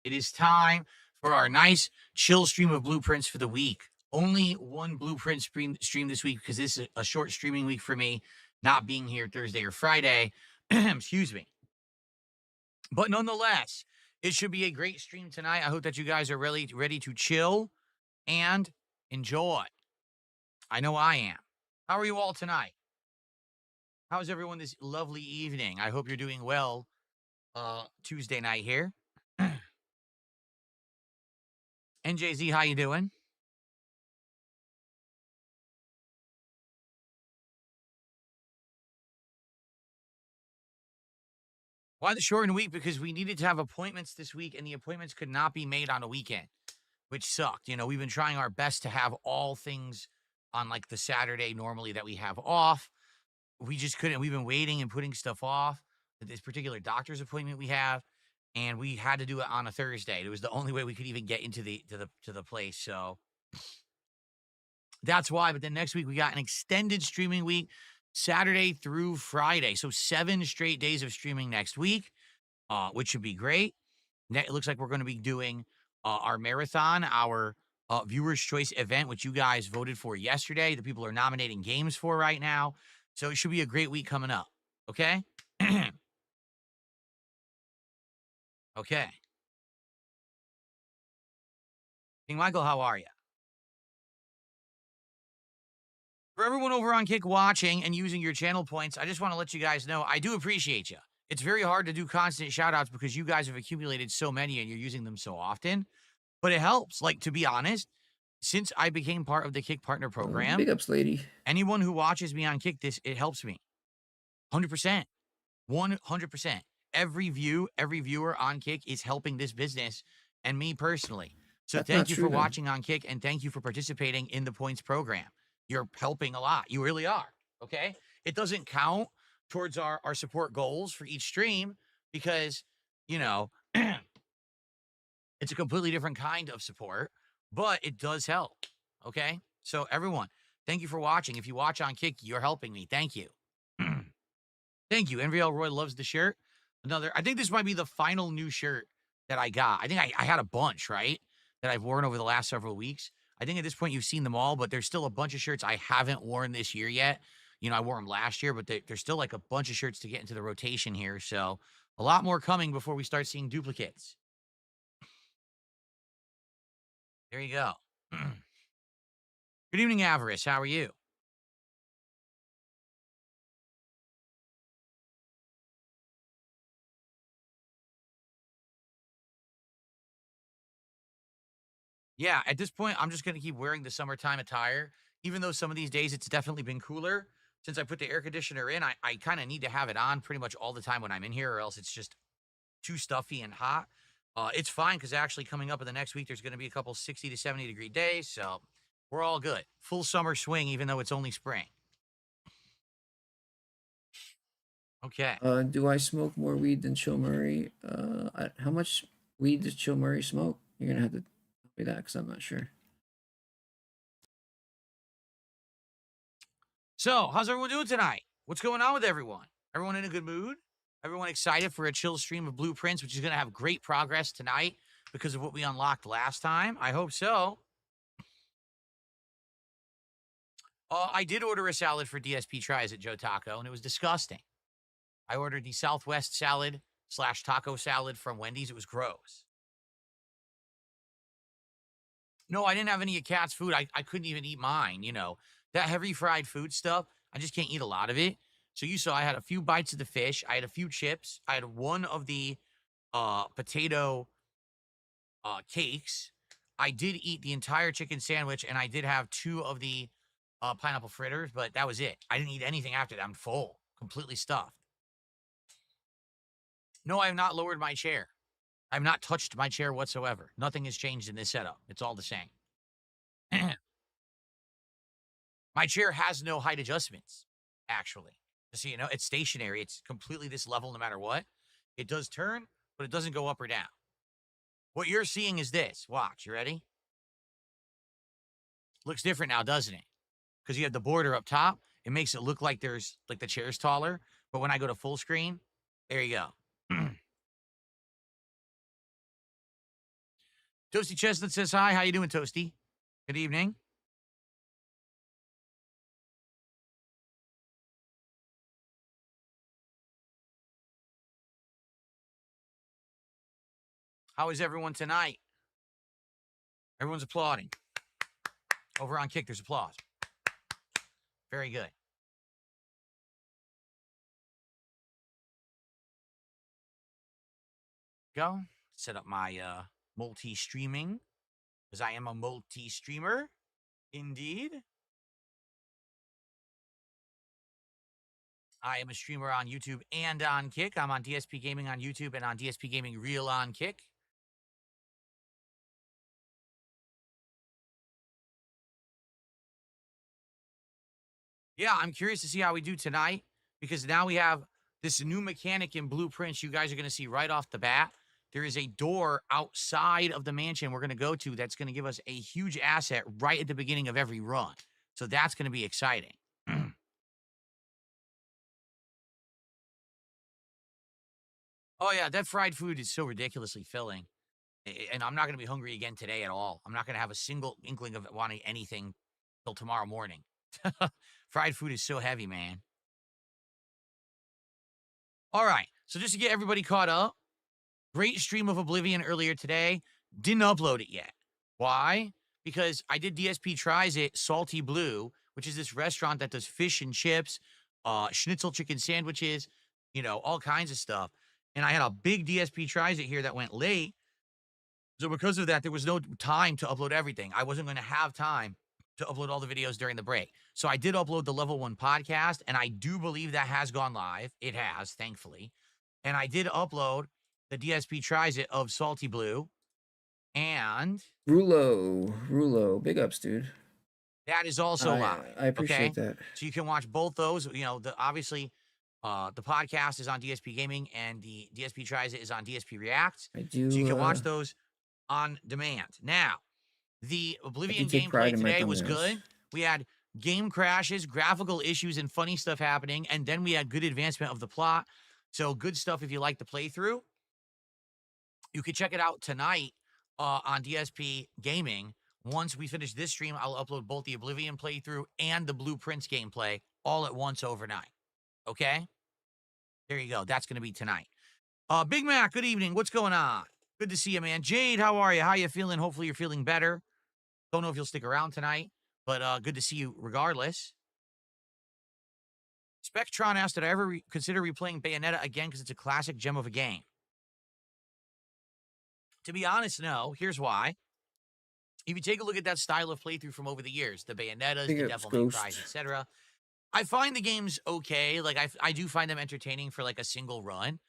It is time for our nice chill stream of blueprints for the week. Only one blueprint stream this week because this is a short streaming week for me, not being here Thursday or Friday. Excuse me. But nonetheless, it should be a great stream tonight. I hope that you guys are ready to chill and enjoy. I know I am. How are you all tonight? How's everyone this lovely evening? I hope you're doing well. Tuesday night here. NJZ, how you doing? Why the shortened week? Because we needed to have appointments this week, and the appointments could not be made on a weekend, which sucked. You know, we've been trying our best to have all things on like the Saturday normally that we have off. We just couldn't. We've been waiting and putting stuff off. This particular doctor's appointment we have, and we had to do it on a Thursday. It was the only way we could even get into the place. So that's why. But then next week we got an extended streaming week, Saturday through Friday. So 7 straight days of streaming next week, which should be great. It looks like we're going to be doing our marathon, our viewers' choice event, which you guys voted for yesterday. The people are nominating games for right now. So it should be a great week coming up. Okay? Okay. King Michael, how are you? For everyone over on Kick watching and using your channel points, I just want to let you guys know I do appreciate you. It's very hard to do constant shout-outs because you guys have accumulated so many and you're using them so often. But it helps. Like, to be honest, since I became part of the Kick Partner Program, Big ups, lady. anyone who watches me on Kick, it helps me. 100%. 100%. Every viewer on Kick is helping this business and me personally. So thank you for watching on Kick, and thank you for participating in the points program. You're helping a lot. You really are. Okay? It doesn't count towards our support goals for each stream because, you know, it's a completely different kind of support, but it does help. Okay? So everyone, thank you for watching. If you watch on Kick, you're helping me. Thank you. Thank you. NVL Roy loves the shirt. I think this might be the final new shirt that I got. I think I had a bunch, right? That I've worn over the last several weeks. I think at this point you've seen them all, but there's still a bunch of shirts I haven't worn this year yet. You know, I wore them last year, but there's still like a bunch of shirts to get into the rotation here. So a lot more coming before we start seeing duplicates. There you go. Good evening, Avarice. How are you? Yeah, at this point, I'm just going to keep wearing the summertime attire, even though some of these days it's definitely been cooler. Since I put the air conditioner in, I kind of need to have it on pretty much all the time when I'm in here, or else it's just too stuffy and hot. It's fine because actually coming up in the next week, there's going to be a couple 60 to 70 degree days, so we're all good. Full summer swing, even though it's only spring. Okay. Do I smoke more weed than Chill Murray? How much weed does Chill Murray smoke? You're gonna have to tell me that because I'm not sure. So, how's everyone doing tonight? What's going on with everyone? Everyone in a good mood? Everyone excited for a chill stream of blueprints, which is going to have great progress tonight because of what we unlocked last time? I hope so. I did order a salad for DSP Tries at Joe Taco, and it was disgusting. I ordered the Southwest salad / taco salad from Wendy's. It was gross. No, I didn't have any of Cat's food. I couldn't even eat mine, you know. That heavy fried food stuff, I just can't eat a lot of it. So you saw I had a few bites of the fish. I had a few chips. I had one of the potato cakes. I did eat the entire chicken sandwich, and I did have 2 of the pineapple fritters, but that was it. I didn't eat anything after that. I'm full, completely stuffed. No, I have not lowered my chair. I have not touched my chair whatsoever. Nothing has changed in this setup. It's all the same. My chair has no height adjustments, actually. Just so you know, it's stationary. It's completely this level no matter what. It does turn, but it doesn't go up or down. What you're seeing is this. Watch. You ready? Looks different now, doesn't it? Because you have the border up top. It makes it look like there's, like the chair's taller. But when I go to full screen, there you go. Toasty Chestnut says hi. How you doing, Toasty? Good evening. How is everyone tonight? Everyone's applauding. Over on Kick, there's applause. Very good. Go. Set up my multi-streaming, because I am a multi-streamer. Indeed. I am a streamer on YouTube and on Kick. I'm on DSP Gaming on YouTube and on DSP Gaming Real on Kick. Yeah, I'm curious to see how we do tonight, because now we have this new mechanic in Blueprince you guys are going to see right off the bat. There is a door outside of the mansion we're going to go to that's going to give us a huge asset right at the beginning of every run. So that's going to be exciting. Oh, yeah, that fried food is so ridiculously filling. And I'm not going to be hungry again today at all. I'm not going to have a single inkling of wanting anything till tomorrow morning. Fried food is so heavy, man. All right. So just to get everybody caught up, great stream of Oblivion earlier today. Didn't upload it yet. Why? Because I did DSP Tries It Salty Blue, which is this restaurant that does fish and chips, schnitzel chicken sandwiches, you know, all kinds of stuff. And I had a big DSP Tries It here that went late. So because of that, there was no time to upload everything. I wasn't going to have time to upload all the videos during the break. So I did upload the Level 1 podcast, and I do believe that has gone live. It has, thankfully. And I did upload the DSP Tries It of Salty Blue. And Rulo, big ups, dude. that is also live. I appreciate that. So you can watch both those. You know, obviously, the podcast is on DSP Gaming, and the DSP Tries It is on DSP React. I do. So you can watch those on demand. Now, the Oblivion take pride gameplay in my today was thumbnails. good. We had game crashes, graphical issues, and funny stuff happening, and then we had good advancement of the plot. So good stuff if you like the playthrough. You can check it out tonight on DSP Gaming. Once we finish this stream, I'll upload both the Oblivion playthrough and the Blueprince gameplay all at once overnight. Okay? There you go. That's going to be tonight. Big Mac, good evening. What's going on? Good to see you, man. Jade, how are you? How you feeling? Hopefully you're feeling better. Don't know if you'll stick around tonight, but good to see you regardless. Spectron asked, did I ever consider replaying Bayonetta again because it's a classic gem of a game? To be honest, no. Here's why. If you take a look at that style of playthrough from over the years, the Bayonettas, the Devil May Cry, etc., I find the games okay. Like, I do find them entertaining for, like, a single run,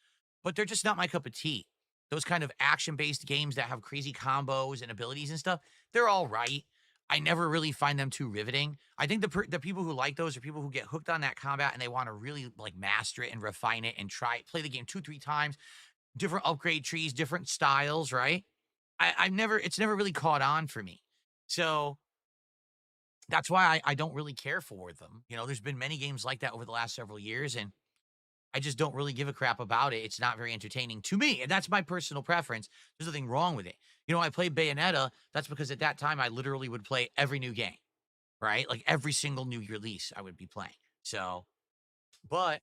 but they're just not my cup of tea. Those kind of action-based games that have crazy combos and abilities and stuff, they're all right. I never really find them too riveting. I think the people who like those are people who get hooked on that combat and they want to really, like, master it and refine it and play the game 2-3 times, different upgrade trees, different styles, right? It's never really caught on for me. So that's why I don't really care for them. You know, there's been many games like that over the last several years, and I just don't really give a crap about it. It's not very entertaining to me, and that's my personal preference. There's nothing wrong with it. You know, I played Bayonetta. That's because at that time, I literally would play every new game, right? Like every single new release I would be playing. So, but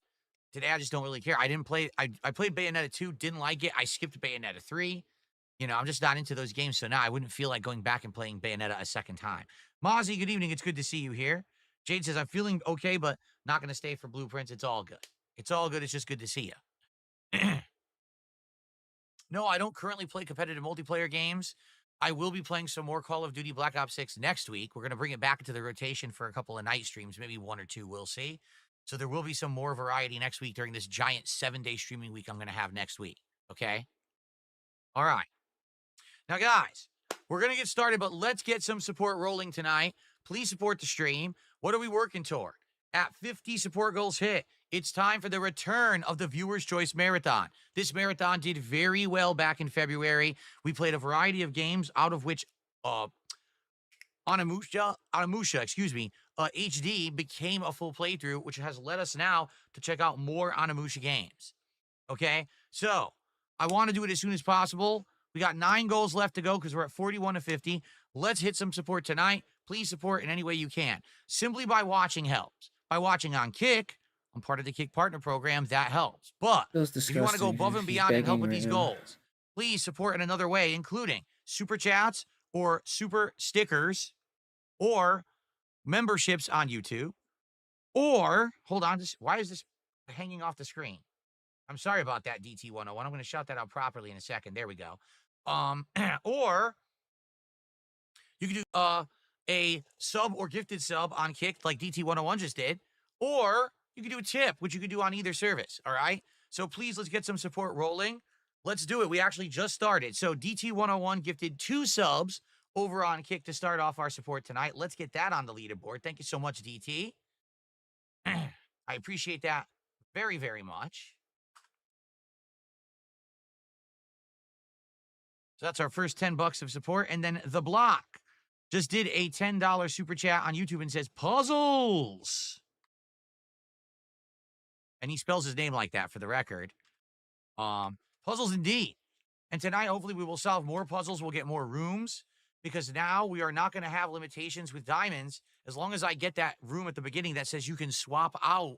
today I just don't really care. I didn't play, I played Bayonetta 2, didn't like it. I skipped Bayonetta 3. You know, I'm just not into those games, so now I wouldn't feel like going back and playing Bayonetta a second time. Mozzie, good evening. It's good to see you here. Jade says, I'm feeling okay, but not going to stay for Blueprints. It's all good. It's all good. It's just good to see you. No, I don't currently play competitive multiplayer games. I will be playing some more Call of Duty Black Ops 6 next week. We're going to bring it back into the rotation for a couple of night streams, maybe 1 or 2, we'll see. So there will be some more variety next week during this giant 7-day streaming week I'm going to have next week. Okay? All right. Now, guys, we're going to get started, but let's get some support rolling tonight. Please support the stream. What are we working toward? At 50 support goals hit, it's time for the return of the Viewer's Choice Marathon. This marathon did very well back in February. We played a variety of games, out of which Onimusha, HD became a full playthrough, which has led us now to check out more Onimusha games. Okay? So, I want to do it as soon as possible. We got 9 goals left to go because we're at 41 to 50. Let's hit some support tonight. Please support in any way you can. Simply by watching helps. By watching on Kick, I'm part of the Kick Partner Program, that helps. But Feels if you want to go disgusting. above and He's beyond and help begging with right these now. goals, please support in another way, including super chats or super stickers or memberships on YouTube. Or, hold on, why is this hanging off the screen? I'm sorry about that, DT101. I'm going to shout that out properly in a second. There we go. Or you can do a sub or gifted sub on Kick like DT101 just did. Or you can do a tip, which you can do on either service. All right. So please, let's get some support rolling. Let's do it. We actually just started. So DT101 gifted 2 subs over on Kick to start off our support tonight. Let's get that on the leaderboard. Thank you so much, DT. I appreciate that very, very much. So that's our first $10 of support. And then The Block just did a $10 super chat on YouTube and says, puzzles. And he spells his name like that for the record. Puzzles indeed. And tonight, hopefully, we will solve more puzzles. We'll get more rooms because now we are not going to have limitations with diamonds as long as I get that room at the beginning that says you can swap out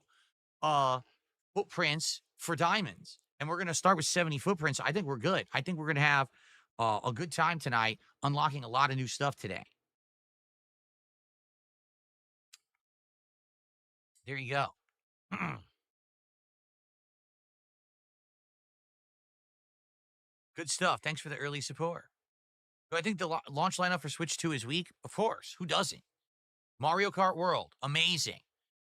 footprints for diamonds. And we're going to start with 70 footprints. I think we're good. I think we're going to have a good time tonight unlocking a lot of new stuff today. There you go. Good stuff. Thanks for the early support. Do I think the launch lineup for Switch 2 is weak? Of course. Who doesn't? Mario Kart World, amazing.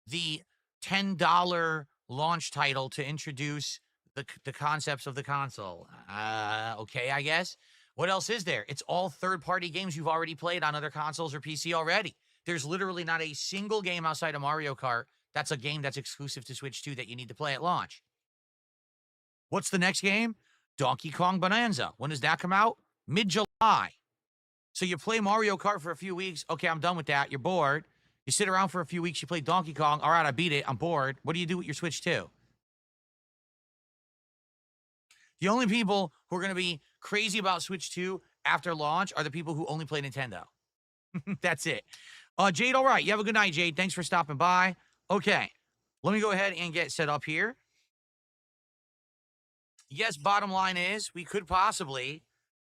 The $10 launch title to introduce the concepts of the console. Okay, I guess. What else is there? It's all third-party games you've already played on other consoles or PC already. There's literally not a single game outside of Mario Kart that's a game that's exclusive to Switch 2 that you need to play at launch. What's the next game? Donkey Kong Bonanza. When does that come out? Mid-July. So you play Mario Kart for a few weeks. Okay, I'm done with that. You're bored. You sit around for a few weeks. You play Donkey Kong. All right, I beat it. I'm bored. What do you do with your Switch 2? The only people who are going to be crazy about Switch 2 after launch are the people who only play Nintendo. That's it. Jade, all right. You have a good night, Jade. Thanks for stopping by. Okay, let me go ahead and get set up here. Yes, bottom line is we could possibly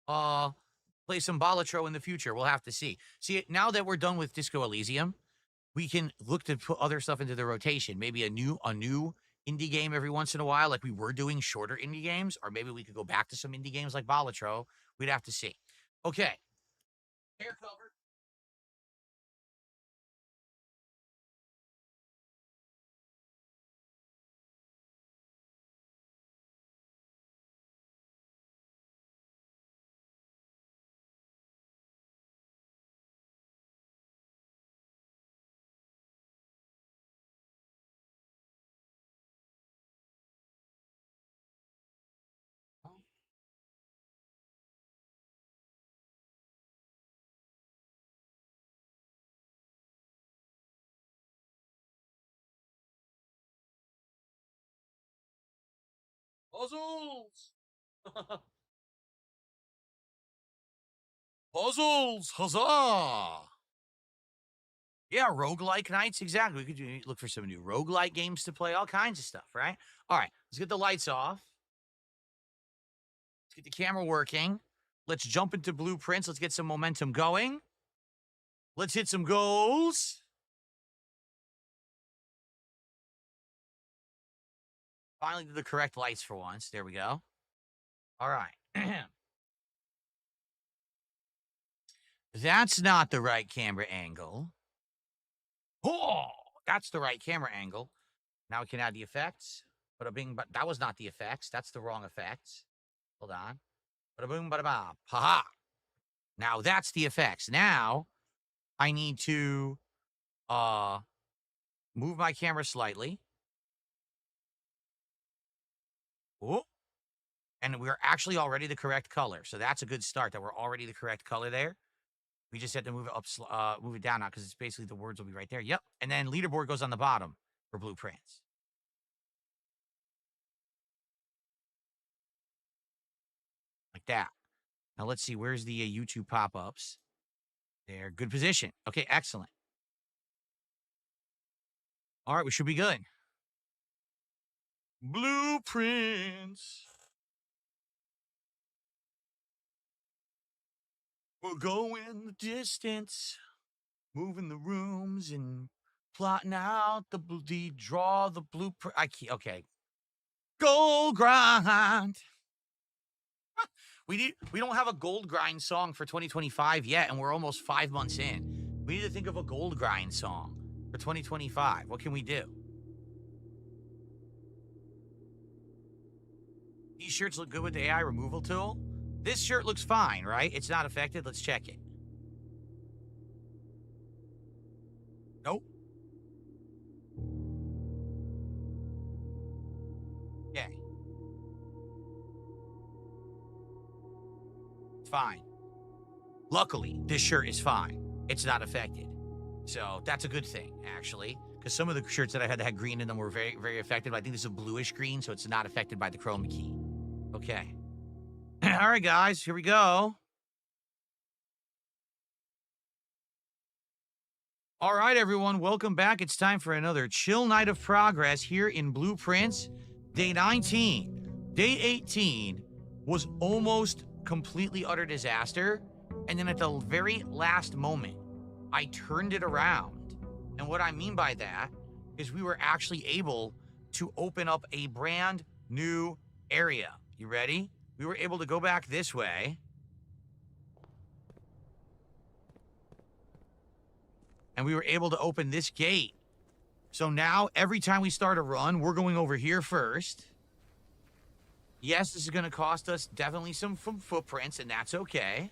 play some Balatro in the future. We'll have to see. See, now that we're done with Disco Elysium, we can look to put other stuff into the rotation. Maybe a new indie game every once in a while, like we were doing shorter indie games, or maybe we could go back to some indie games like Balatro. We'd have to see. Okay. Hair covered. Puzzles! Puzzles! Huzzah! Yeah, roguelike nights, exactly. We could look for some new roguelike games to play, all kinds of stuff, right? All right, let's get the lights off. Let's get the camera working. Let's jump into blueprints. Let's get some momentum going. Let's hit some goals. Finally did the correct lights for once. There we go. All right. That's not the right camera angle. Oh, that's the right camera angle. Now we can add the effects. Bada bing, but that was not the effects. That's the wrong effects. Hold on. Bada boom, bada ba. Ha. Now that's the effects. Now I need to move my camera slightly. Oh. And we're actually already the correct color. So that's a good start that we're already the correct color there. We just have to move it up, move it down now because it's basically the words will be right there. Yep. And then leaderboard goes on the bottom for blueprints. Like that. Now let's see, where's the YouTube pop-ups? There, good position. Okay, excellent. All right, we should be good. Blueprints. We're going the distance, moving the rooms and plotting out the blueprint. Okay. Gold grind. We don't have a gold grind song for 2025 yet, and we're almost 5 months in. We need to think of a gold grind song for 2025. What can we do? These shirts look good with the AI removal tool. This shirt looks fine, right? It's not affected. Let's check it. Nope. Okay. It's fine. Luckily, this shirt is fine. It's not affected. So that's a good thing, actually. Because some of the shirts that I had that had green in them were very, very affected. But I think this is a bluish green, so it's not affected by the chroma key. Okay. All right, guys, here we go. All right, everyone, welcome back. It's time for another chill night of progress here in Blueprince. Day 19. Day 18 was almost completely utter disaster. And then at the very last moment, I turned it around. And what I mean by that is we were actually able to open up a brand new area. You ready? We were able to go back this way. And we were able to open this gate. So now, every time we start a run, we're going over here first. Yes, this is going to cost us definitely some footprints, and that's okay.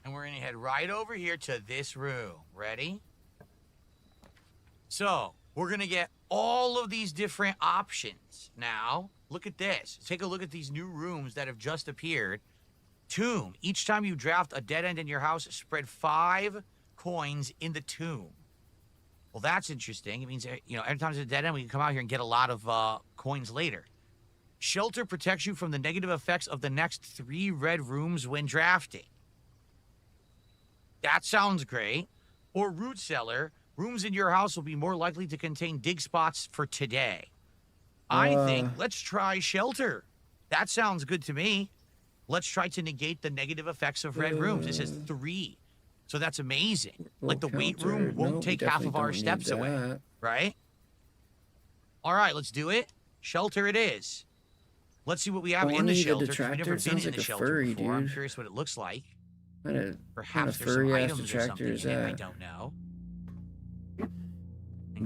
And we're going to head right over here to this room. Ready? So, we're going to get all of these different options. Now, look at this. Take a look at these new rooms that have just appeared. Tomb. Each time you draft a dead end in your house, spread 5 coins in the tomb. Well, that's interesting. It means, you know, every time there's a dead end, we can come out here and get a lot of coins later. Shelter protects you from the negative effects of the next 3 red rooms when drafting. That sounds great. Or root cellar. Rooms in your house will be more likely to contain dig spots for today. I think let's try shelter. That sounds good to me. Let's try to negate the negative effects of red rooms. It says 3. So that's amazing. Like the weight room won't take half of our steps away, right? All right, let's do it. Shelter it is. Let's see what we have in the shelter. We've never been in the shelter before. I'm curious what it looks like. Perhaps there's some items or something in it. I don't know.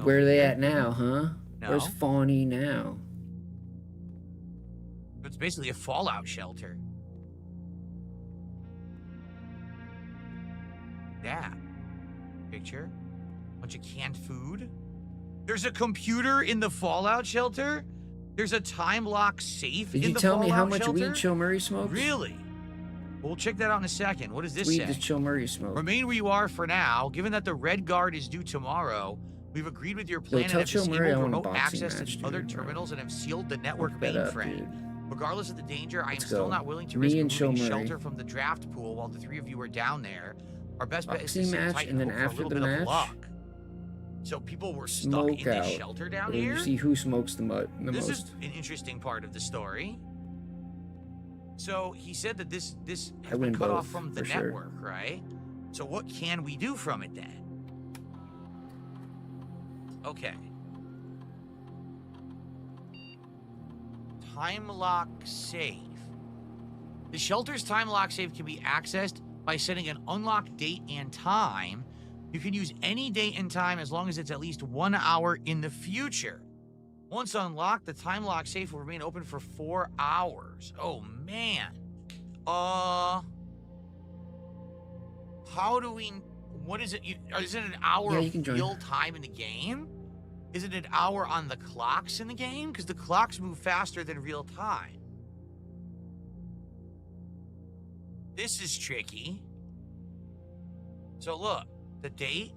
Where are they at now, huh? No. Where's Fawny now? It's basically a fallout shelter. That picture, bunch of canned food. There's a computer in the fallout shelter. There's a time lock safe. Did you tell me how much weed Chill Murray smokes? Really? We'll check that out in a second. What does this say? Weed does Chill Murray smoke? Remain where you are for now. Given that the red guard is due tomorrow, we've agreed with your plan and have disabled remote access to other terminals and have sealed the network mainframe. Regardless of the danger, I am still not willing to risk moving shelter from the draft pool while the 3 of you are down there. Our best bet is to sit tight and hope for a little bit of luck. So people were stuck in this shelter down here? See who smokes the most. This is an interesting part of the story. So he said that this has been cut off from the network, right? So what can we do from it then? Okay. Time lock safe. The shelter's time lock safe can be accessed by setting an unlocked date and time. You can use any date and time as long as it's at least 1 hour in the future. Once unlocked, the time lock safe will remain open for 4 hours. Oh, man. How do we... What is it? Is it an hour of real time in the game? Is it an hour on the clocks in the game? Because the clocks move faster than real time. This is tricky. So look, the date.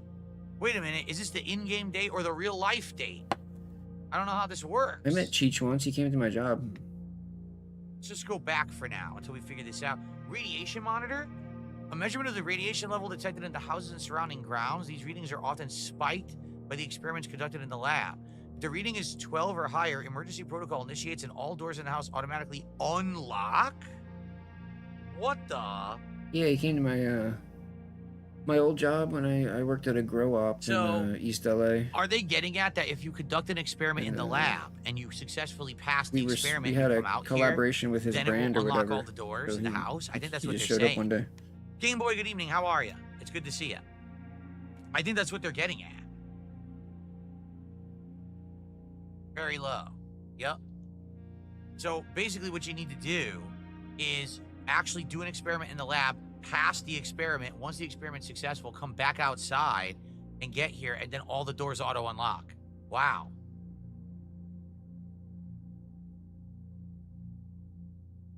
Wait a minute, is this the in-game date or the real-life date? I don't know how this works. I met Cheech once. He came to my job. Let's just go back for now until we figure this out. Radiation monitor. A measurement of the radiation level detected in the houses and surrounding grounds. These readings are often spiked by the experiments conducted in the lab. If the reading is 12 or higher, emergency protocol initiates and all doors in the house automatically unlock? What the? Yeah, he came to my my old job when I worked at a grow op in East LA. Are they getting at that if you conduct an experiment in the lab and you successfully pass the experiment, we had you a come out collaboration here, with his then brand it will or unlock whatever. all the doors So in the house? I think that's he what just they're showed saying. up one day. Game Boy, good evening. How are you? It's good to see you. I think that's what they're getting at. Very low. Yep. So basically what you need to do is actually do an experiment in the lab, pass the experiment. Once the experiment's successful, come back outside and get here, and then all the doors auto unlock. Wow.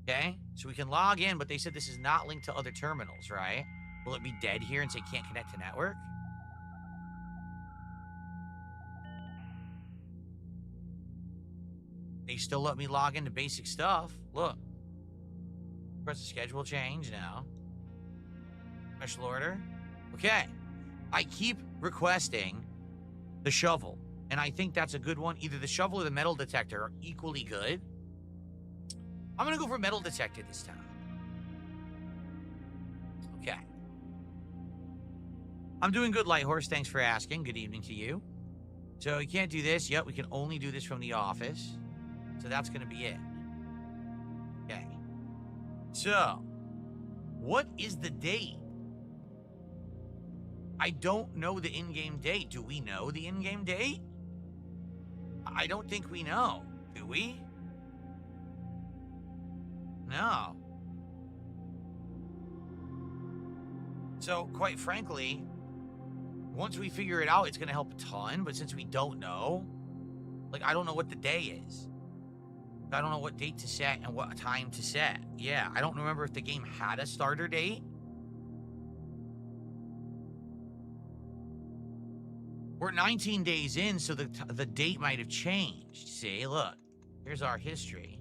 Okay, so we can log in, but they said this is not linked to other terminals, right? Will it be dead here and say can't connect to network? They still let me log into basic stuff. Look. Press the schedule change now. Special order. Okay. I keep requesting the shovel, and I think that's a good one. Either the shovel or the metal detector are equally good. I'm gonna go for metal detector this time. Okay. I'm doing good, Light Horse. Thanks for asking. Good evening to you. So you can't do this. Yep, we can only do this from the office. So that's gonna be it. Okay. So, what is the date? I don't know the in-game date. Do we know the in-game date? I don't think we know. Do we? No. So, quite frankly, once we figure it out, it's going to help a ton. But since we don't know, like, I don't know what the day is. I don't know what date to set and what time to set. Yeah, I don't remember if the game had a starter date. We're 19 days in, so the date might have changed. See, look, here's our history.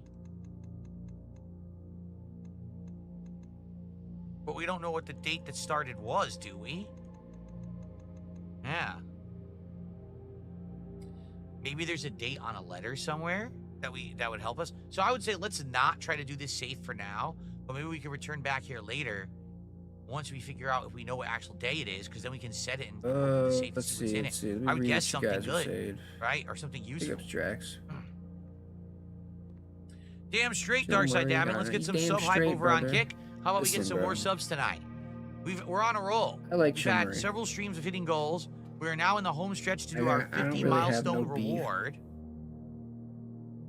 But we don't know what the date that started was, do we? Yeah. Maybe there's a date on a letter somewhere that would help us. So I would say let's not try to do this safe for now, but maybe we can return back here later once we figure out if we know what actual day it is, because then we can set it and open the safe and see what's in it. I would guess something good, right? Or something useful. Pick up Drax. Damn straight, Darkside Damn it. Let's get some sub hype over on Kick. How about we get some more subs tonight? We're on a roll. I like We've had several streams of hitting goals. We are now in the home stretch to do our 50 milestone reward.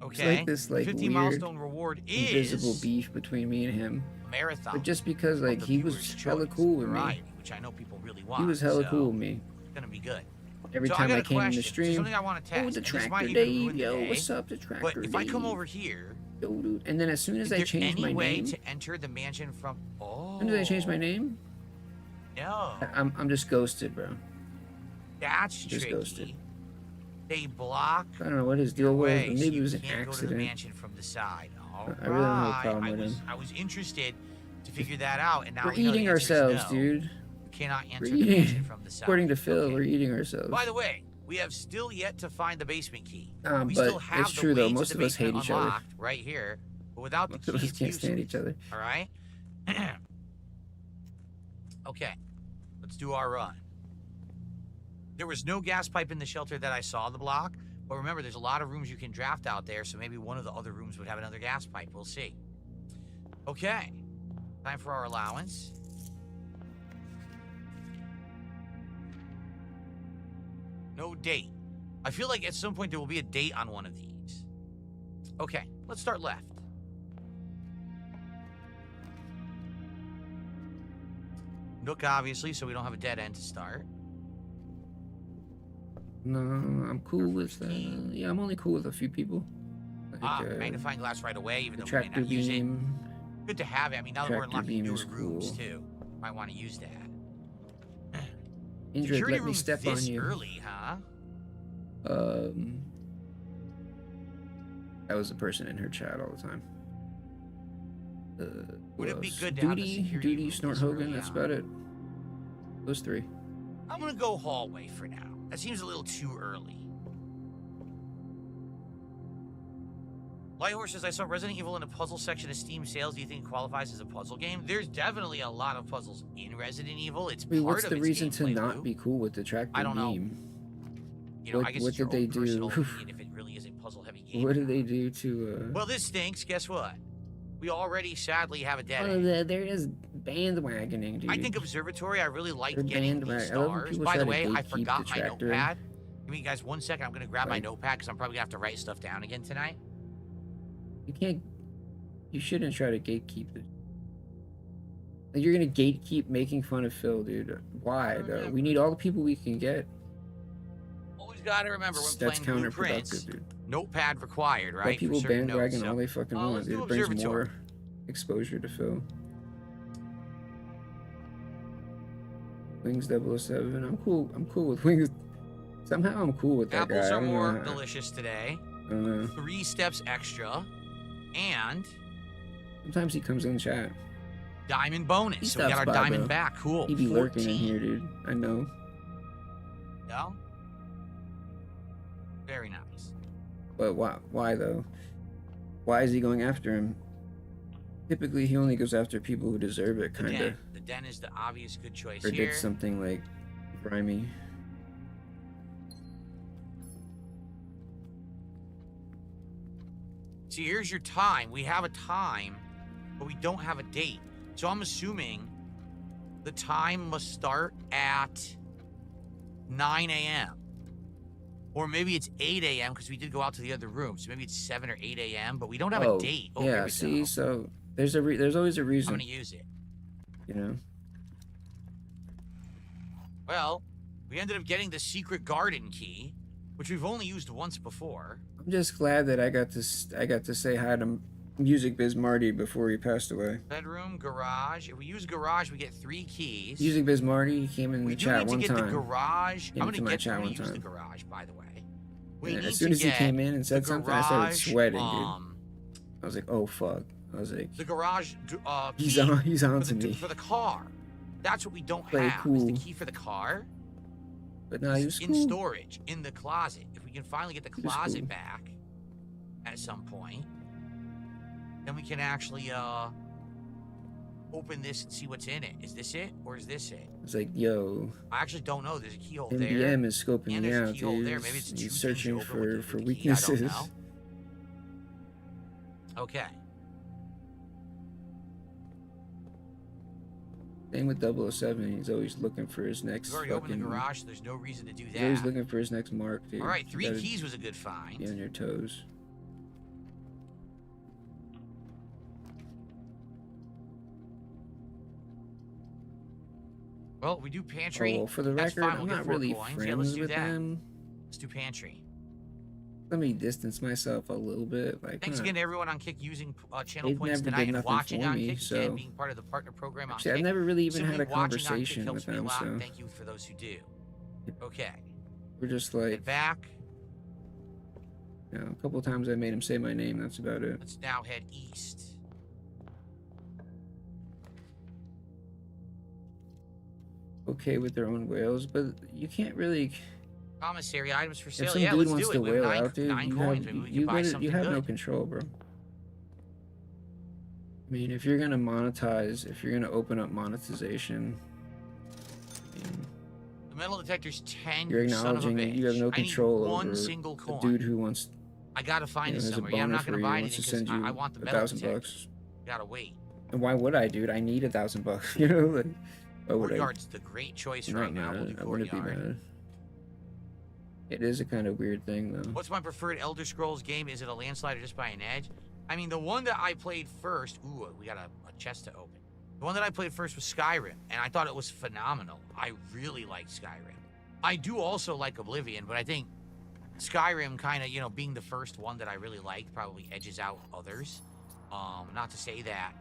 Okay. It's like this 50 milestone reward is invisible beef between me and him. Marathon. But just because like he was hella cool with me. Which I know people really want. He was hella cool with me. It's gonna be good. Every time I came in the stream, something I want to test. oh, the tractor Dave, yo, what's up, the tractor Dave? But if I come over here, yo, dude, and then as soon as I change my name, way to enter the mansion from? Oh. As soon as I change my name, no, I'm just ghosted, bro. That's just tricky. Ghosted. They block. I don't know what his deal was, but maybe so it was an accident. Go to the mansion from the side. I really don't have a problem with him. I was interested to figure that out, and now we're eating ourselves, dude. We cannot enter the mansion from the side. According to Phil, we're eating ourselves. By the way, we have still yet to find the basement key. We but still have it's true though. Most of us hate each other. Right here, but without the key, most of us can't stand each other. All right. Okay, let's do our run. There was no gas pipe in the shelter that I saw the block, but remember, there's a lot of rooms you can draft out there, so maybe one of the other rooms would have another gas pipe. We'll see. Okay, time for our allowance. No date. I feel like at some point there will be a date on one of these. Okay, let's start left. Nook, obviously, so we don't have a dead end to start. No, I'm cool with yeah, I'm only cool with a few people. Like, magnifying glass right away, even though we may not use it. Good to have it. I mean, now that we're unlocking newer rooms too, might want to use that. Indrid, let me step on you. Early, huh? That was the person in her chat all the time. Would it be good to have the Duty, security Duty, move Snort this Hogan. early That's on? about it. Those 3. I'm gonna go hallway for now. That seems a little too early. Lighthorse says, I saw Resident Evil in a puzzle section of Steam sales. Do you think it qualifies as a puzzle game? There's definitely a lot of puzzles in Resident Evil. It's I mean, part what's of the its reason to gameplay not loop. be cool with the tractor I don't know. game? You know, I guess What it's your did they own personal do? opinion if it really is a puzzle-heavy game. What did they do to? Well, this stinks. Guess what? We already sadly have a dead Oh, end. there is bandwagoning, dude. I think Observatory, I really like They're getting bandwagon. these I love when stars. people By try the to way, I gatekeep forgot the my tractor. notepad. Give me guys 1 second. I'm going to grab my Like- notepad because I'm probably going to have to write stuff down again tonight. You can't. You shouldn't try to gatekeep it. Like, you're gonna gatekeep making fun of Phil, dude. Why though? We need all the people we can get. Always got to remember when That's playing Blueprince, counterproductive, dude. notepad required, right? Let people For certain bandwagon notes, all so- they fucking let's want, do dude. It brings Observatory. more exposure to Phil. Wings 007. I'm cool. I'm cool with Wings. Somehow I'm cool with that guy. Apples I are don't more know how- delicious today. I don't know. 3 steps extra. And Sometimes he comes in chat. diamond bonus. He So we got stops our by, diamond bro. back. Cool. He be lurking in 14. here, dude. I know. No? Very nice. But why? Why though? Why is he going after him? Typically, he only goes after people who deserve it, The kind of, den. The den is the obvious good choice or here. did something like grimy. See, here's your time. We have a time, but we don't have a date. So I'm assuming the time must start at 9 a.m. Or maybe it's 8 a.m. because we did go out to the other room. So maybe it's 7 or 8 a.m. But we don't have a date. Oh, here yeah. we See, go. so there's always a I'm reason, going to use it. you know. Well, we ended up getting the secret garden key, which we've only used once before. I'm just glad that I got to say hi to Music Biz Marty before he passed away. Bedroom, garage. If we use garage, we get 3 keys. Music Biz Marty, he came in We the do chat need to one get the time. garage. Came I'm into gonna my get chat to one use the time. garage, by the way. We And need as soon to as he get came in and said the something, I started garage, sweating, dude. I was like, oh fuck. I was like, The garage he's key on for to the, me. for the car. That's what we don't Play have. Is the cool. key for the car. But no, he It's was in cool. storage in the closet. If we can finally get the He was closet cool. back at some point, then we can actually open this and see what's in it. Is this it or is this it? It's like, yo, I actually don't know. There's a keyhole there. MBM is scoping And me there's a out, keyhole dude. there. Maybe it's 2 He's things searching open with for the key. I don't weaknesses. know. Okay. Same with 007. He's always looking for his next We've already opened fucking. the garage, so there's no reason to do He's always that. looking for his next mark, dude. All right, You 3 gotta keys was a good Be find. on your toes. Well, we do pantry. Oh, for the That's record, fine, I'm we'll get not 4 really coins. Yeah, friends let's do with that. them. Let's do pantry. Let me distance myself a little bit. Like, Thanks huh. again to everyone on Kick using channel They've points never tonight did and nothing watching for on me, Kick so- again, being part of the partner program on Actually, Kick. I've never really even Simply had a watching on Kick conversation helps with me a them, lot. so Thank you for those who do. Okay, we're just get like, back. you know, a couple of times I made him say my name. That's about it. Let's now head east. Okay with their own whales, but you can't really. Commissary items for sale. If some Yeah, dude let's wants do to it. We have whale 9, out, dude, 9 you coins. have Maybe we you, can buy you something have good. no control, bro. I mean, if you're gonna monetize, if you're gonna open up monetization, I mean, The metal detector's 10. you're you son of a acknowledging bitch. you have no I need control one over single a coin. dude who wants, I gotta find you know, it has a somewhere. Yeah, I'm boner not for gonna you, buy wants to anything send because you I want the metal $1,000 detector. bucks. Gotta wait. And why would I, dude? I need $1,000. You know, like, why would I? Courtyard's the great choice I'm right not now. We'll do mad. I wouldn't be courtyard. mad. It is a kind of weird thing, though. What's my preferred Elder Scrolls game? Is it a landslide or just by an edge? I mean, the one that I played first. Ooh, we got a chest to open. The one that I played first was Skyrim, and I thought it was phenomenal. I really liked Skyrim. I do also like Oblivion, but I think Skyrim kind of, you know, being the first one that I really liked probably edges out others. Not to say that,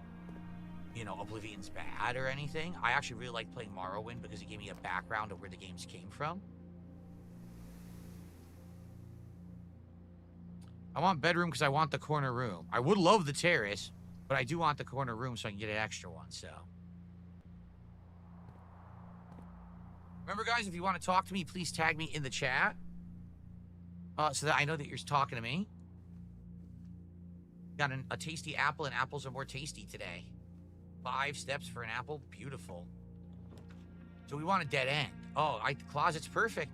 you know, Oblivion's bad or anything. I actually really like playing Morrowind because it gave me a background of where the games came from. I want bedroom because I want the corner room. I would love the terrace, But I do want the corner room so I can get an extra one, so. Remember, guys, if you want to talk to me, please tag me in the chat. So that I know that you're talking to me. Got a tasty apple, and apples are more tasty today. 5 steps for an apple. Beautiful. So we want a dead end. Oh, the closet's perfect.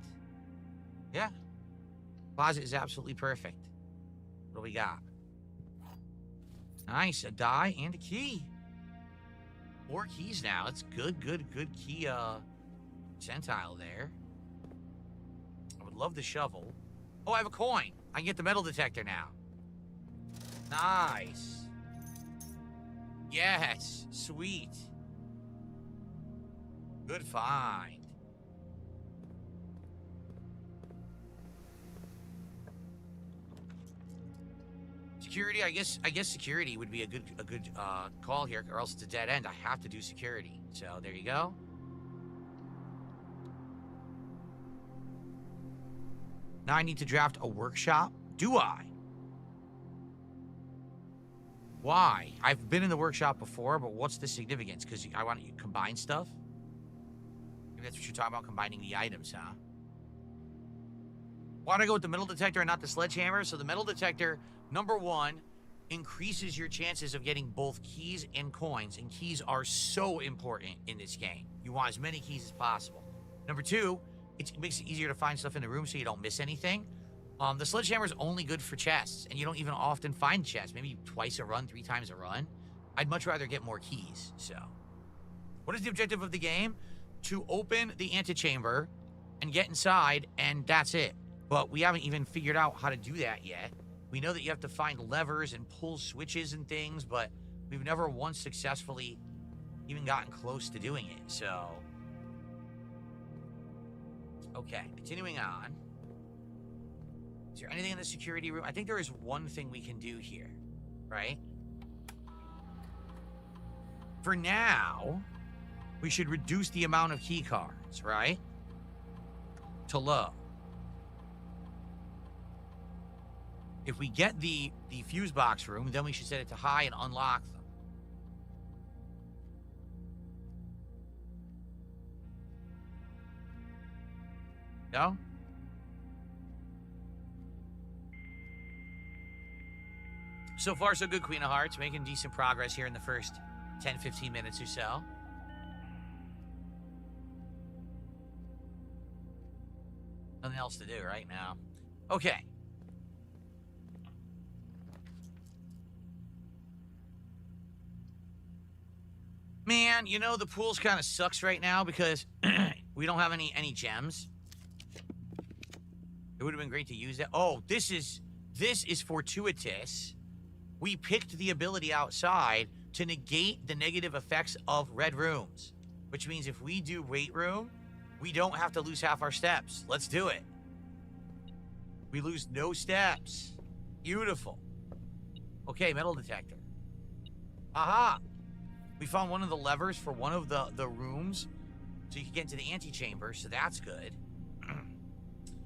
Yeah. Closet is absolutely perfect. What do we got? Nice. A die and a key. 4 keys now. That's good key percentile there. I would love the shovel. Oh, I have a coin. I can get the metal detector now. Nice. Yes. Sweet. Good find. Security, I guess security would be a good call here, or else it's a dead end. I have to do security. So there you go. Now I need to draft a workshop. Do I? Why? I've been in the workshop before, but what's the significance? Because I want you to combine stuff? Maybe that's what you're talking about, combining the items, huh? Why'd I go with the metal detector and not the sledgehammer? So the metal detector, number 1, increases your chances of getting both keys and coins, and keys are so important in this game. You want as many keys as possible. Number 2, it makes it easier to find stuff in the room so you don't miss anything. The sledgehammer is only good for chests, and you don't even often find chests. Maybe twice a run, 3 times a run. I'd much rather get more keys, so. What is the objective of the game? To open the antechamber and get inside, and that's it. But we haven't even figured out how to do that yet. We know that you have to find levers and pull switches and things, but we've never once successfully even gotten close to doing it, so. Okay, continuing on. Is there anything in the security room? I think there is one thing we can do here, right? For now, we should reduce the amount of key cards, right? To low. If we get the fuse box room, then we should set it to high and unlock them. No? So far, so good, Queen of Hearts. Making decent progress here in the first 10, 15 minutes or so. Nothing else to do right now. Okay. Man, you know, the pools kind of sucks right now because we don't have any gems. It would have been great to use that. Oh, this is fortuitous. We picked the ability outside to negate the negative effects of red rooms, which means if we do weight room, we don't have to lose half our steps. Let's do it. We lose no steps. Beautiful. Okay, metal detector. Aha! We found one of the levers for one of the rooms, so you can get into the antechamber, so that's good.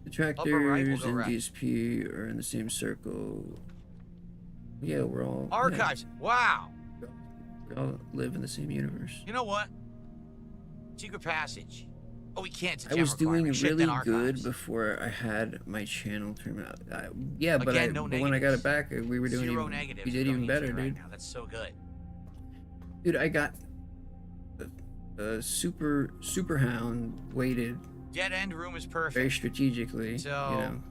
Detractors right, we'll and right. DSP are in the same circle. Yeah, we're all... Archives. Yeah, Wow. we all live in the same universe. You know what? Secret passage. Oh, we can't. I was doing really then good before I had my channel turned out. Yeah, but, Again, but when I got it back, we were doing Zero even, negatives. we did even better, right dude. now. That's so good. Dude, I got a super hound weighted Dead end room is perfect. very strategically. So, you know,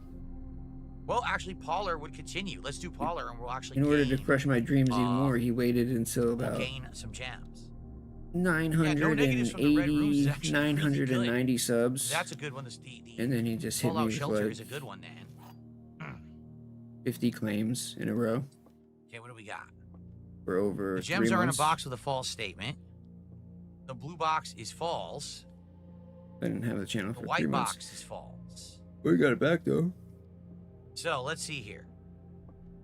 well, actually, Polar would continue. Let's do Polar, and we'll actually in order to gain, crush my dreams even more, he waited until we'll about gain some gems. 980, 990 subs. That's a good one. The And then he just hit me Fallout with Shelter like is a good one, then. 50 claims in a row Okay, what do we got? for over The 3 gems are in a months. box with a false statement. The blue box is false. I didn't have the channel The for 3 white months. box is false. We got it back though. So let's see here.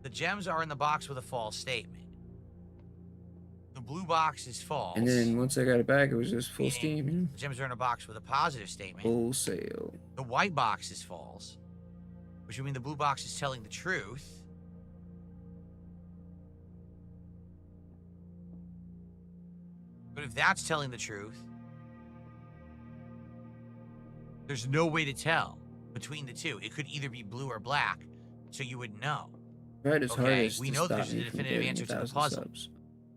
The gems are in the box with a false statement. The blue box is false. And then once I got it back, it was just full Meaning steam. You know? The gems are in a box with a positive statement. Wholesale. The white box is false, which would mean the blue box is telling the truth. But if that's telling the truth, there's no way to tell between the two. It could either be blue or black, so you would know. Tried his Okay, hardest we to know stop there's a me from definitive getting answer to the 1,000 puzzle. subs.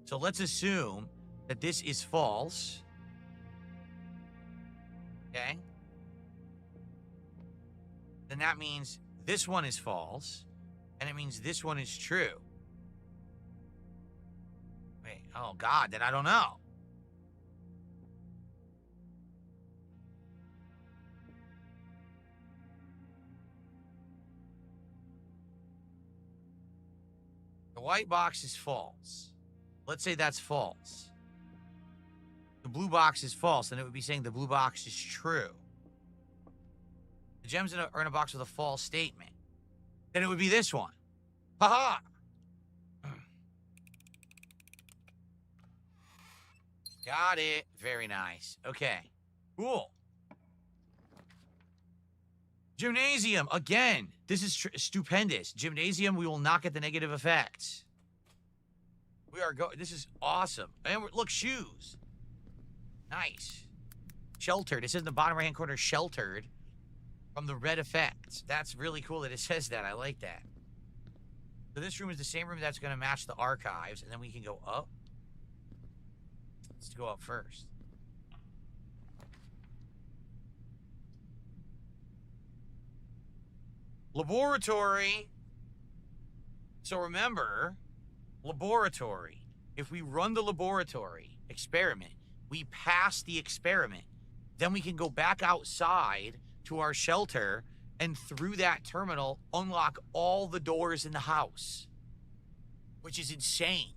So let's assume that this is false. Okay? Then that means this one is false, and it means this one is true. Wait, oh God, then I don't know. The white box is false. Let's say that's false. The blue box is false, and it would be saying the blue box is true. The gems are in a box with a false statement. Then it would be this one. Haha! Got it. Very nice. Okay. Cool. Gymnasium. Again, this is stupendous. Gymnasium, we will not get the negative effects. We are going. This is awesome. And look, shoes. Nice. Sheltered. It says in the bottom right-hand corner, sheltered from the red effects. That's really cool that it says that. I like that. So this room is the same room that's going to match the archives, and then we can go up. Let's go up first. Laboratory. So remember, laboratory. If we run the laboratory experiment, we pass the experiment, then we can go back outside to our shelter and through that terminal unlock all the doors in the house, which is insane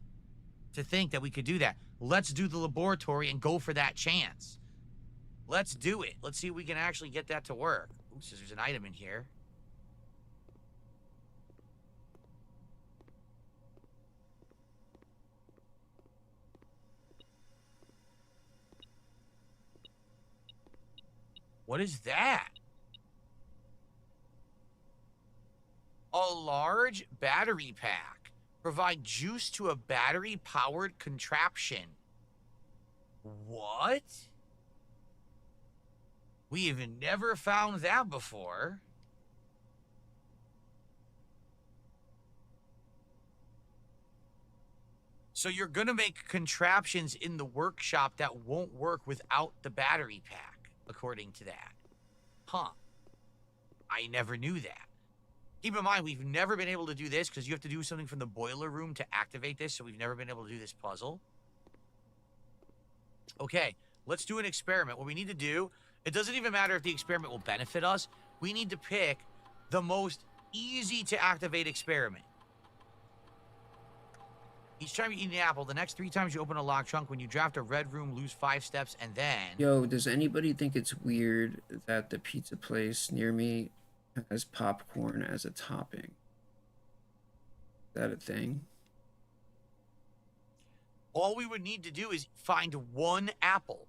to think that we could do that. Let's do the laboratory and go for that chance. Let's do it. Let's see if we can actually get that to work. Oops, there's an item in here. What is that? A large battery pack. Provide juice to a battery-powered contraption. What? We have never found that before. So you're going to make contraptions in the workshop that won't work without the battery pack, according to that. Huh. I never knew that. Keep in mind, we've never been able to do this because you have to do something from the boiler room to activate this, so we've never been able to do this puzzle. Okay, let's do an experiment. What we need to do, it doesn't even matter if the experiment will benefit us. We need to pick the most easy to activate experiment. Each time you eat an apple, the next 3 times you open a locked trunk, when you draft a red room, lose 5 steps, and then... Yo, does anybody think it's weird that the pizza place near me has popcorn as a topping? Is that a thing? All we would need to do is find 1 apple.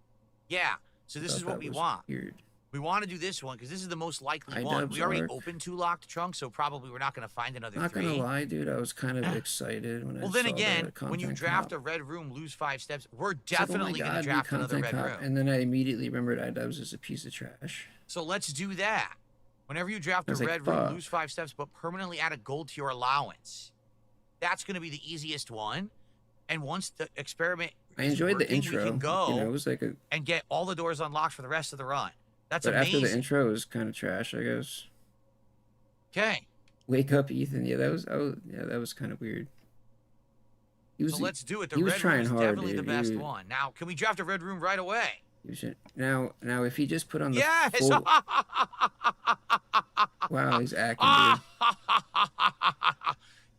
Yeah, so this is what we want. Weird. We want to do this one because this is the most likely one. We already opened 2 locked trunks, so probably we're not going to find another 3. Not gonna lie, dude, I was kind of excited when I saw Well, then again, the when you content draft cop. a red room, lose 5 steps, we're It's like, oh my definitely going to God, draft dude, another red content room. cop. And then I immediately remembered iDubbbz is a piece of trash. So let's do that. Whenever you draft a like, red room, fuck. lose 5 steps, but permanently add a gold to your allowance. That's going to be the easiest one. And once the experiment I enjoyed the working, intro. we can go You know, it was like and get all the doors unlocked for the rest of the run. That's but amazing. after the intro, it was kind of trash, I guess. Okay. Wake up, Ethan. Yeah, that was kind of weird. So let's do it. The he was red room trying is hard, definitely dude. the best one. Now, can we draft a red room right away? Now, if he just put on the Yes! full... Wow, he's acting, dude.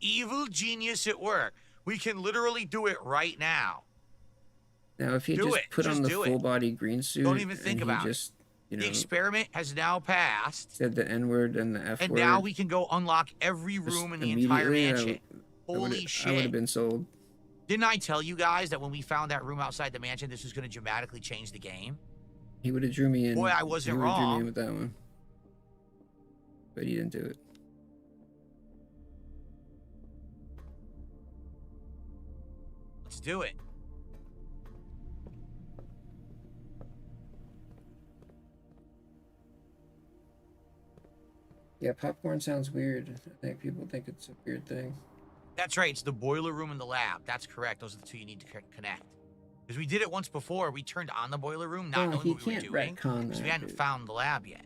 Evil genius at work. We can literally do it right now. Now, if he Do just it. put Just on the do it. full body green suit, Don't even think and about he it. just, you know, The experiment has now passed, said the N word and the F and word. now we can go unlock every just room in the entire immediately, mansion. Holy I would shit. have been sold. Didn't I tell you guys that when we found that room outside the mansion, this was going to dramatically change the game? He would have drew me in. Boy, I wasn't He would have drew me wrong. in with that one. But he didn't do it. Let's do it. Yeah, popcorn sounds weird. I think people think it's a weird thing. That's right. It's the boiler room and the lab. That's correct. Those are the two you need to connect. Because we did it once before. We turned on the boiler room, not knowing he what we were can't doing. retcon Because we that, hadn't dude. found the lab yet.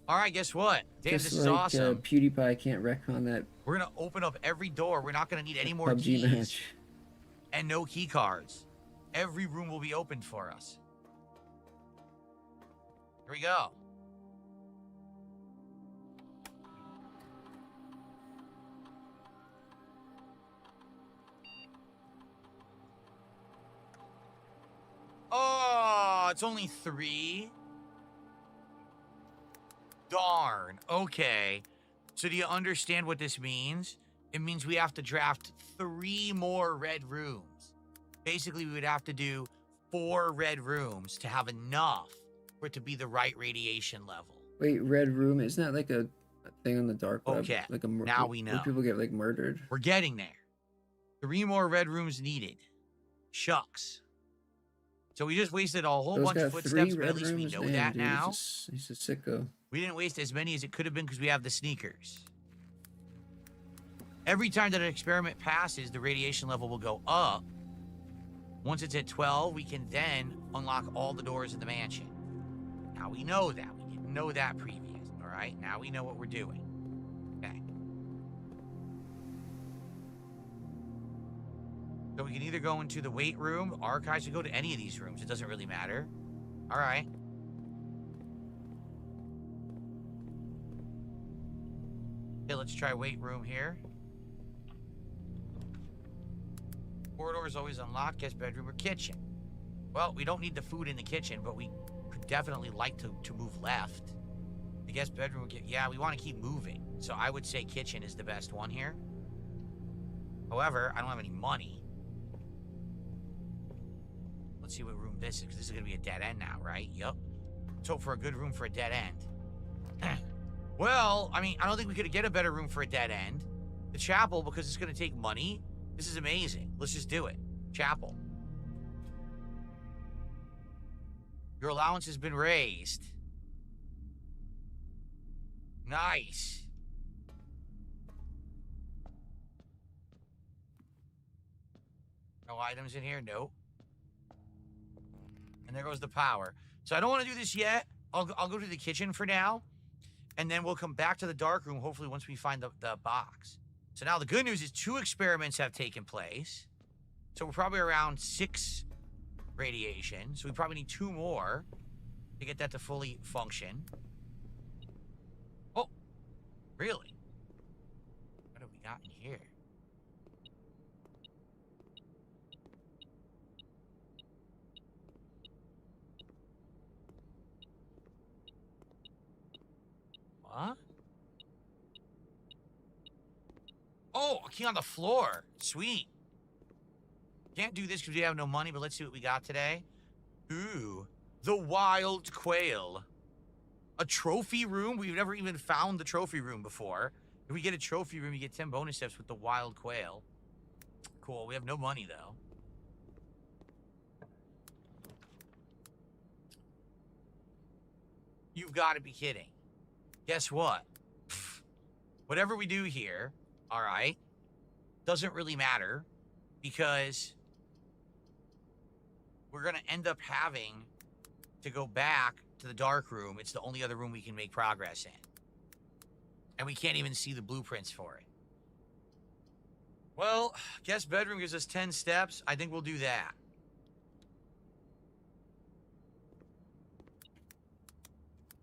All right, guess what? Damn, Just this is like awesome. PewDiePie can't retcon that We're going to open up every door. We're not going to need any more PUBG keys. match. And no key cards. Every room will be opened for us. Here we go. Oh, it's only 3? Darn. Okay. So do you understand what this means? It means we have to draft 3 more red rooms. Basically, we would have to do 4 red rooms to have enough for it to be the right radiation level. Wait, red room? Isn't that like a thing on the dark web? Okay, Like now we know. Where people get like murdered. We're getting there. 3 more red rooms needed. Shucks. So we just wasted a whole bunch of footsteps, but at least we know that dude. now. He's a sicko. We didn't waste as many as it could have been because we have the sneakers. Every time that an experiment passes, the radiation level will go up. Once it's at 12, we can then unlock all the doors in the mansion. Now we know that. We didn't know that previous, all right? Now we know what we're doing. Okay. So we can either go into the weight room, archives, or go to any of these rooms. It doesn't really matter. All right. Okay, let's try weight room here. Corridor is always unlocked. Guest bedroom or kitchen. Well, we don't need the food in the kitchen, but we could definitely like to move left. The guest bedroom, yeah, we want to keep moving. So I would say kitchen is the best one here. However, I don't have any money. Let's see what room this is, because this is going to be a dead end now, right? Yup. Let's hope for a good room for a dead end. Well, I mean, I don't think we could get a better room for a dead end. The chapel, because it's going to take money. This is amazing. Let's just do it. Chapel. Your allowance has been raised. Nice. No items in here? Nope. And there goes the power. So I don't want to do this yet. I'll go to the kitchen for now. And then we'll come back to the dark room, hopefully, once we find the box. So now the good news is 2 experiments have taken place. So we're probably around 6 radiation. So we probably need 2 more to get that to fully function. Oh, really? What have we got in here? What? Oh, a key on the floor. Sweet. Can't do this because we have no money, but let's see what we got today. Ooh, the wild quail. A trophy room? We've never even found the trophy room before. If we get a trophy room, you get 10 bonus steps with the wild quail. Cool. We have no money, though. You've got to be kidding. Guess what? Whatever we do here, all right, doesn't really matter because we're going to end up having to go back to the dark room. It's the only other room we can make progress in. And we can't even see the blueprints for it. Well, guest bedroom gives us 10 steps. I think we'll do that.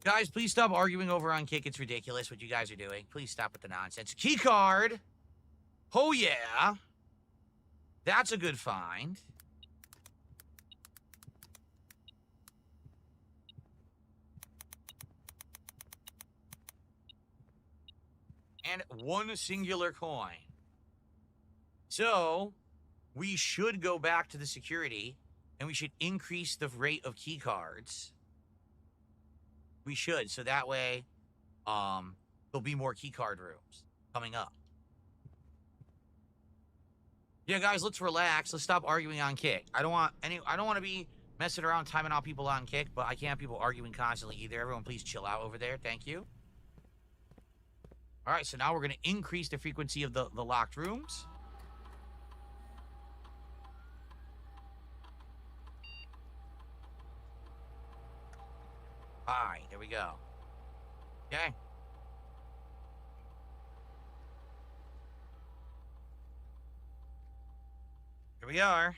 Guys, please stop arguing over on Kick. It's ridiculous what you guys are doing. Please stop with the nonsense. Key card. Oh, yeah. That's a good find. And 1 singular coin. So, we should go back to the security, and we should increase the rate of key cards. We should, so that way, there'll be more keycard rooms coming up. Yeah, guys, let's relax. Let's stop arguing on Kick. I don't want to be messing around timing out people on Kick, but I can't have people arguing constantly either. Everyone, please chill out over there. Thank you. All right, so now we're going to increase the frequency of the locked rooms. All right, there we go. Okay. Here we are.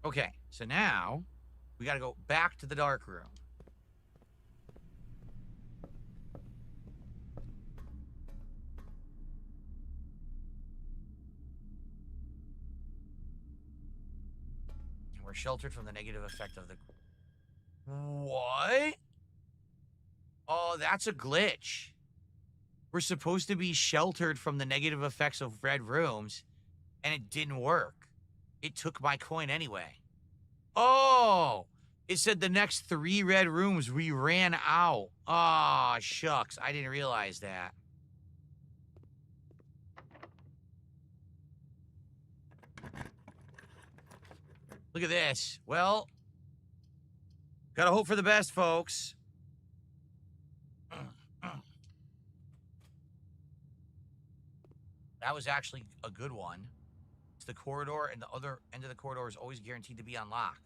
Okay, so now we got to go back to the dark room. And we're sheltered from the negative effect of the... What? Oh, that's a glitch. We're supposed to be sheltered from the negative effects of red rooms, and it didn't work. It took my coin anyway. Oh! It said the next 3 red rooms we ran out. Ah, oh, shucks. I didn't realize that. Look at this. Well, gotta hope for the best, folks. That was actually a good one. It's the corridor, and the other end of the corridor is always guaranteed to be unlocked.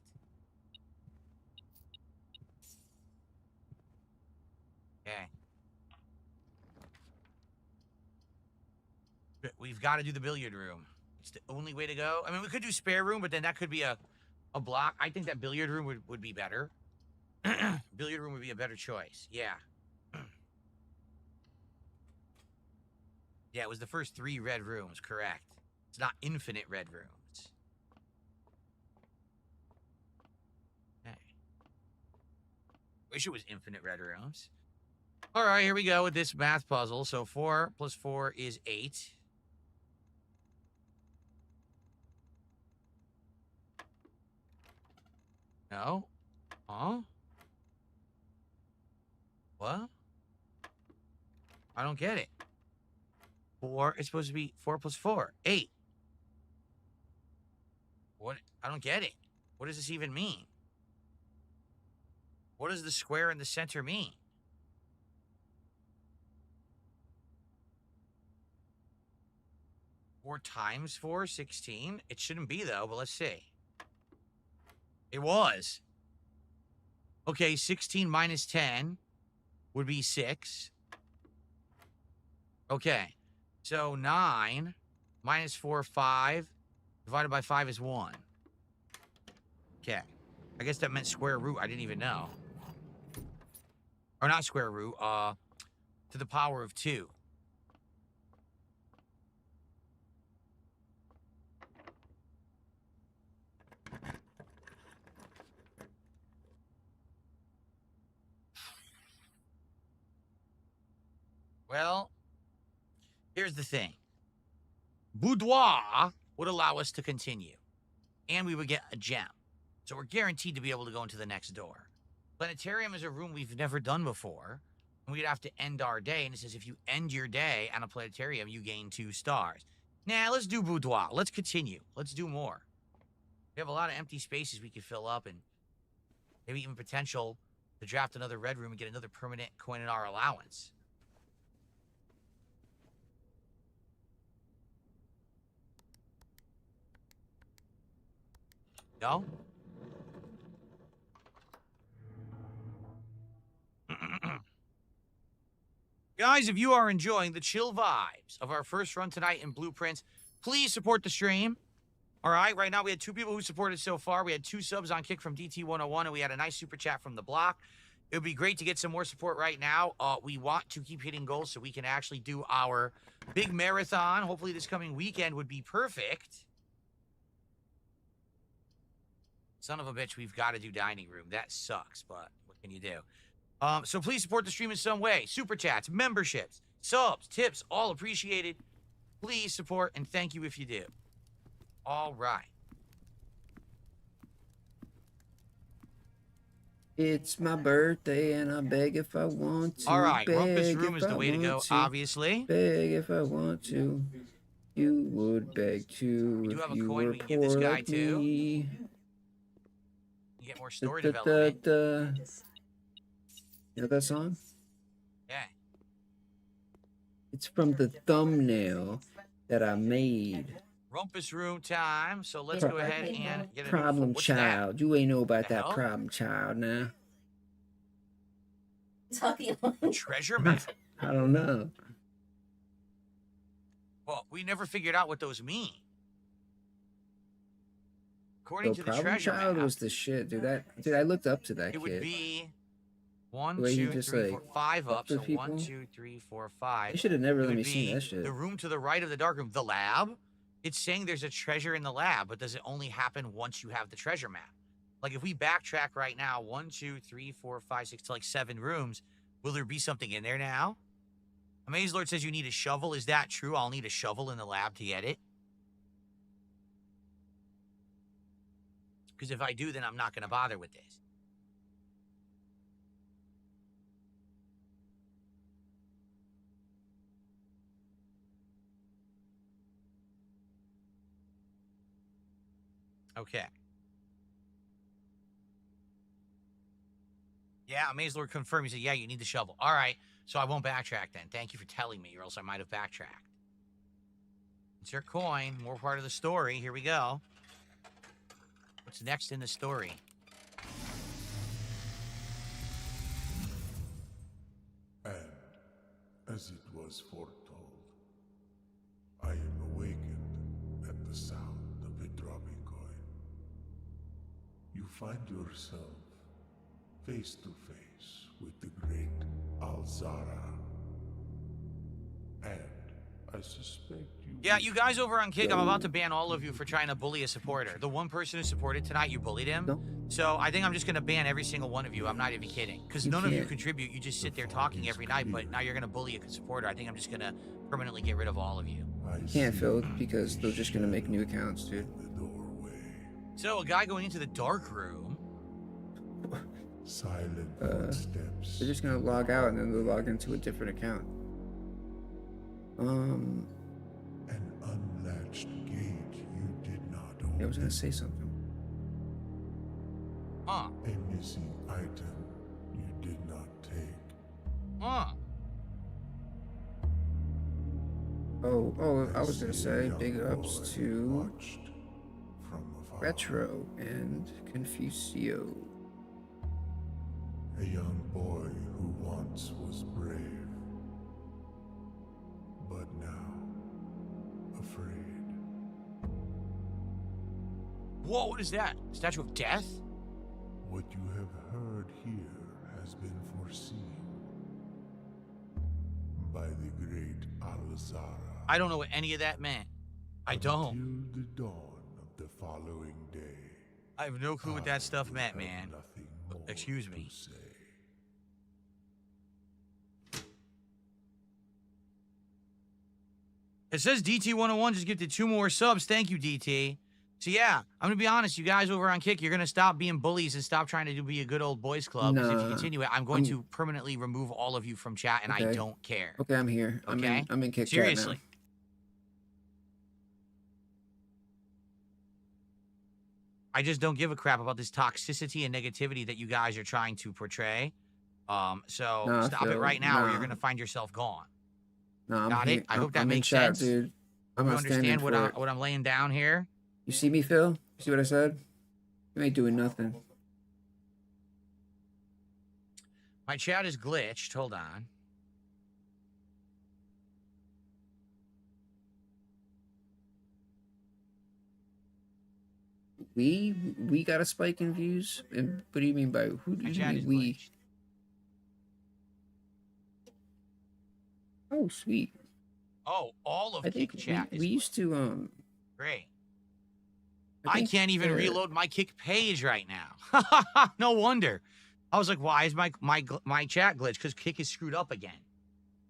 Okay. We've got to do the billiard room. It's the only way to go. I mean, we could do spare room, but then that could be a block. I think that billiard room would be better. Billiard room would be a better choice. Yeah. Yeah, it was the first 3 red rooms, correct. It's not infinite red rooms. Okay. Wish it was infinite red rooms. All right, here we go with this math puzzle. So 4 plus 4 is 8. No? Huh? What? I don't get it. 4 is supposed to be 4 plus 4. 8. What? I don't get it. What does this even mean? What does the square in the center mean? Four times 4, 16. It shouldn't be, though, but let's see. It was. Okay, 16 minus 10 would be 6. Okay. So 9 minus 4, 5. Divided by 5 is 1. Okay. I guess that meant square root. I didn't even know. Or not square root. To the power of 2. Well, here's the thing. Boudoir would allow us to continue. And we would get a gem. So we're guaranteed to be able to go into the next door. Planetarium is a room we've never done before. And we'd have to end our day. And it says if you end your day on a planetarium, you gain 2 stars. Nah, let's do boudoir. Let's continue. Let's do more. We have a lot of empty spaces we could fill up. And maybe even potential to draft another red room and get another permanent coin in our allowance. No? Guys, if you are enjoying the chill vibes of our first run tonight in Blueprince, please support the stream. All right, right now we had 2 people who supported so far. We had 2 subs on Kick from DT101, and we had a nice super chat from the block. It would be great to get some more support right now. We want to keep hitting goals so we can actually do our big marathon. Hopefully this coming weekend would be perfect. Son of a bitch, we've got to do dining room. That sucks, but what can you do? So please support the stream in some way. Super chats, memberships, subs, tips, all appreciated. Please support, and thank you if you do. All right. It's my birthday, and I beg if I want to. All right, beg Rumpus Room if is the I way to want go, obviously. Beg if I want to. You would beg to. We do if have a you coin were we can give this poor guy, like too. me. You get more story development. You know that song? It's from the thumbnail that I made. Rumpus room time. So let's go ahead and get a new Problem what's that? child. You ain't know about The that hell? problem child now. Talking about Treasure map. I don't know. Well, we never figured out what those mean. According The to the problem treasure child map, was the shit, dude. Dude, I looked up to that it would kid. be 1, The way he 2, just, 3, like, 4, 5 up. fucked with So people. 1, 2, 3, 4, 5. They should have never It let would me see be that shit. the room to the right of the dark room, the lab. It's saying there's a treasure in the lab, but does it only happen once you have the treasure map? Like if we backtrack right now, 1, 2, 3, 4, 5, 6 to like 7 rooms, will there be something in there now? Amaze Lord says you need a shovel. Is that true? I'll need a shovel in the lab to get it. Because if I do, then I'm not going to bother with this. Okay. Yeah, Amaze Lord confirmed. He said, yeah, you need the shovel. All right. So I won't backtrack then. Thank you for telling me, or else I might have backtracked. It's your coin. More part of the story. Here we go. What's next in the story? And, as it was foretold, I am awakened at the sound of a dropping coin. You find yourself face to face with the great Alzara. And I suspect you... Yeah, you guys over on Kick, I'm about to ban all of you for trying to bully a supporter. The one person who supported tonight, you bullied him. No. So I think I'm just going to ban every single one of you. I'm not even kidding. Because none of you contribute. You just sit there talking every night, but now you're going to bully a supporter. I think I'm just going to permanently get rid of all of you. Can't, Phil, because they're just gonna make new accounts, dude. The doorway. So a guy going into the dark room. Silent footsteps. They're just gonna log out and then they'll log into a different account. An unlatched gate you did not open. I was gonna say something. Huh. A missing item you did not take. Huh. Oh, I was gonna say young big ups boy to watched from afar. Retro and Confucio. A young boy who once was brave, but now afraid. Whoa, what is that? Statue of Death? What you have heard here has been foreseen by the great Alzara. I don't know what any of that meant. I don't. Until the dawn of the following day. I have no clue what that stuff I meant, have man. nothing more Excuse me. to say. It says DT101 just gifted 2 more subs. Thank you, DT. So yeah, I'm gonna be honest, you guys over on Kick, you're gonna stop being bullies and stop trying to be a good old boys club. Because if you Nah, continue it, I'm going to permanently remove all of you from chat, and I Okay. don't care. Okay, I'm here. Okay? I'm in Kick Chat Seriously. now. I just don't give a crap about this toxicity and negativity that you guys are trying to portray. So Nah, stop it Phil, right now, or you're nah. gonna find yourself gone. No, I'm Got here. it? I hope that I'm makes in chat, sense. dude. I'm You not standing understand for it. what I'm laying down here? You see me, Phil? You see what I said? You ain't doing nothing. My chat is glitched. Hold on. We got a spike in views? And what do you mean by who do My you chat mean is we? glitched. Oh, sweet. Oh, all of I think Kick chat we is used to great. I think, can't even reload my Kick page right now. No wonder. I was like, why is my chat glitch? Because Kick is screwed up again.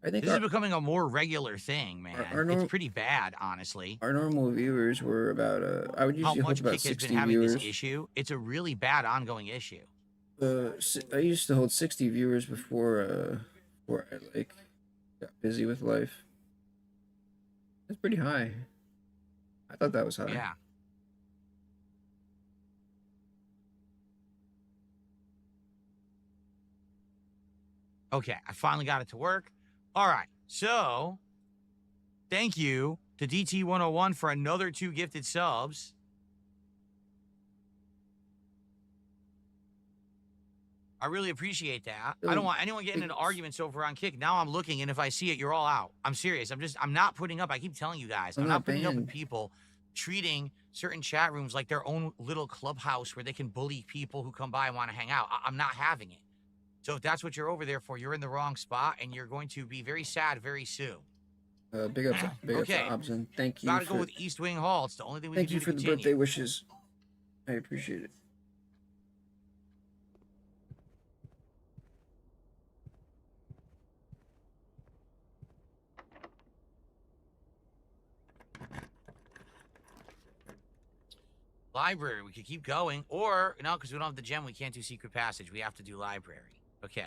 I think This is becoming a more regular thing, man. our It's pretty bad, honestly. our normal viewers were about I would How usually hold much about Kick has 60 been having viewers. this issue. It's a really bad ongoing issue. I used to hold 60 viewers before I like got busy with life. That's pretty high. I thought that was high. Yeah. Okay, I finally got it to work. All right, so Thank you to DT101 for another 2 gifted subs. I really appreciate that. I don't want anyone getting into arguments over on Kick. Now I'm looking, and if I see it, you're all out. I'm serious. I'm not putting up. I keep telling you guys, I'm not putting up with people treating certain chat rooms like their own little clubhouse where they can bully people who come by and want to hang out. I'm not having it. So if that's what you're over there for, you're in the wrong spot, and you're going to be very sad very soon. Big up to Hobson. Thank you. Gotta go with East Wing Hall. It's the only thing we can do. Thank you for the birthday wishes. I appreciate it. Library, we could keep going, or no, because we don't have the gem, we can't do secret passage. We have to do library. Okay.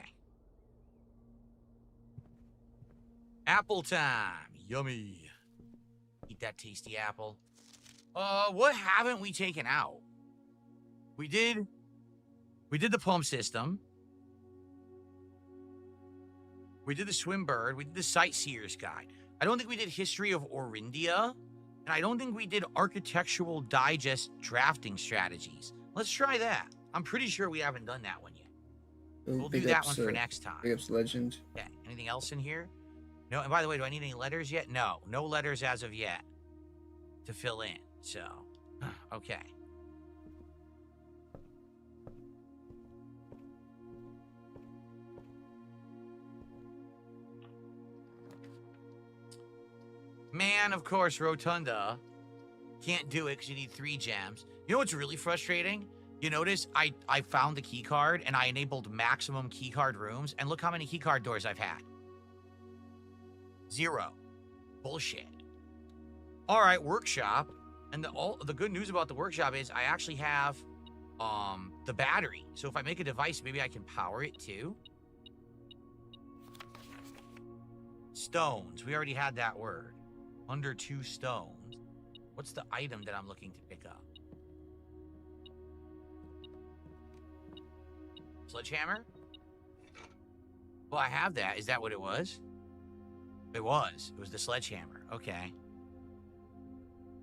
Apple time. Yummy. Eat that tasty apple. What haven't we taken out? We did the pump system. We did the swim bird. We did the sightseer's guide. I don't think we did history of Orindia. And I don't think we did architectural digest drafting strategies. Let's try that. I'm pretty sure we haven't done that one yet. We'll do that one for next time. Big ups legend. Okay. Anything else in here? No. And by the way, do I need any letters yet? No. No letters as of yet to fill in. So, okay. Man, of course, Rotunda. Can't do it because you need 3 gems. You know what's really frustrating? You notice I found the key card and I enabled maximum key card rooms, and look how many key card doors I've had. 0. Bullshit. All right, workshop. And the good news about the workshop is I actually have the battery. So if I make a device, maybe I can power it too. Stones. We already had that word. Under 2 stones. What's the item that I'm looking to pick up? Sledgehammer? Well, I have that. Is that what it was? It was. It was the sledgehammer. Okay.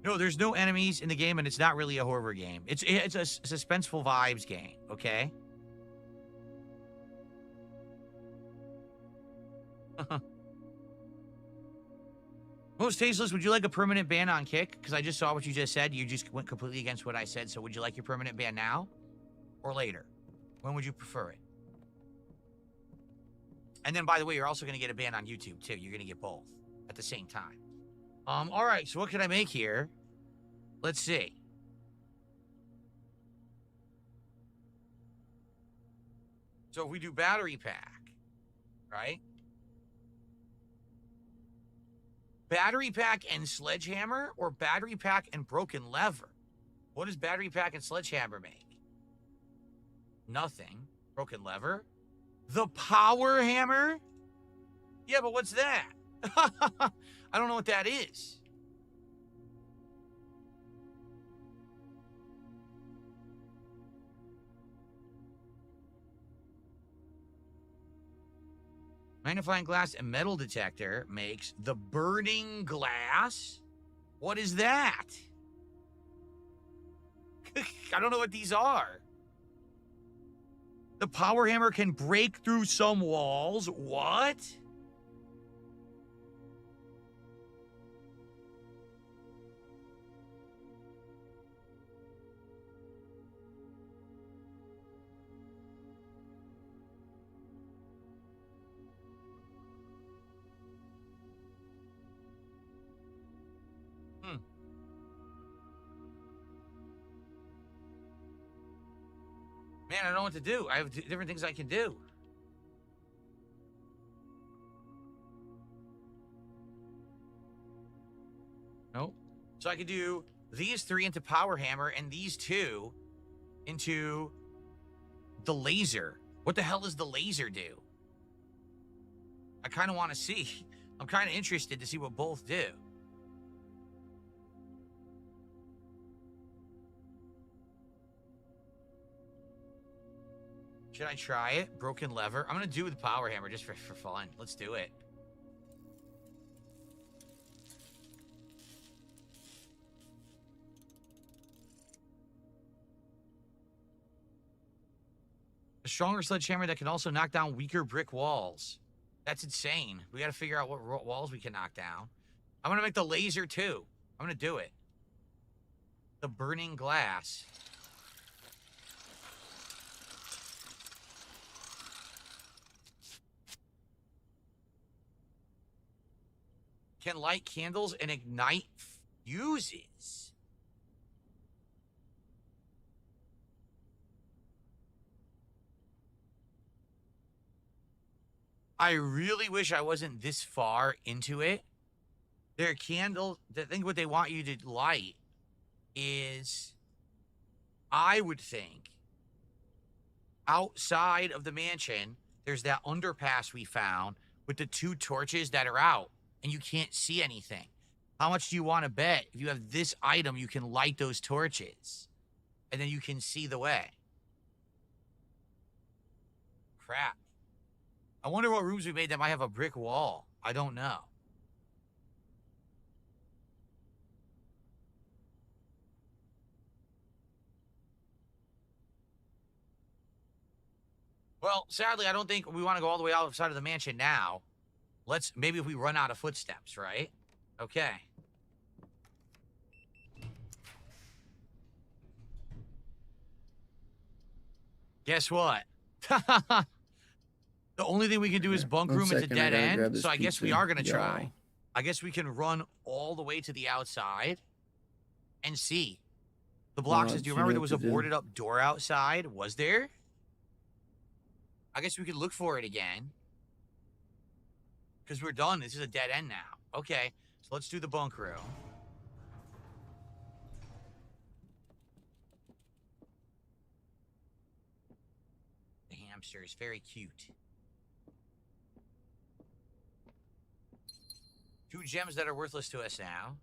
No, there's no enemies in the game, and it's not really a horror game. It's a suspenseful vibes game, okay? Most tasteless, would you like a permanent ban on Kick? Because I just saw what you just said. You just went completely against what I said. So would you like your permanent ban now or later? When would you prefer it? And then, by the way, you're also going to get a ban on YouTube, too. You're going to get both at the same time. All right, so what can I make here? Let's see. So if we do battery pack, right? Battery pack and sledgehammer, or battery pack and broken lever? What does battery pack and sledgehammer make? Nothing. Broken lever? The power hammer? Yeah, but what's that? I don't know what that is. Magnifying glass and metal detector makes the burning glass? What is that? I don't know what these are. The power hammer can break through some walls. What? Man, I don't know what to do. I have different things I can do. Nope. So I could do these 3 into power hammer and these 2 into the laser. What the hell does the laser do? I kind of want to see. I'm kind of interested to see what both do. Should I try it? Broken lever. I'm going to do the power hammer just for fun. Let's do it. stronger sledgehammer that can also knock down weaker brick walls. That's insane. We got to figure out what walls we can knock down. I'm going to make the laser too. I'm going to do it. The burning glass. Can light candles and ignite fuses. I really wish I wasn't this far into it. Their candles, I think what they want you to light is, I would think, outside of the mansion, there's that underpass we found with the 2 torches that are out, and you can't see anything. How much do you want to bet if you have this item, you can light those torches, and then you can see the way? Crap. I wonder what rooms we made that might have a brick wall. I don't know. Well, sadly, I don't think we want to go all the way outside of the mansion now. Maybe if we run out of footsteps, right? Okay. Guess what? The only thing we can do is bunk room. It's a dead end, so I guess we are going to try. I guess we can run all the way to the outside and see. The block says, do you remember there was a boarded up door outside? Was there? I guess we could look for it again. Because we're done. This is a dead end now. Okay, so let's do the bunk room. The hamster is very cute. 2 gems that are worthless to us now.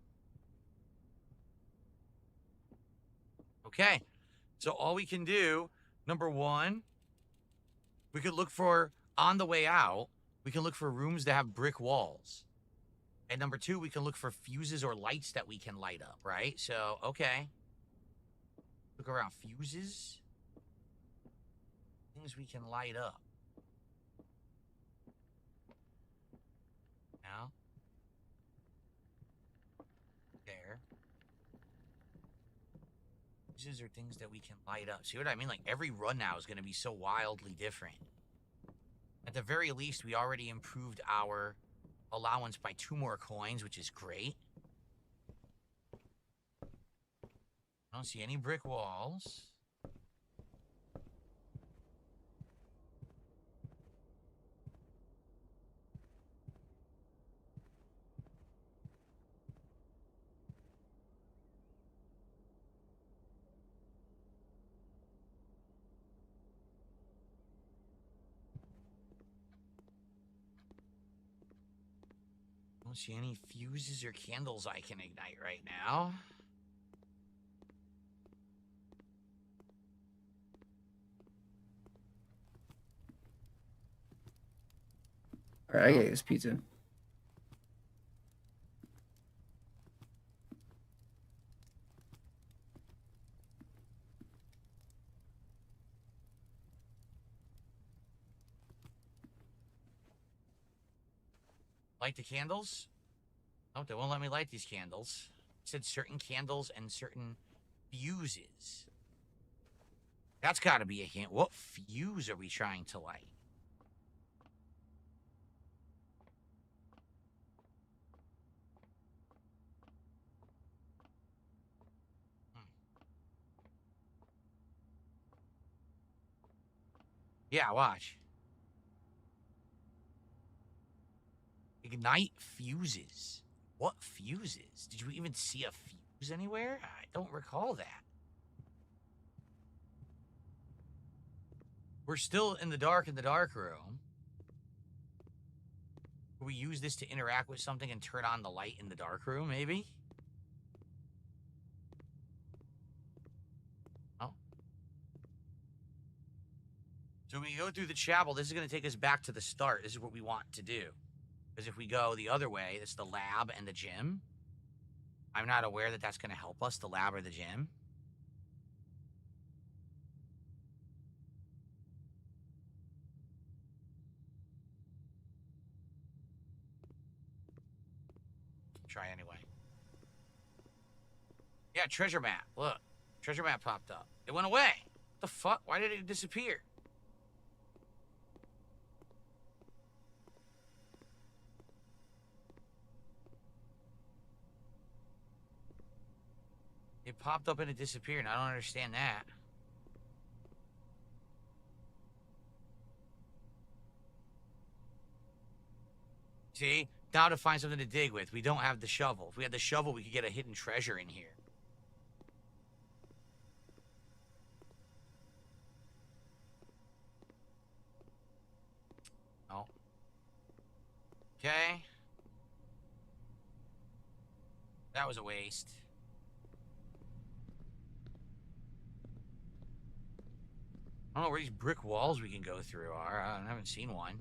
Okay, so all we can do, number 1, we could look for, on the way out, we can look for rooms that have brick walls. And number 2, we can look for fuses or lights that we can light up, right? So, okay. Look around. Fuses. Things we can light up. Now. There. Fuses are things that we can light up. See what I mean? Like, every run now is going to be so wildly different. At the very least, we already improved our allowance by 2 more coins, which is great. I don't see any brick walls. Don't see any fuses or candles I can ignite right now. All right, I got this pizza. Light the candles? Oh, they won't let me light these candles. It said certain candles and certain fuses. That's got to be a hint. What fuse are we trying to light? Yeah, watch. Ignite fuses. What fuses? Did you even see a fuse anywhere? I don't recall that. We're still in the dark room. Can we use this to interact with something and turn on the light in the dark room, maybe? Oh. So when we go through the chapel, this is going to take us back to the start. This is what we want to do. Because if we go the other way, it's the lab and the gym. I'm not aware that that's going to help us, the lab or the gym. Try anyway. Yeah, treasure map. Look. Treasure map popped up. It went away. What the fuck? Why did it disappear? It popped up and it disappeared, and I don't understand that. See? Now to find something to dig with. We don't have the shovel. If we had the shovel, we could get a hidden treasure in here. Oh. Okay. That was a waste. I don't know where these brick walls we can go through are. I haven't seen one.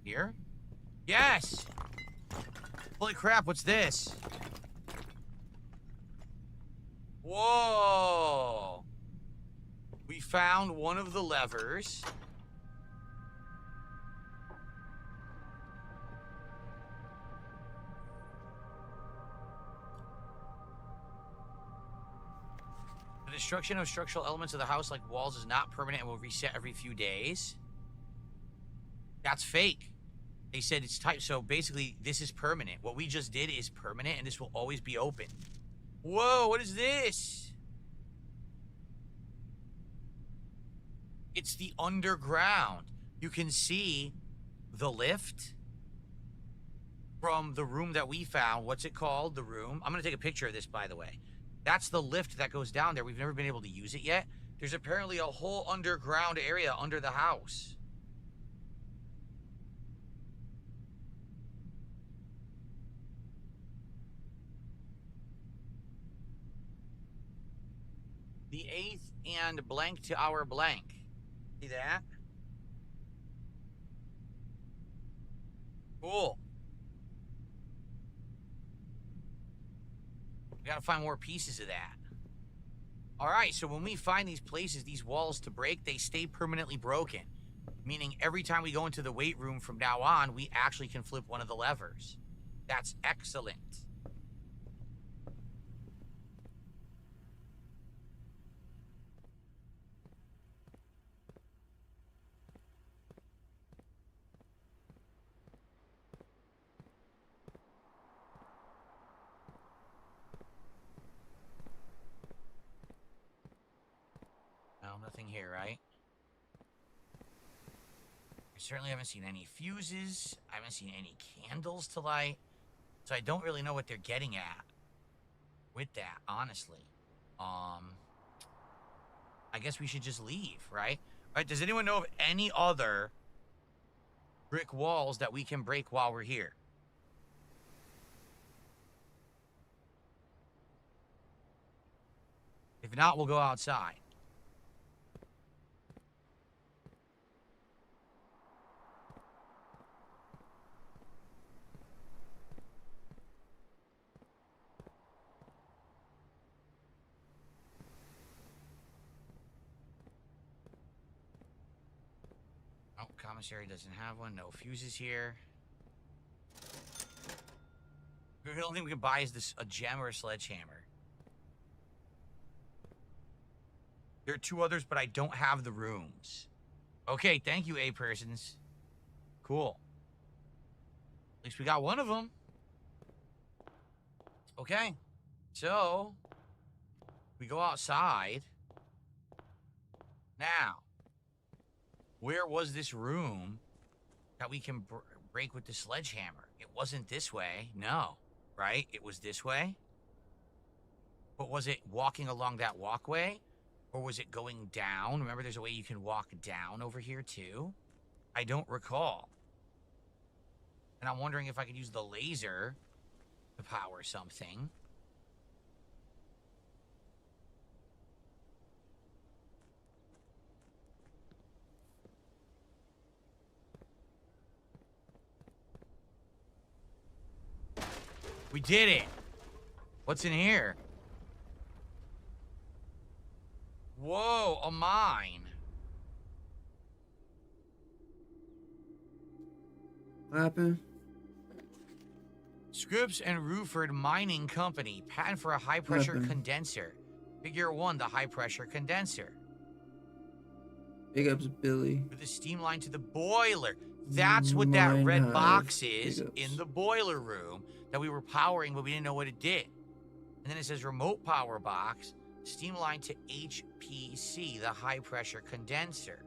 Here? Yes! Holy crap, what's this? Whoa! We found one of the levers. The destruction of structural elements of the house like walls is not permanent and will reset every few days. That's fake. They said it's type, so basically this is permanent. What we just did is permanent and this will always be open. Whoa, what is this? It's the underground. You can see the lift from the room that we found. What's it called? The room. I'm going to take a picture of this, by the way. That's the lift that goes down there. We've never been able to use it yet. There's apparently a whole underground area under the house. The 8th and blank to our blank. See that? Cool. We gotta find more pieces of that. Alright, so when we find these places, these walls to break, they stay permanently broken. Meaning every time we go into the weight room from now on, we actually can flip one of the levers. That's excellent. No, nothing here, right? I certainly haven't seen any fuses. I haven't seen any candles to light. So I don't really know what they're getting at with that, honestly. I guess we should just leave, right? All right, does anyone know of any other brick walls that we can break while we're here? If not, we'll go outside. Oh, commissary doesn't have one. No fuses here. The only thing we can buy is a gem or a sledgehammer. There are 2 others, but I don't have the rooms. Okay, thank you, A-persons. Cool. At least we got one of them. Okay. So, we go outside. Now, where was this room that we can break with the sledgehammer? It wasn't this way. No. Right? It was this way. But was it walking along that walkway? Or was it going down? Remember, there's a way you can walk down over here, too? I don't recall. And I'm wondering if I could use the laser to power something. We did it. What's in here? Whoa, a mine. What happened? Scripps and Ruford Mining Company. Patent for a high-pressure happened? condenser. Figure 1, the high-pressure condenser. Big ups, Billy. With the steam line to the boiler. That's what that Mine red hive. box is Big ups. in the boiler room that we were powering, but we didn't know what it did. And then it says remote power box, steam line to HPC, the high-pressure condenser.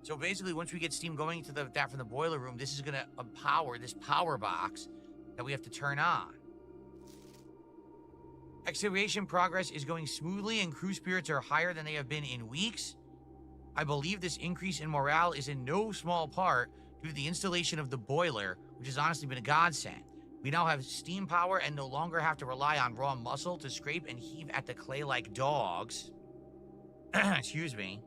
So basically, once we get steam going into that from the boiler room, this is going to power this power box that we have to turn on. Excavation progress is going smoothly and crew spirits are higher than they have been in weeks. I believe this increase in morale is in no small part due to the installation of the boiler, which has honestly been a godsend. We now have steam power and no longer have to rely on raw muscle to scrape and heave at the clay like dogs. Excuse me.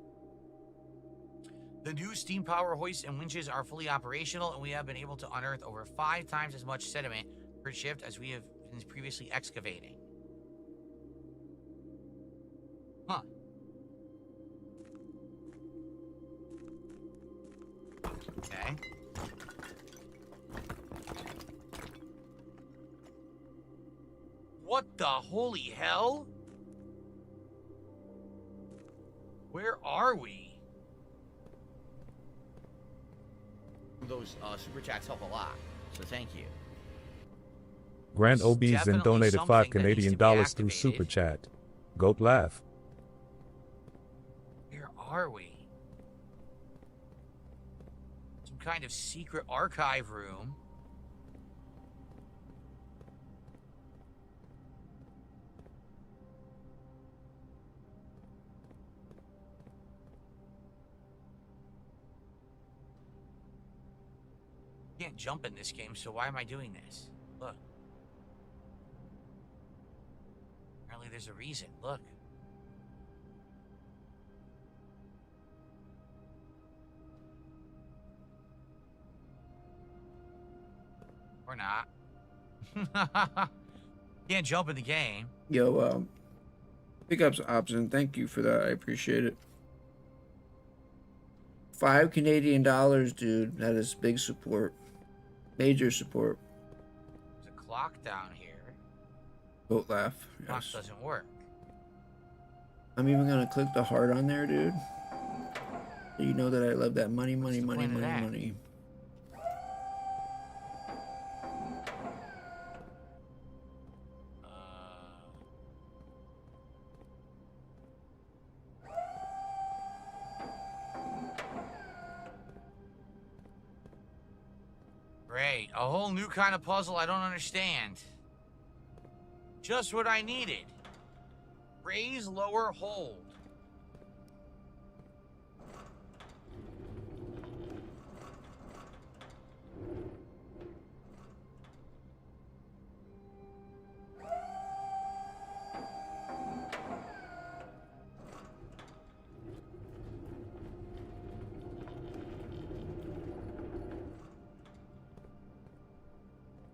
The new steam power hoists and winches are fully operational, and we have been able to unearth over 5 times as much sediment per shift as we have been previously excavating. Huh. Okay. What the holy hell? Where are we? Those super chats help a lot, so thank you. Grant It's OBs then definitely donated something 5 that needs to Canadian be dollars through activated. Super Chat. Goat laugh. Where are we? Some kind of secret archive room. Can't jump in this game, so why am I doing this? Look. Apparently there's a reason. Look. Or not. Can't jump in the game. Yo, big ups, Option. Thank you for that. I appreciate it. 5 Canadian dollars, dude. That is big support. Major support. There's a clock down here. Goat laugh. Clock Yes. doesn't work. I'm even gonna click the heart on there, dude. So you know that I love that money, money, the money, point of money, that? money. Great. A whole new kind of puzzle I don't understand. Just what I needed. Raise, lower, hold.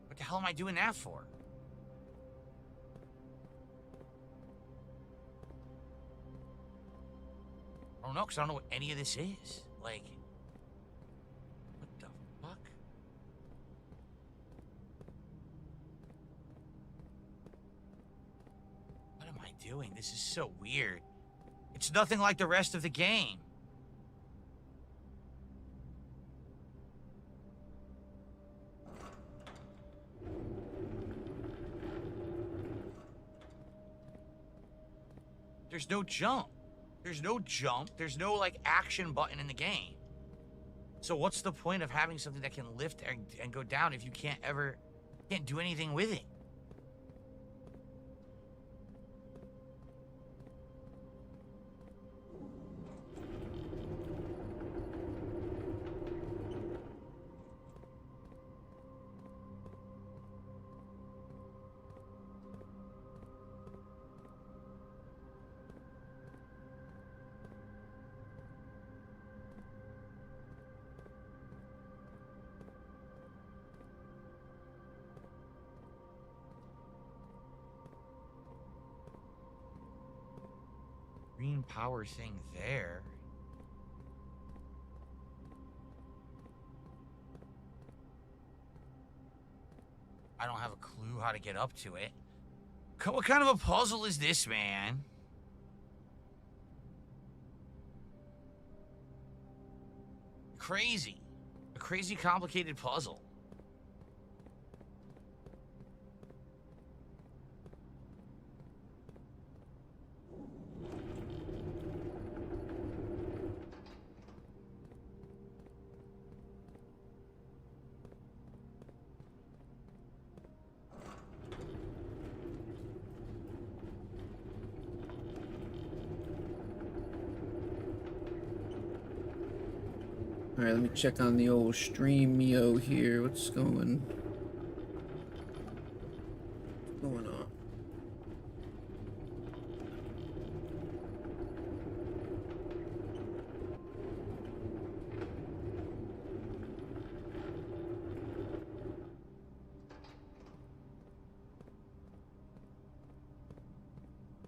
What the hell am I doing that for? I don't know, because I don't know what any of this is. Like, what the fuck? What am I doing? This is so weird. It's nothing like the rest of the game. There's no jump. There's no jump. There's no, like, action button in the game. So what's the point of having something that can lift and go down if you can't do anything with it? green power thing there. I don't have a clue how to get up to it. What kind of a puzzle is this, man? Crazy. A crazy complicated puzzle. Alright, let me check on the old Streamio here. What's going on?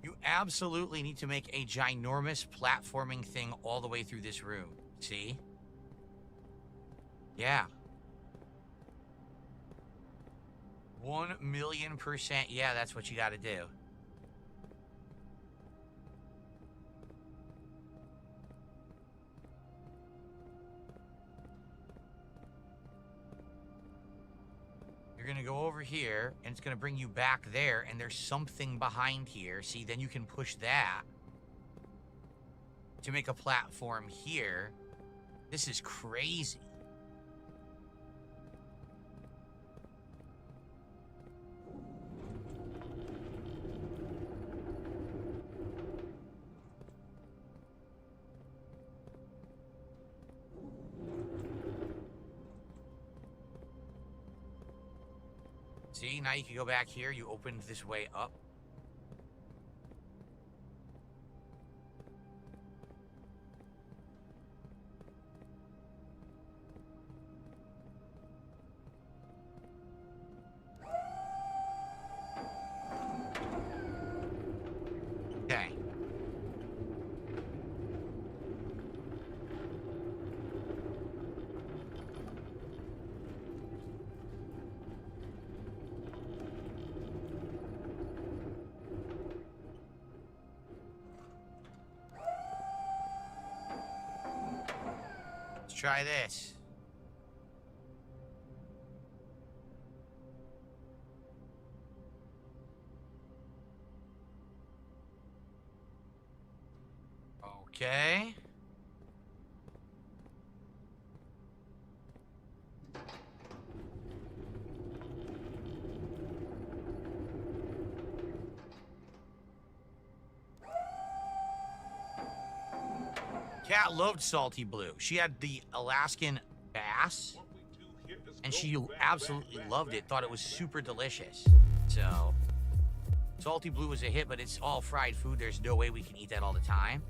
You absolutely need to make a ginormous platforming thing all the way through this room. See? Yeah. 1,000,000%. Yeah, that's what you got to do. You're going to go over here, and it's going to bring you back there, and there's something behind here. See, then you can push that to make a platform here. This is crazy. See, now you can go back here. You opened this way up. Okay. Let's try this. Okay. Cat loved Salty Blue. She had the Alaskan bass, and she absolutely loved it. Thought it was super delicious. So, Salty Blue was a hit, but it's all fried food. There's no way we can eat that all the time.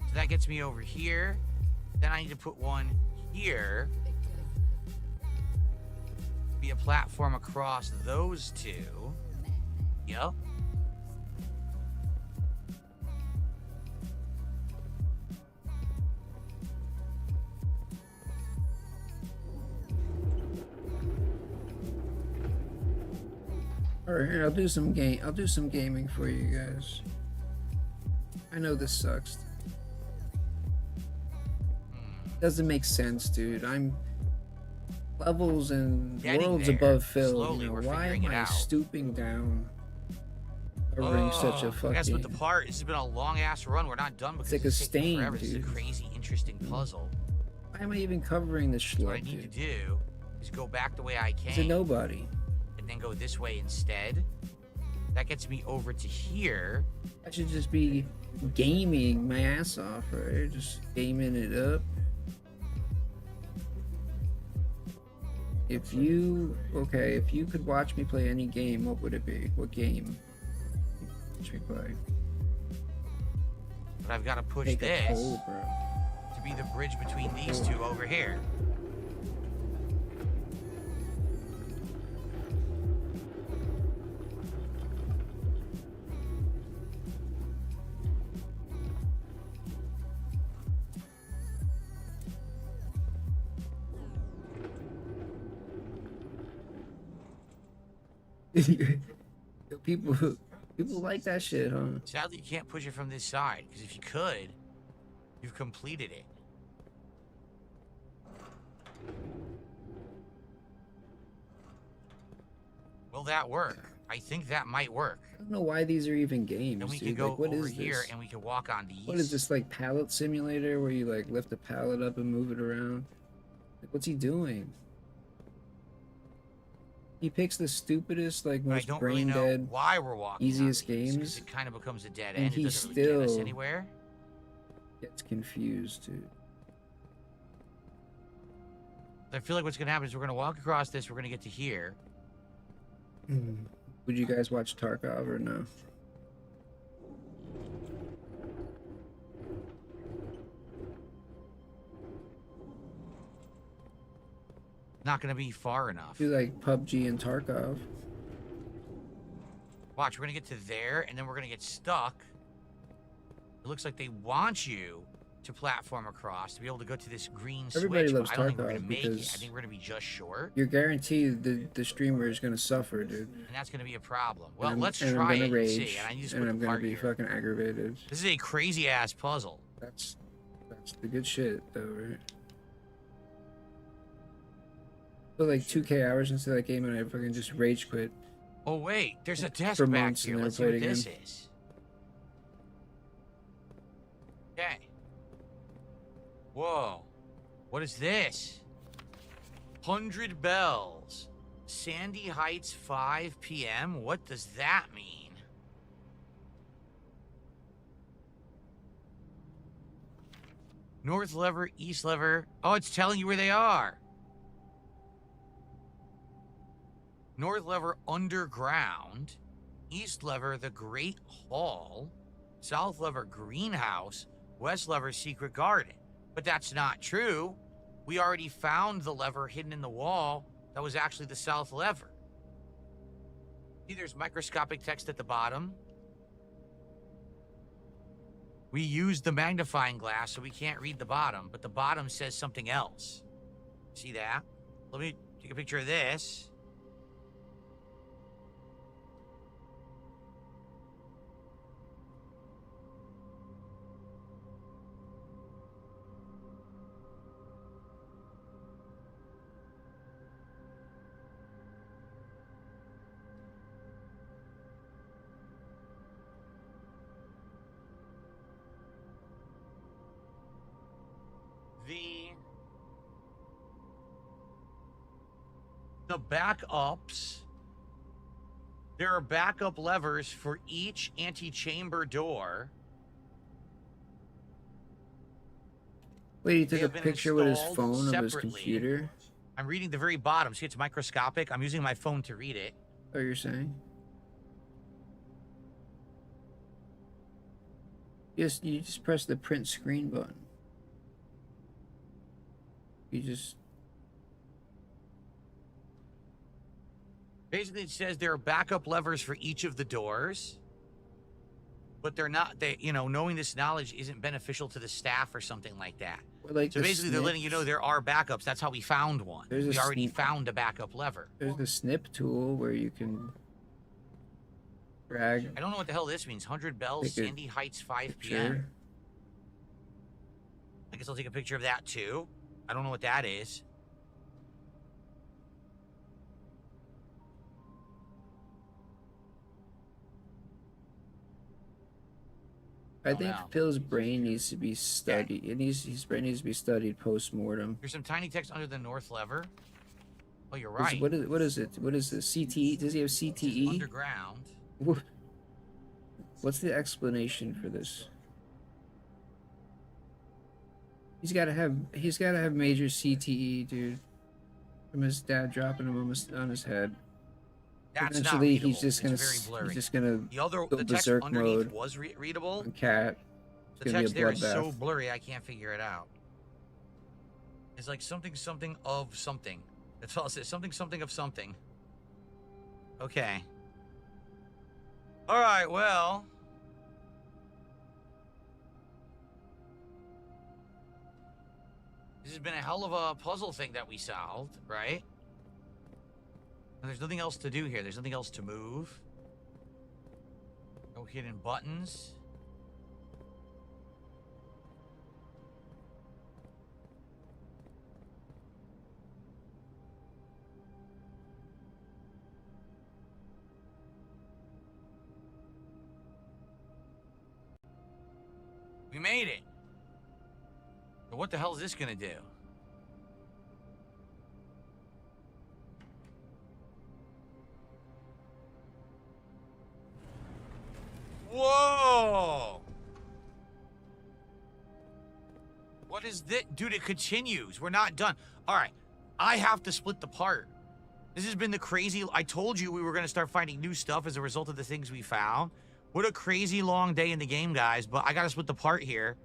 So that gets me over here. Then I need to put one here. Be a platform across those two. Yep. Alright, here, I'll do some gaming for you guys. I know this sucks. Doesn't make sense, dude. I'm levels and worlds above Phil. Slowly, you know, we're why figuring am it I out. stooping down? Covering such a fucking. That's what the part. This has been a long ass run. We're not done because like a it's taking stain, forever. This is a dude. crazy, interesting puzzle. Why am I even covering this So what I schlub, need to dude? do is go back the way I He's a came, nobody. and then go this way instead. That gets me over to here. I should just be gaming my ass off, right? Just gaming it up. If you could watch me play any game, what would it be? What game? Watch me play. But I've got to push Take a this poll, bro. to be the bridge between these two over here. people like that shit, huh? Sadly, you can't push it from this side, because if you could, you've completed it. Will that work? I think that might work. I don't know why these are even games, Then we dude. could go Like, what over is here this? and we could walk on these. What is this, like pallet simulator where you like lift a pallet up and move it around? Like, what's he doing? He picks the stupidest, like I most don't really brain know dead. why we're walking easiest on these, 'cause games, it kind of becomes a dead and end. It he doesn't really get us still- anywhere. Gets confused, dude. I feel like what's gonna happen is we're gonna walk across this. We're gonna get to here. Would you guys watch Tarkov or no? Not gonna be far enough. Do like PUBG and Tarkov. Watch, we're gonna get to there, and then we're gonna get stuck. It looks like they want you to platform across to be able to go to this green Everybody switch. loves But I don't think we're Tarkov gonna make it. I because- think we're gonna be just short, You're guaranteed the streamer is gonna suffer, dude. and that's gonna be a problem. Well, And I'm- let's and try I'm it gonna and rage, see. And I need to and put I'm the gonna part be here. fucking aggravated. This is a crazy ass puzzle. That's the good shit, though, right? Put like 2K hours into that game and I fucking just rage quit. Oh wait, there's a desk For back months and here. never Let's see what played this again. is. Okay. Whoa. What is this? 100 bells. Sandy Heights, 5 p.m. What does that mean? North lever, east lever. Oh, it's telling you where they are. North lever, underground. East lever, the Great Hall. South lever, greenhouse. West lever, secret garden. But that's not true. We already found the lever hidden in the wall. That was actually the south lever. See, there's microscopic text at the bottom. We used the magnifying glass, so we can't read the bottom, but the bottom says something else. See that? Let me take a picture of this. The backups. There are backup levers for each antechamber door. Wait, he They took a have been picture with his installed phone of his separately. computer? I'm reading the very bottom. See, it's microscopic. I'm using my phone to read it. Oh, you're saying? You just press the print screen button. You just Basically, it says there are backup levers for each of the doors, but they're not. Knowing this knowledge isn't beneficial to the staff or something like that. like So the basically, they're letting you know snips. there are backups. That's how we found one. There's We a already snip. found a backup lever. There's the snip tool where you can drag I don't know what the hell this means. 100 bells, Take a Sandy Heights, 5 p.m. picture. I guess I'll take a picture of that too. I don't know what that is. I Oh, think no. Phil's brain needs to be studied. His brain needs to be studied post-mortem. There's some tiny text under the north lever. Oh, you're Is- right. What is it? What is this? CTE? Does he have It says CTE? underground. What's the explanation for this? He's gotta have major CTE, dude. From his dad dropping him on his head. That's Eventually, not readable. he's just gonna It's very blurry. he's just gonna The text berserk underneath mode. was readable. on cat. The gonna be a text there is so bloodbath. blurry I can't figure it out. It's like something of something. That's all it says. Something of something. Okay. All right. Well. This has been a hell of a puzzle thing that we solved, right? There's nothing else to do here. There's nothing else to move. No hidden buttons. We made it. But what the hell is this gonna do? Whoa! What is this? Dude, it continues. We're not done. All right. I have to split the part. This has been the crazy... I told you we were going to start finding new stuff as a result of the things we found. What a crazy long day in the game, guys. But I got to split the part here.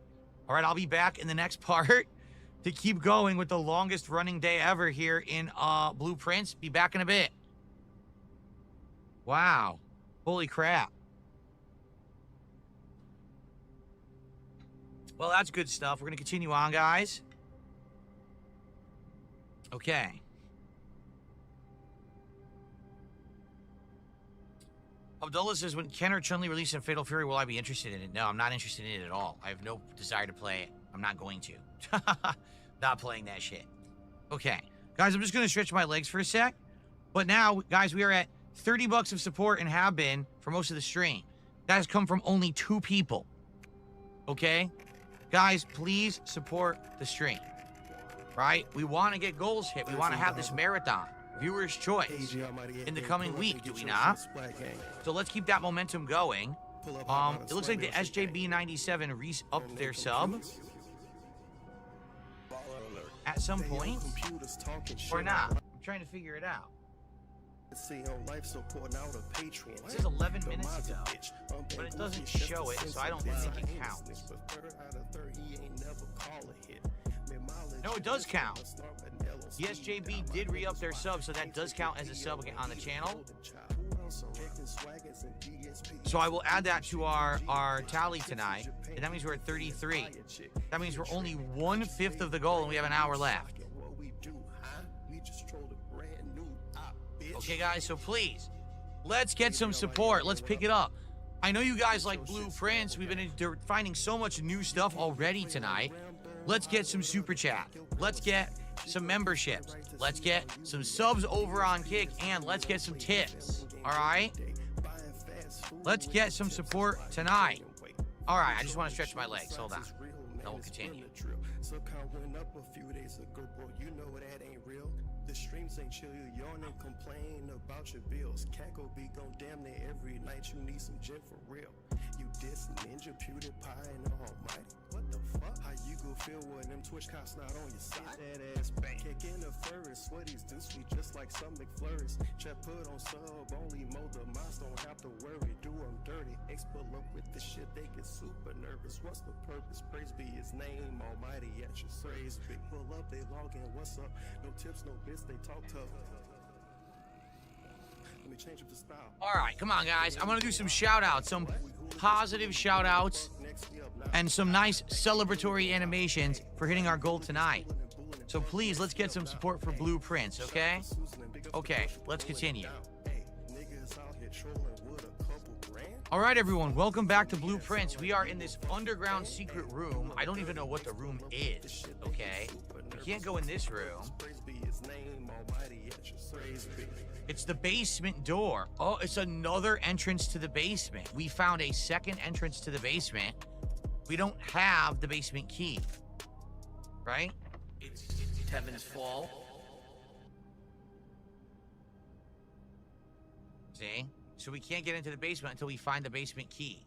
All right, I'll be back in the next part to keep going with the longest running day ever here in Blueprince. Be back in a bit. Wow. Holy crap. Well, that's good stuff. We're going to continue on, guys. Okay. Abdullah says, when Ken or Chun-Li release in Fatal Fury, will I be interested in it? No, I'm not interested in it at all. I have no desire to play it. I'm not going to. Not playing that shit. Okay. Guys, I'm just going to stretch my legs for a sec. But now, guys, we are at 30 bucks of support and have been for most of the stream. That has come from only 2 people. Okay? Guys, please support the stream. Right? We want to get goals hit. We want to have this marathon. Viewer's choice in the coming week, do we not? So let's keep that momentum going. It looks like the SJB97 re-upped their sub at some point, or not. I'm trying to figure it out. This is 11 minutes ago, but it doesn't show it, so I don't think it counts. No, it does count. The SJB did re-up their sub, so that does count as a sub on the channel. So I will add that to our tally tonight, and that means we're at 33. That means we're only 1/5 of the goal, and we have an hour left. Okay, guys, so please, let's get some support. Let's pick it up. I know you guys like Blueprince. We've been finding so much new stuff already tonight. Let's get some super chat. Let's get some memberships. Let's get some subs over on Kick, and let's get some tips. All right? Let's get some support tonight. All right, I just want to stretch my legs. Hold on. Then we'll continue. The streams ain't chill, you yawn and complain about your bills. Cackle be gon' damn near every night, you need some gin for real. You diss Ninja, PewDiePie, and the Almighty. What the fuck? How you go feel when them Twitch cops not on your side? That ass bang. Kicking the furries, sweaties do sweet just like some McFlurries. Chat put on sub, only mold the mouse, don't have to worry. Do them dirty, X pull up with the shit, they get super nervous. What's the purpose? Praise be his name, Almighty at your praise. Big pull up, they log in, what's up? No tips, no bits, they talk tough. Let me change up the style. All right, come on, guys. I'm going to do some shout-outs, some positive shout-outs, and some nice celebratory animations for hitting our goal tonight. So please, let's get some support for Blueprince, okay? Okay, let's continue. All right, everyone, welcome back to Blueprince. We are in this underground secret room. I don't even know what the room is, okay? We can't go in this room. It's the basement door. Oh, it's another entrance to the basement. We found a second entrance to the basement. We don't have the basement key, right? It's Tevin's fault. See? So we can't get into the basement until we find the basement key.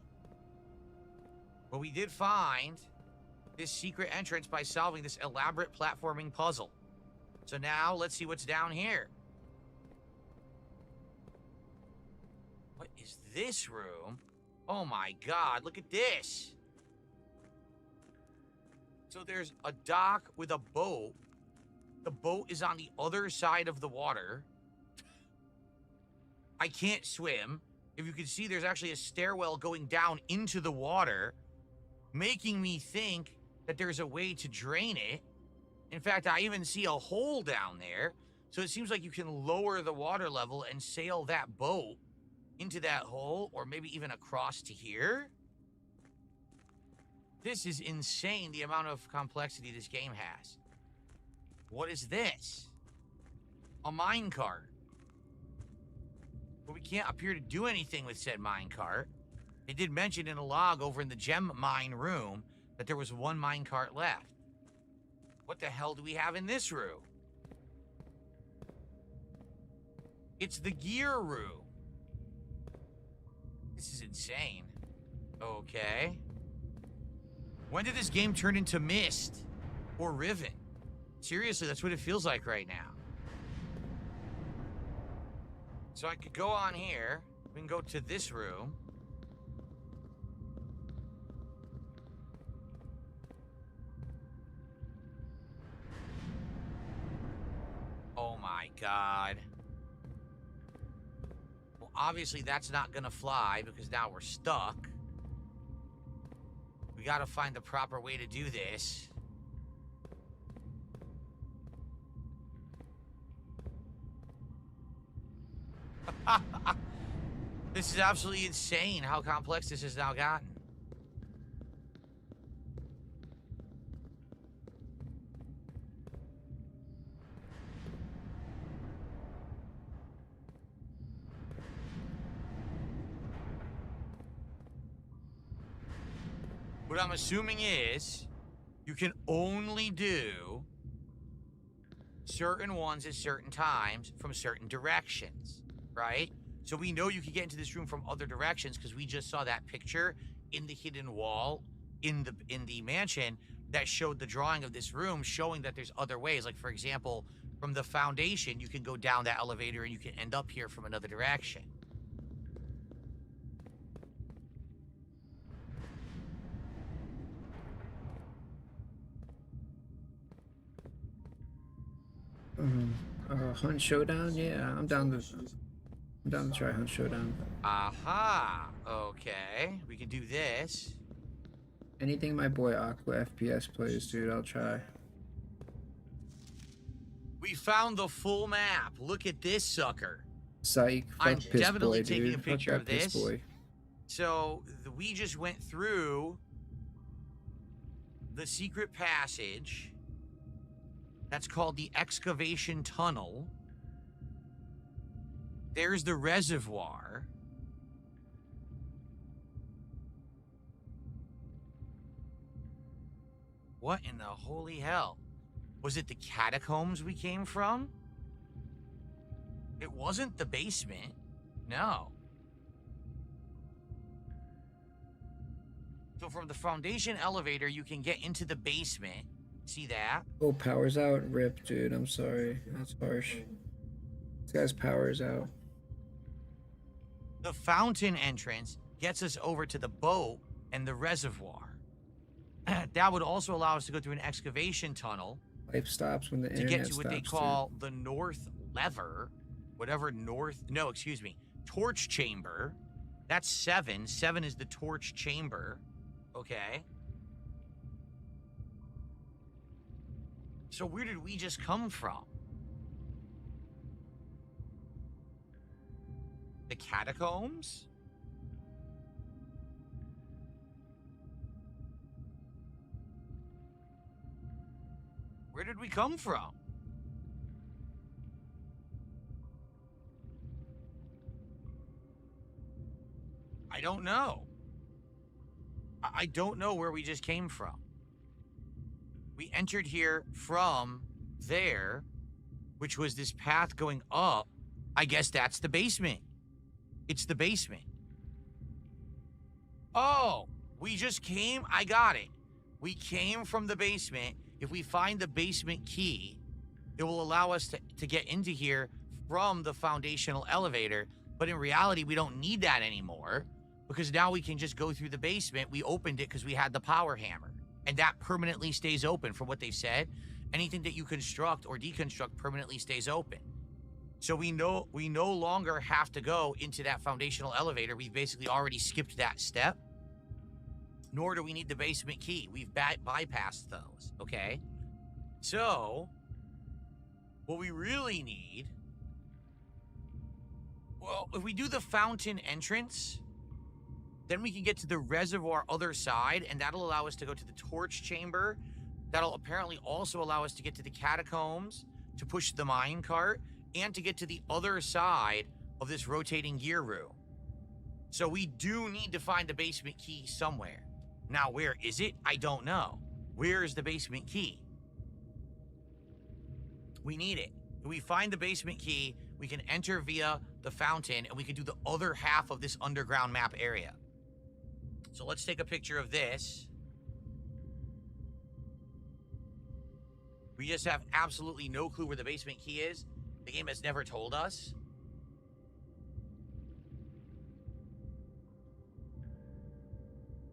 But we did find this secret entrance by solving this elaborate platforming puzzle. So now let's see what's down here. What is this room? Oh my God, look at this. So there's a dock with a boat. The boat is on the other side of the water. I can't swim. If you can see, there's actually a stairwell going down into the water, making me think that there's a way to drain it. In fact, I even see a hole down there. So it seems like you can lower the water level and sail that boat into that hole, or maybe even across to here. This is insane, the amount of complexity this game has. What is this? A minecart. But we can't appear to do anything with said minecart. They did mention in a log over in the gem mine room that there was one minecart left. What the hell do we have in this room? It's the gear room. This is insane. Okay. When did this game turn into Myst or Riven? Seriously, that's what it feels like right now. So I could go on here. We can go to this room. Oh my god. Well, obviously that's not gonna fly because now we're stuck. We gotta find the proper way to do this. This is absolutely insane how complex this has now gotten. What I'm assuming is you can only do certain ones at certain times from certain directions, right? So we know you can get into this room from other directions because we just saw that picture in the hidden wall in the mansion that showed the drawing of this room, showing that there's other ways. Like, for example, from the foundation, you can go down that elevator and you can end up here from another direction. Hunt Showdown? Yeah, I'm down to try Hunt Showdown. Aha. Okay. We can do this. Anything my boy Aqua FPS plays, dude, I'll try. We found the full map. Look at this sucker. Psych. Fuck I'm Piss definitely Boy, taking dude. a Fuck picture that of Piss this. Boy. So we just went through the secret passage. That's called the excavation tunnel. There's the reservoir. What in the holy hell? Was it the catacombs we came from? It wasn't the basement. No. So from the foundation elevator, you can get into the basement. See that? Oh, power's out. Rip, dude. I'm sorry. That's harsh. This guy's power's out. The fountain entrance gets us over to the boat and the reservoir. That would also allow us to go through an excavation tunnel Life stops when the to internet get to what stops, they call the north lever. Whatever north... No, excuse me. Torch chamber. That's 7. 7 is the torch chamber. Okay. So where did we just come from? The catacombs? Where did we come from? I don't know. I don't know where we just came from. We entered here from there, which was this path going up. I guess that's the basement. It's the basement. Oh, we just came. I got it. We came from the basement. If we find the basement key, it will allow us to get into here from the foundational elevator. But in reality, we don't need that anymore because now we can just go through the basement. We opened it because we had the power hammer. And that permanently stays open from what they've said. Anything that you construct or deconstruct permanently stays open. So we no longer have to go into that foundational elevator. We've basically already skipped that step. Nor do we need the basement key. We've bypassed those, okay? So, What we really need... Well, if we do the fountain entrance, then we can get to the reservoir other side, and that'll allow us to go to the torch chamber. That'll apparently also allow us to get to the catacombs, to push the mine cart, and to get to the other side of this rotating gear room. So we do need to find the basement key somewhere. Now, where is it? I don't know. Where is the basement key? We need it. If we find the basement key, we can enter via the fountain, and we can do the other half of this underground map area. So let's take a picture of this. We just have absolutely no clue where the basement key is. The game has never told us.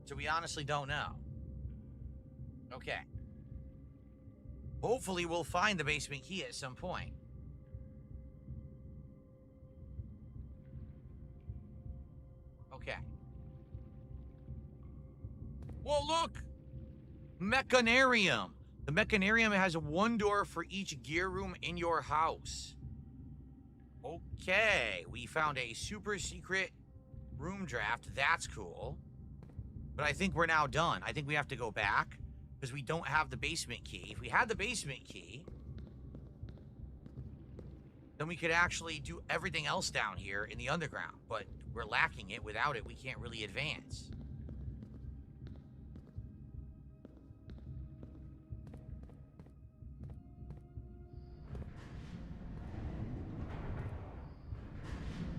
So we honestly don't know. Okay. Hopefully we'll find the basement key at some point. Okay. Whoa, look! Mechanarium. The Mechanarium has one door for each gear room in your house. Okay, we found a super secret room draft. That's cool. But I think we're now done. I think we have to go back because we don't have the basement key. If we had the basement key, then we could actually do everything else down here in the underground. But we're lacking it. Without it, we can't really advance.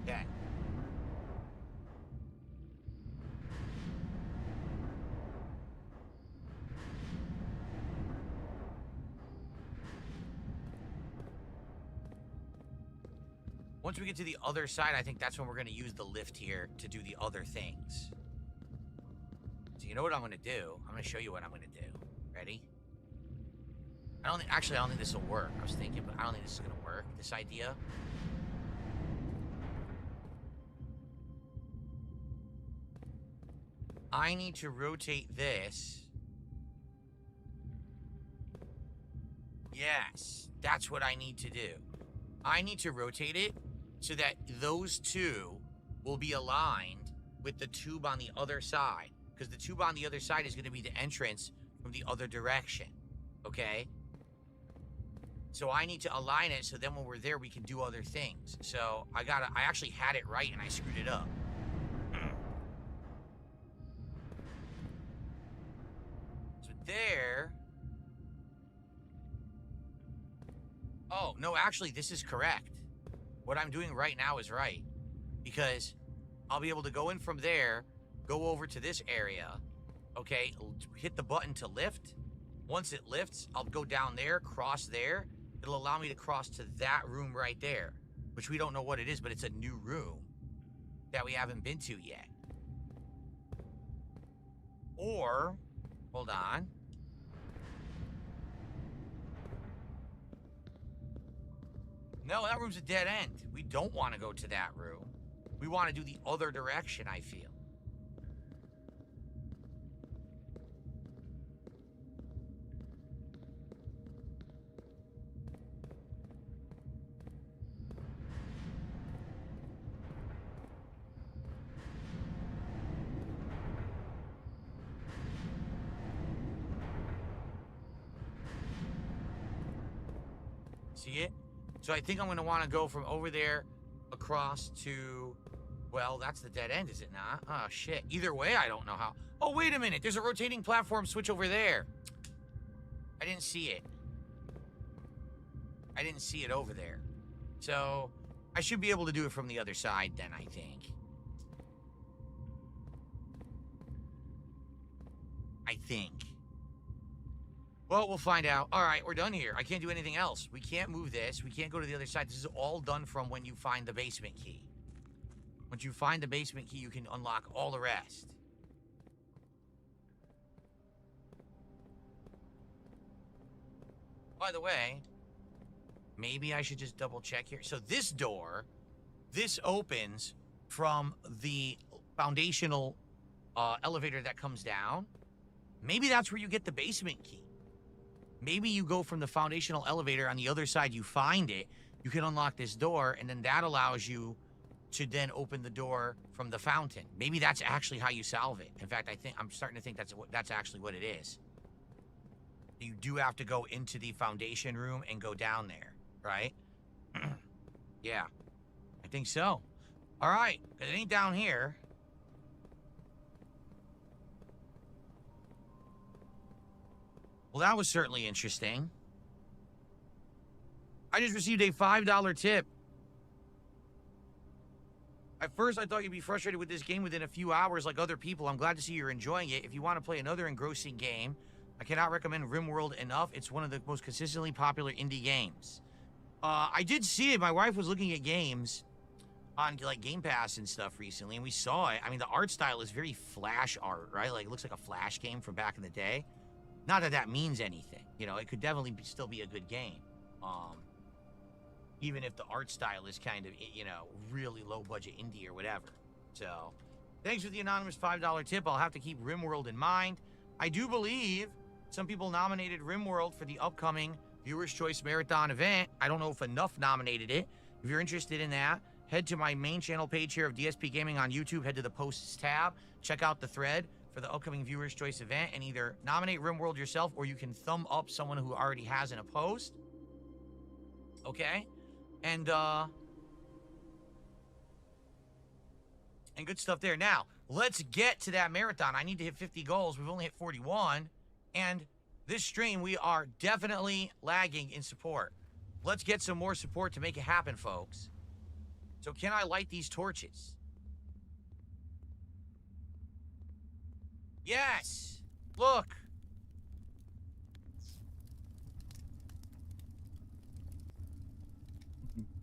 Okay. Once we get to the other side, I think that's when we're going to use the lift here to do the other things. So you know what I'm going to do? I'm going to show you what I'm going to do. Ready? I don't think this will work. I was thinking, but I don't think this is going to work, this idea. I need to rotate this. Yes, that's what I need to do. I need to rotate it so that those two will be aligned with the tube on the other side. Because the tube on the other side is going to be the entrance from the other direction. Okay? So I need to align it so then when we're there, we can do other things. So I actually had it right and I screwed it up. So there. Oh, no, actually, this is correct. What I'm doing right now is right. Because I'll be able to go in from there, go over to this area, okay, hit the button to lift. Once it lifts, I'll go down there, cross there. It'll allow me to cross to that room right there, which we don't know what it is, but it's a new room that we haven't been to yet. Or, hold on. No, that room's a dead end. We don't want to go to that room. We want to do the other direction, I feel. See it? So I think I'm going to want to go from over there across to... Well, that's the dead end, is it not? Oh, shit. Either way, I don't know how. Oh, wait a minute. There's a rotating platform switch over there. I didn't see it. I didn't see it over there. So I should be able to do it from the other side then, I think. Well, we'll find out. All right, we're done here. I can't do anything else. We can't move this. We can't go to the other side. This is all done from when you find the basement key. Once you find the basement key, you can unlock all the rest. By the way, maybe I should just double check here. So this door, this opens from the foundational elevator that comes down. Maybe that's where you get the basement key. Maybe you go from the foundational elevator on the other side, you find it, you can unlock this door, and then that allows you to then open the door from the fountain. Maybe that's actually how you solve it. In fact, I'm starting to think that's actually what it is. You do have to go into the foundation room and go down there, right? Yeah, I think so. All right, it ain't down here. Well, that was certainly interesting. I just received a $5 tip. At first, I thought you'd be frustrated with this game within a few hours like other people. I'm glad to see you're enjoying it. If you want to play another engrossing game, I cannot recommend RimWorld enough. It's one of the most consistently popular indie games. I did see it. My wife was looking at games on like Game Pass and stuff recently, and we saw it. I mean, the art style is very Flash art, right? Like, it looks like a Flash game from back in the day. Not that that means anything. You know, it could definitely still be a good game. Even if the art style is kind of, you know, really low-budget indie or whatever. So, thanks for the anonymous $5 tip. I'll have to keep RimWorld in mind. I do believe some people nominated RimWorld for the upcoming Viewer's Choice Marathon event. I don't know if enough nominated it. If you're interested in that, head to my main channel page here of DSP Gaming on YouTube. Head to the Posts tab. Check out the thread for the upcoming Viewer's Choice event and either nominate RimWorld yourself or you can thumb up someone who already has in a post. Okay? And good stuff there. Now, let's get to that marathon. I need to hit 50 goals. We've only hit 41. And this stream, we are definitely lagging in support. Let's get some more support to make it happen, folks. So can I light these torches? Yes! Look!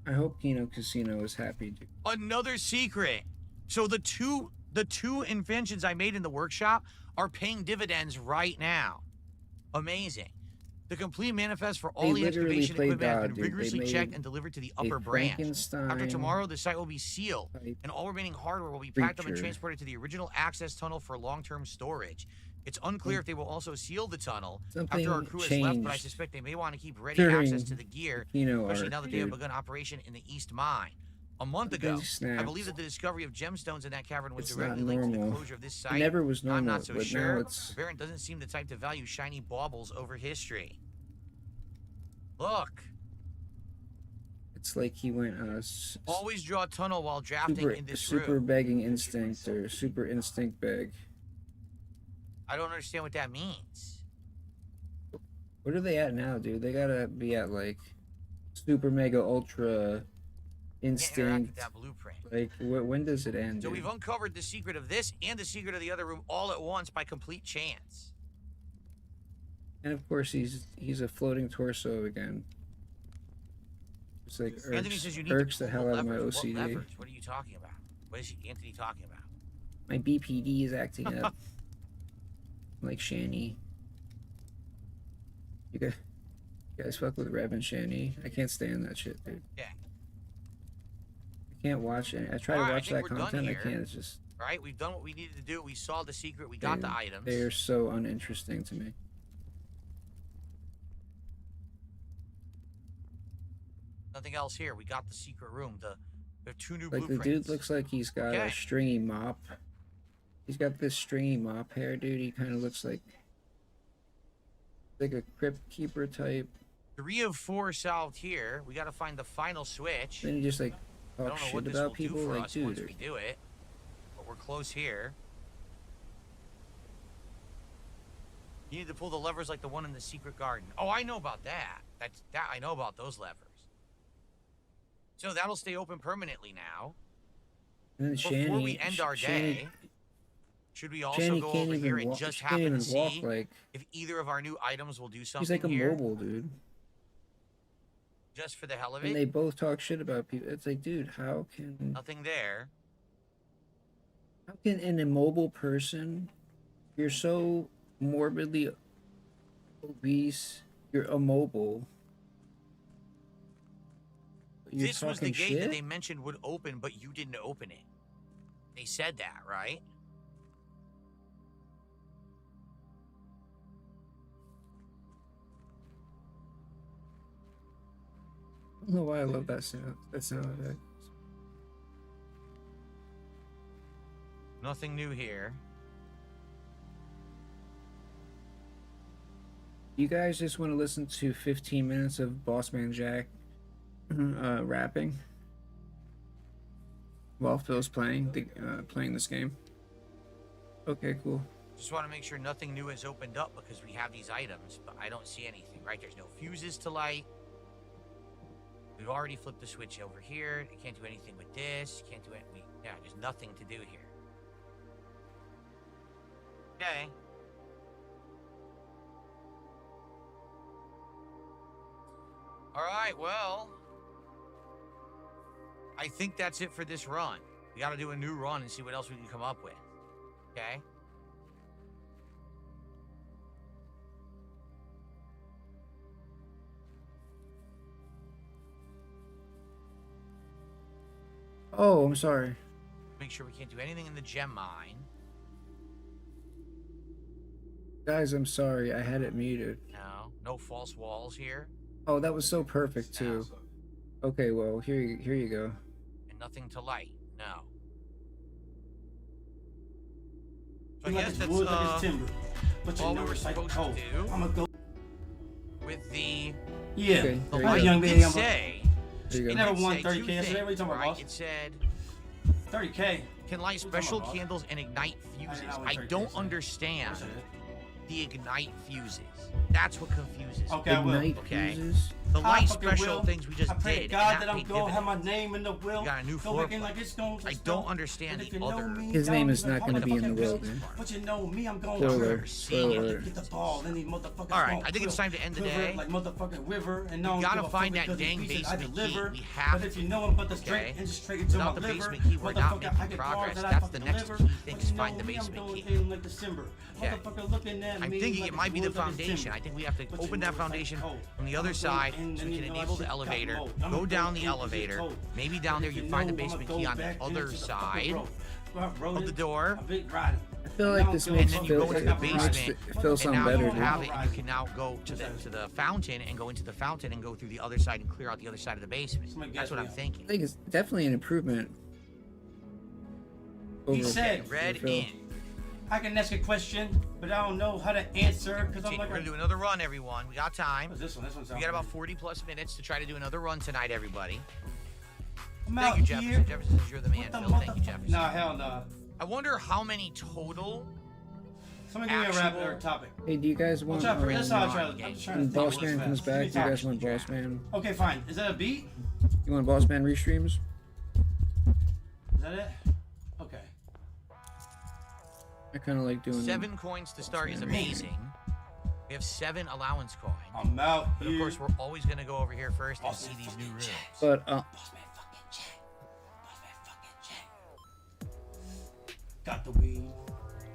I hope Kino Casino is happy, dude. Another secret. So the two inventions I made in the workshop are paying dividends right now. Amazing. The complete manifest for all They the literally excavation played equipment has God, been dude. They rigorously made checked and delivered to the a upper branch. Frankenstein After tomorrow, the site will be sealed, type and all remaining hardware will be packed up and creature. transported to the original access tunnel for long-term storage. It's unclear if they will also seal the tunnel after our crew has left, but I changed suspect they may want to keep ready during access to the gear, Kino especially art, now that they have dude. begun operation in the East Mine. A month Something ago, I snapped. believe that the discovery of gemstones in that cavern was It's not directly linked to the normal. closure of this It site. never was I'm normal, not so but now sure. it's Baron doesn't seem the type to value shiny baubles over history. Look. it's like he went Always draw a tunnel while drafting super in this super room. begging instinct or super instinct beg. I don't understand what that means. What are they at now, dude? They gotta be at like super mega ultra Can't interact with instinct. that blueprint. Like when does it end? So Dude? we've uncovered the secret of this and the secret of the other room all at once by complete chance. And of course he's a floating torso again. It's like Anthony says you need irks to the pull hell out of my levers. What OCD. levers? What are you talking about? What is Anthony talking about? My BPD is acting up. Like Shani. You guys fuck with Rev and Shani. I can't stand that shit, dude. Yeah. I can't watch it. I try Alright, to I watch think that we're done content. I here. can't. It's just Right? We've done what we needed to do. We saw the secret. We got the items. they are so uninteresting to me. Nothing else here. We got the secret room. We have 2 new Like the blueprints. dude looks like he's got Okay. a stringy mop. He's got this stringy mop hair, dude. He kind of looks like a crypt keeper type. 3 of 4 solved here. We got to find the final switch. Then he just like I talk don't know shit what this will about people. do for Like, us once dude, we do it, but we're close here. You need to pull the levers like the one in the secret garden. Oh, I know about that. That I know about those levers. So that'll stay open permanently now. and then Before we Shani, end our Shani, day, should we also Shani go can't over here even and walk. just She can't happen even to walk. see Like if either of our new items will do something he's like a here, mobile dude. just for the hell of And it? they both talk shit about people. It's like, dude, how can Nothing there. an immobile person? You're so morbidly obese. You're immobile. You're This was the talking gate that shit? they mentioned would open, but you didn't open it. They said that, right? I don't know why I love that sound. That sound effect. Nothing new here. You guys just want to listen to 15 minutes of Bossman Jack rapping while Phil's playing this game? Okay, cool. Just want to make sure nothing new has opened up because we have these items, but I don't see anything, right? There's no fuses to light. We've already flipped the switch over here. You can't do anything with this. You can't do it. Yeah, there's nothing to do here. Okay. All right, well, I think that's it for this run. We got to do a new run and see what else we can come up with. Okay? Oh, I'm sorry. Make sure we can't do anything in the gem mine. Guys, I'm sorry. I had it muted. No false walls here. Oh, that was so perfect too. Okay, well, here you go. And nothing to light. No. So I guess that's all we were supposed to do I'm gonna go. with the Yeah. Okay, the there you light. go. young It lady, did I'm a- say There you You go. never it won say 30K two yesterday. What are you things, talking about, right? boss? It said 30K. can light What are you special talking about? candles and ignite fuses. know what I 30K don't is. understand Yes, it is. the ignite fuses. That's what confuses me. Okay, I will. Ignite Okay. fuses. The I light fucking special will. things we just I pray did, to and God that that I'm paid gonna have my dividends. name in the will. We got a new Go floor looking plan. like it's gonna I just don't go. understand And the if you know other. me, His don't name is even not call gonna me be in the fucking will, bitch. man. But you know me, I'm going Spoiler. to Spoiler. get the ball. Then these motherfuckers. All right, gonna I think it's quill. time to end the Quiver day. Like motherfucking river, and no We one gotta give a find fuck that because dang he said I basement key. deliver. We have But if you know him, but the straight okay? and just straight into my Without the liver. basement key, we're not Motherfucker, I making get progress. bars that I That's the fucking next deliver. key thing But is you find know the me, I'm basement going key. in like December. Okay. Motherfucker looking at I'm me thinking like it might be the woods like foundation. December. I think we have to But you open know that it's like foundation cold. from the other I'm side going so in, we and can you know enable that the shit got elevator, mold. I'ma go down in the 'cause elevator. it's cold. Maybe down there If you know, find the I'ma basement go key on the back other into the fucking side road. Start of rolling the door. a big rider. I feel like this And makes then you Phil, go into it the makes basement, Phil and sound now better, you dude. have it, and you can now go to the fountain and go into the fountain and go through the other side and clear out the other side of the basement. Somebody That's get what me I'm up. thinking. I think it's definitely an improvement. He over said, Red Phil. in. I can ask a question, but I don't know how to answer because I'm We're like, gonna do another run, everyone. We got time. what's this one? This one's We got about 40 plus minutes to try to do another run tonight, everybody. I'm Thank out you, Jefferson. here. Jefferson, you're the man, What the Phil. Thank you, motherfucker? Jefferson. Nah, hell nah. I wonder how many total. Somebody give me a rap Actual- or a topic. Hey, do you guys want That's how I try. Alright, I'm just trying when to think Boss really Man fast. comes Give me back? Do you guys topics. want Boss Man? Okay, fine. Is that a beat? You want Boss Man restreams? Is that it? Okay. I kind of like doing 7 coins to start is amazing. We have 7 allowance coins. I'm out But here. of course, we're always gonna go over here first and see these new rooms. But Boss man fucking check. Boss man fucking check. Got the weed.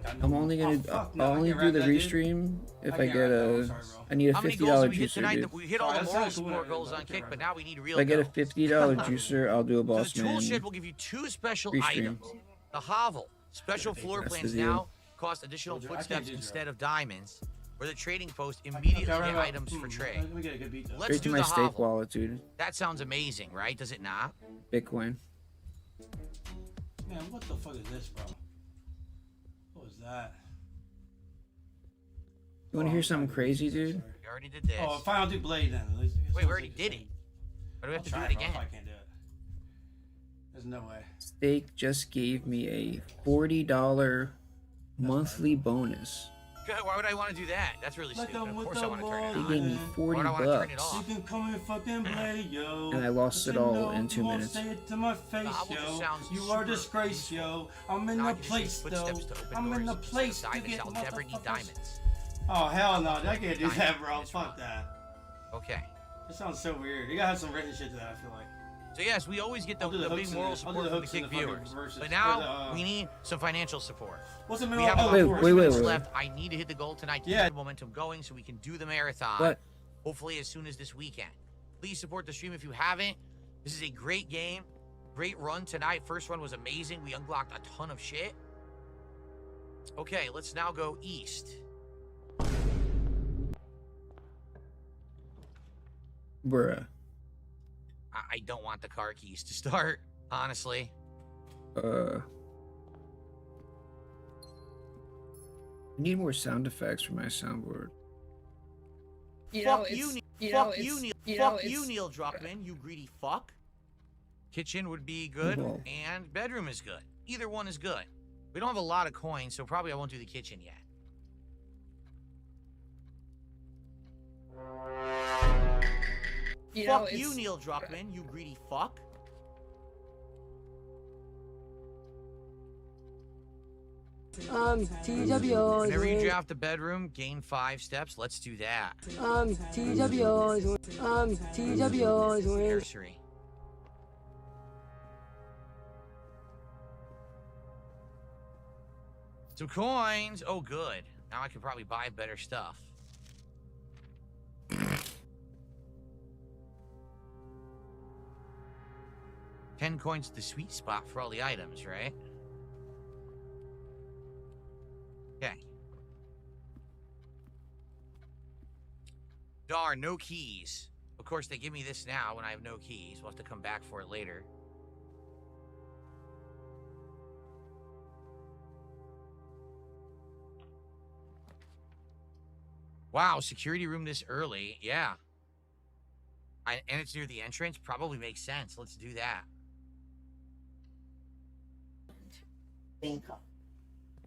Got no I'm only gonna oh, fuck, no, I'll I only can't do rap the that, dude. restream if I I can't get rap that, I'm a. sorry, bro. I need a How many $50 goals did we hit juicer, tonight? dude. We hit all Sorry, the that moral sounds cool, support whatever, goals but I on can't kick, rap but that. now we need real If I get a goals. $50 juicer, I'll do a So the Boss tool Man. shed will give you 2 special Restream. items. The hovel, special floor That's the plans deal. now cost additional I can't footsteps do instead that. of diamonds. Or the trading post immediately Okay, get right, items for Let trade. me get a good beat though. Let's Straight to do my the stake hovel. wallet, dude. That sounds amazing, right? Does it not? Bitcoin. Man, what the fuck is this, bro? What was that? You want to hear something crazy, dude? We already did this. Oh, fine, I'll do Blade then. At least- Wait, we already did it. But do we have to do I'll it try, bro. again? I can't do it. There's no way. Stake just gave me a $40 monthly bonus. Good. Why would I want to do that? That's really Like stupid. I'm Of with course I the want to turn it They on. gave me man. 40 Why do I wanna turn it bucks. off? You can come and fucking play, yo. And I lost But it you all know in 2 you won't minutes. Say it to my face, Novel just yo. sounds You are a super disgrace, yo. I'm in Now I the can just use place, though. footsteps to open I'm in the doors instead of place to diamonds. get I'll never need motherfuckers. diamonds. Oh, hell no. I can't do that, Diamonds bro. in this Fuck run. that. Okay. It sounds so weird. You gotta have some written shit to that, I feel like. So yes, we always get the, I'll do the the big hooks in moral it. I'll do support the from the hooks in kick the fucking viewers. verses. But now Or the, we need some financial support. What's the We middle have about Wait, 4 wait, minutes wait. left. I need to hit the goal tonight to Yeah. keep the momentum going so we can do the marathon. What? Hopefully as soon as this weekend. Please support the stream if you haven't. This is a great game. Great run tonight. First run was amazing. We unlocked a ton of shit. Okay, let's now go east. Bruh. I don't want the car keys to start, honestly. I need more sound effects for my soundboard. Fuck you, Neil Druckmann, you greedy fuck. Kitchen would be good, Oh. and bedroom is good. Either one is good. We don't have a lot of coins, so probably I won't do the kitchen yet. Fuck you, Neil Druckmann, you greedy fuck. TWO. Whenever you draft the bedroom, gain 5 steps. Let's do that. TWO. TWO. Nursery. Some coins. Oh, good. Now I can probably buy better stuff. $10 is the sweet spot for all the items, right? Okay. Darn, no keys. Of course, they give me this now when I have no keys. We'll have to come back for it later. Wow, security room this early. Yeah. And it's near the entrance. Probably makes sense. Let's do that.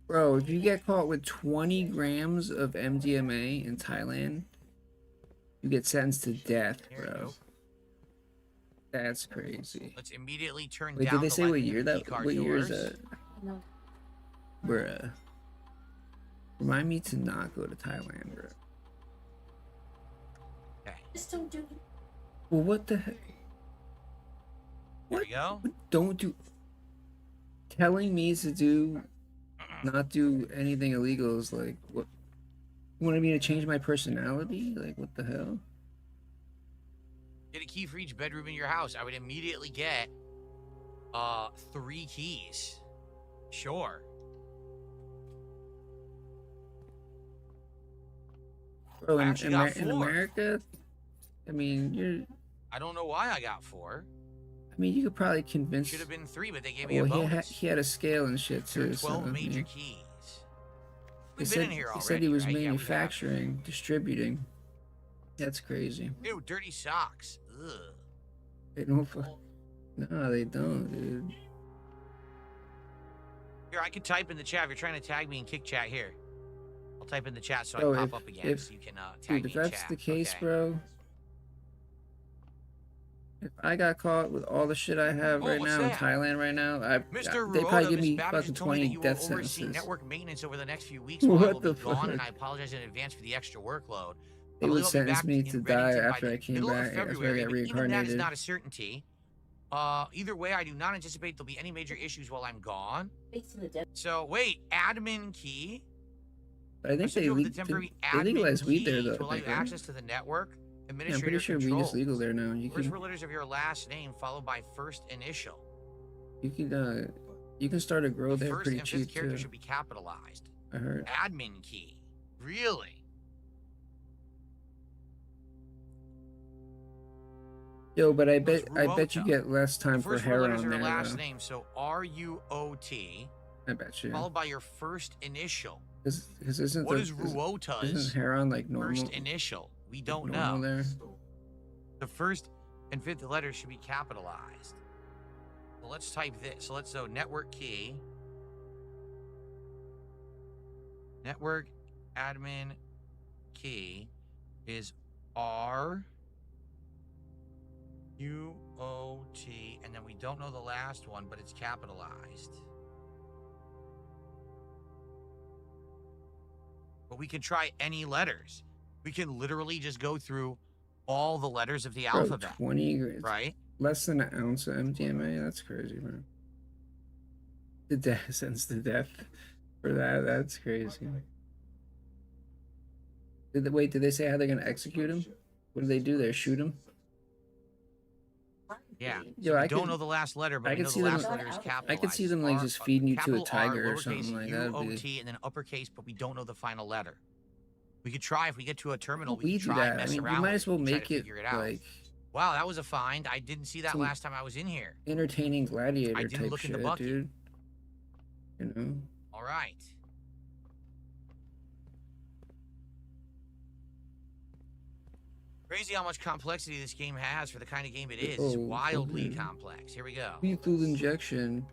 Bro, if you get caught with 20 grams of MDMA in Thailand, you get sentenced to death, There you bro. go. That's crazy. Let's immediately turn Wait, down did they the say light what in the year that? keycard What year is doors. that? Bruh. Remind me to not go to Thailand, bro. Okay. Just don't do it. Well, what the heck? There we go. Don't do. Telling me to do, not do anything illegal is like what? You wanted me to change my personality? Like what the hell? Get a key for each bedroom in your house. I would immediately get 3 keys. Sure. Bro, I in, actually got in 4. America, I mean, you're. I don't know why I got 4. I mean, you could probably convince. Should have been 3, but they gave me a Well, bonus. he had a scale and shit There too. are 12 so, I major mean, keys. he We've said, been in here already, he said he was right? Yeah, we have. manufacturing, distributing. That's crazy. Ew, dirty socks. Ugh. They don't. No, they don't, dude. Here, I could type in the chat if you're trying to tag me in Kick Chat here. I'll type in the chat so I Bro, can if- pop up again if- so you can tag Dude, me if in that's chat. the case, Okay. bro. If I got caught with all the shit I have Oh, right what's now in that? Thailand right now, Mr. they Rhoda, probably give Miss me Babbitt fucking told me that 20 you will death oversee sentences. network maintenance over the next few weeks while I What will the be gone, and fuck? I apologize in advance for the extra workload. They I believe would I'll be sentence back me in to Reddington die by after the I came middle of back, after I February, got but even that is reincarnated. not a certainty. Either way, I do not anticipate there'll be any major issues while I'm gone. So wait, admin key. I think sent they, you over the temporary admin legalized weed there key though. to allow I you think, right? access to the network. Yeah, I'm Administrator pretty sure weed controls. is legal there now. You First can, four letters of your last name followed by first initial. you can start a grow The there first pretty and fifth cheap character too. should be capitalized. I heard. Admin key. Really? Yo, but I Who's bet you Ruota? get less time The for first four hair letters on of your there. last Though. name, so R-U-O-T, I bet you. followed by your first initial. Because isn't What the, is Ruota's isn't hair on like normal? first initial? We don't normal know. there. The first and fifth letters should be capitalized. So let's type this. So network key. Network admin key is R U O T, and then we don't know the last one, but it's capitalized. But we can try any letters. We can literally just go through all the letters of the Bro, alphabet, 20 grams. right? Less than an ounce of MDMA. That's crazy, man. The death sentence to death for that. That's crazy. Wait, did they say how they're gonna execute him? What do they do there? Shoot him? Yeah. Yo, So I we don't could- know the last letter, but I we could know see the them- last letter is capitalized. I could see them like just feeding you to a capital R, tiger or lowercase something like that. U-O-T, and then uppercase, but we don't know the final letter. We could try if we get to a terminal. We We could do try that. and I mess mean, around. you might with as well and try make to it figure it out. like Wow, that was a find. I didn't see that Some last time I was in here. entertaining gladiator I didn't type look in shit, the bucket. dude. You know? All right. Crazy how much complexity this game has for the kind of game it is. It's Oh, wildly okay. complex. Here we go. Lethal injection.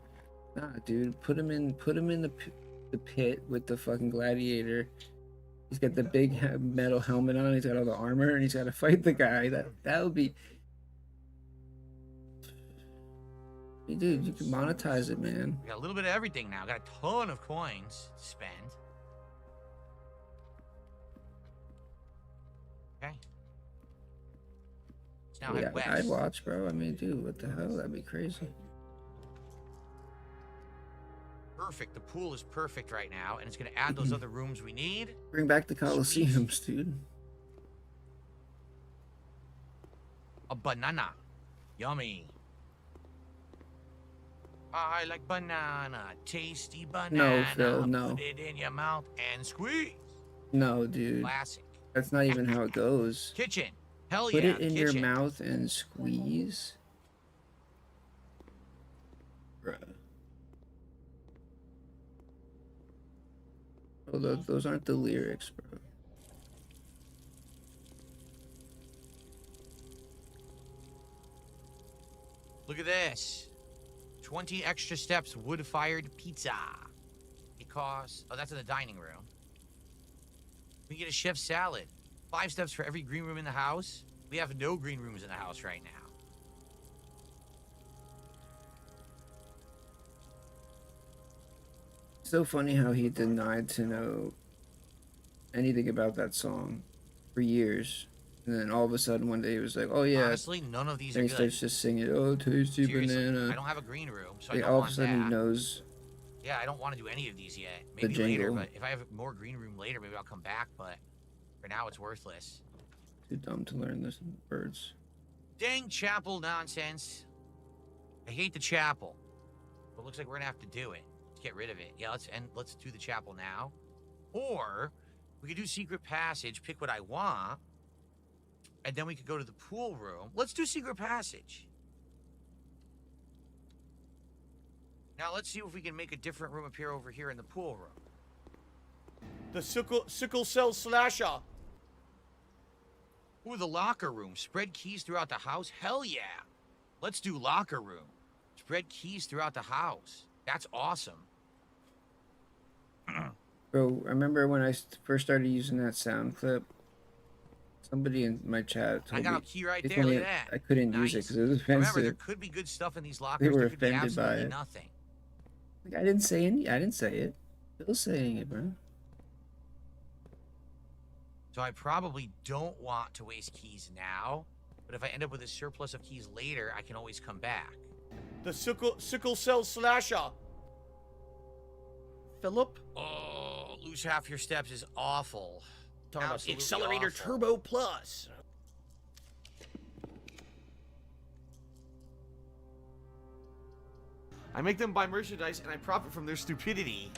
Nah, dude. Put him in the pit with the fucking gladiator. He's got the big metal helmet on. He's got all the armor, and he's got to fight the guy. That would be. Hey, dude, you can monetize it, man. We got a little bit of everything now. Got a ton of coins to spend. Okay. Let's now Yeah, head west. I'd watch, bro. I mean, dude, what the hell? That'd be crazy. Perfect. The pool is perfect right now, and it's going to add those other rooms we need. Bring back the Colosseums, dude. A banana. Yummy. I like banana. Tasty banana. Phil, no. Put it in your mouth and squeeze. No, dude. Classic. That's not even how it goes. Kitchen. Hell Put yeah. it in kitchen. your mouth and squeeze. Bruh. Oh, those aren't the lyrics, bro. Look at this. 20 extra steps wood-fired pizza. Because... Oh, that's in the dining room. We get a chef's salad. 5 steps for every green room in the house. We have no green rooms in the house right now. So funny how he denied to know anything about that song for years. And then all of a sudden one day he was like, oh yeah. Honestly, none of these and are he good. starts just singing, oh, tasty Seriously, banana. I don't have a green room, so Like, I don't all want of a sudden that. he knows. Yeah, I don't want to do any of these yet. Maybe later, jingle. but if I have more green room later, maybe I'll come back, but for now it's worthless. Too dumb to learn this words. Dang chapel nonsense. I hate the chapel. But it looks like we're gonna have to do it. Let's get rid of it. Yeah, let's do the chapel now. Or we could do secret passage, pick what I want, and then we could go to the pool room. Let's do secret passage. Now let's see if we can make a different room appear over here in the pool room. The sickle cell slasher. Ooh, the locker room. Spread keys throughout the house. Hell yeah. Let's do locker room. Spread keys throughout the house. That's awesome. Bro, I remember when I first started using that sound clip, somebody in my chat told I got me a key right they there. told Look me at that. I couldn't use it Nice. because it was Remember, there offensive. could be good stuff in these lockers. were There could be offended by absolutely it. nothing. Like, I didn't say any. I didn't say it. Bill's saying it, bro. So I probably don't want to waste keys now. But if I end up with a surplus of keys later, I can always come back. The sickle cell slasher. Philip? Oh, lose half your steps is awful. Talking about the Absolutely Accelerator awful. Turbo Plus. I make them buy merchandise and I profit from their stupidity.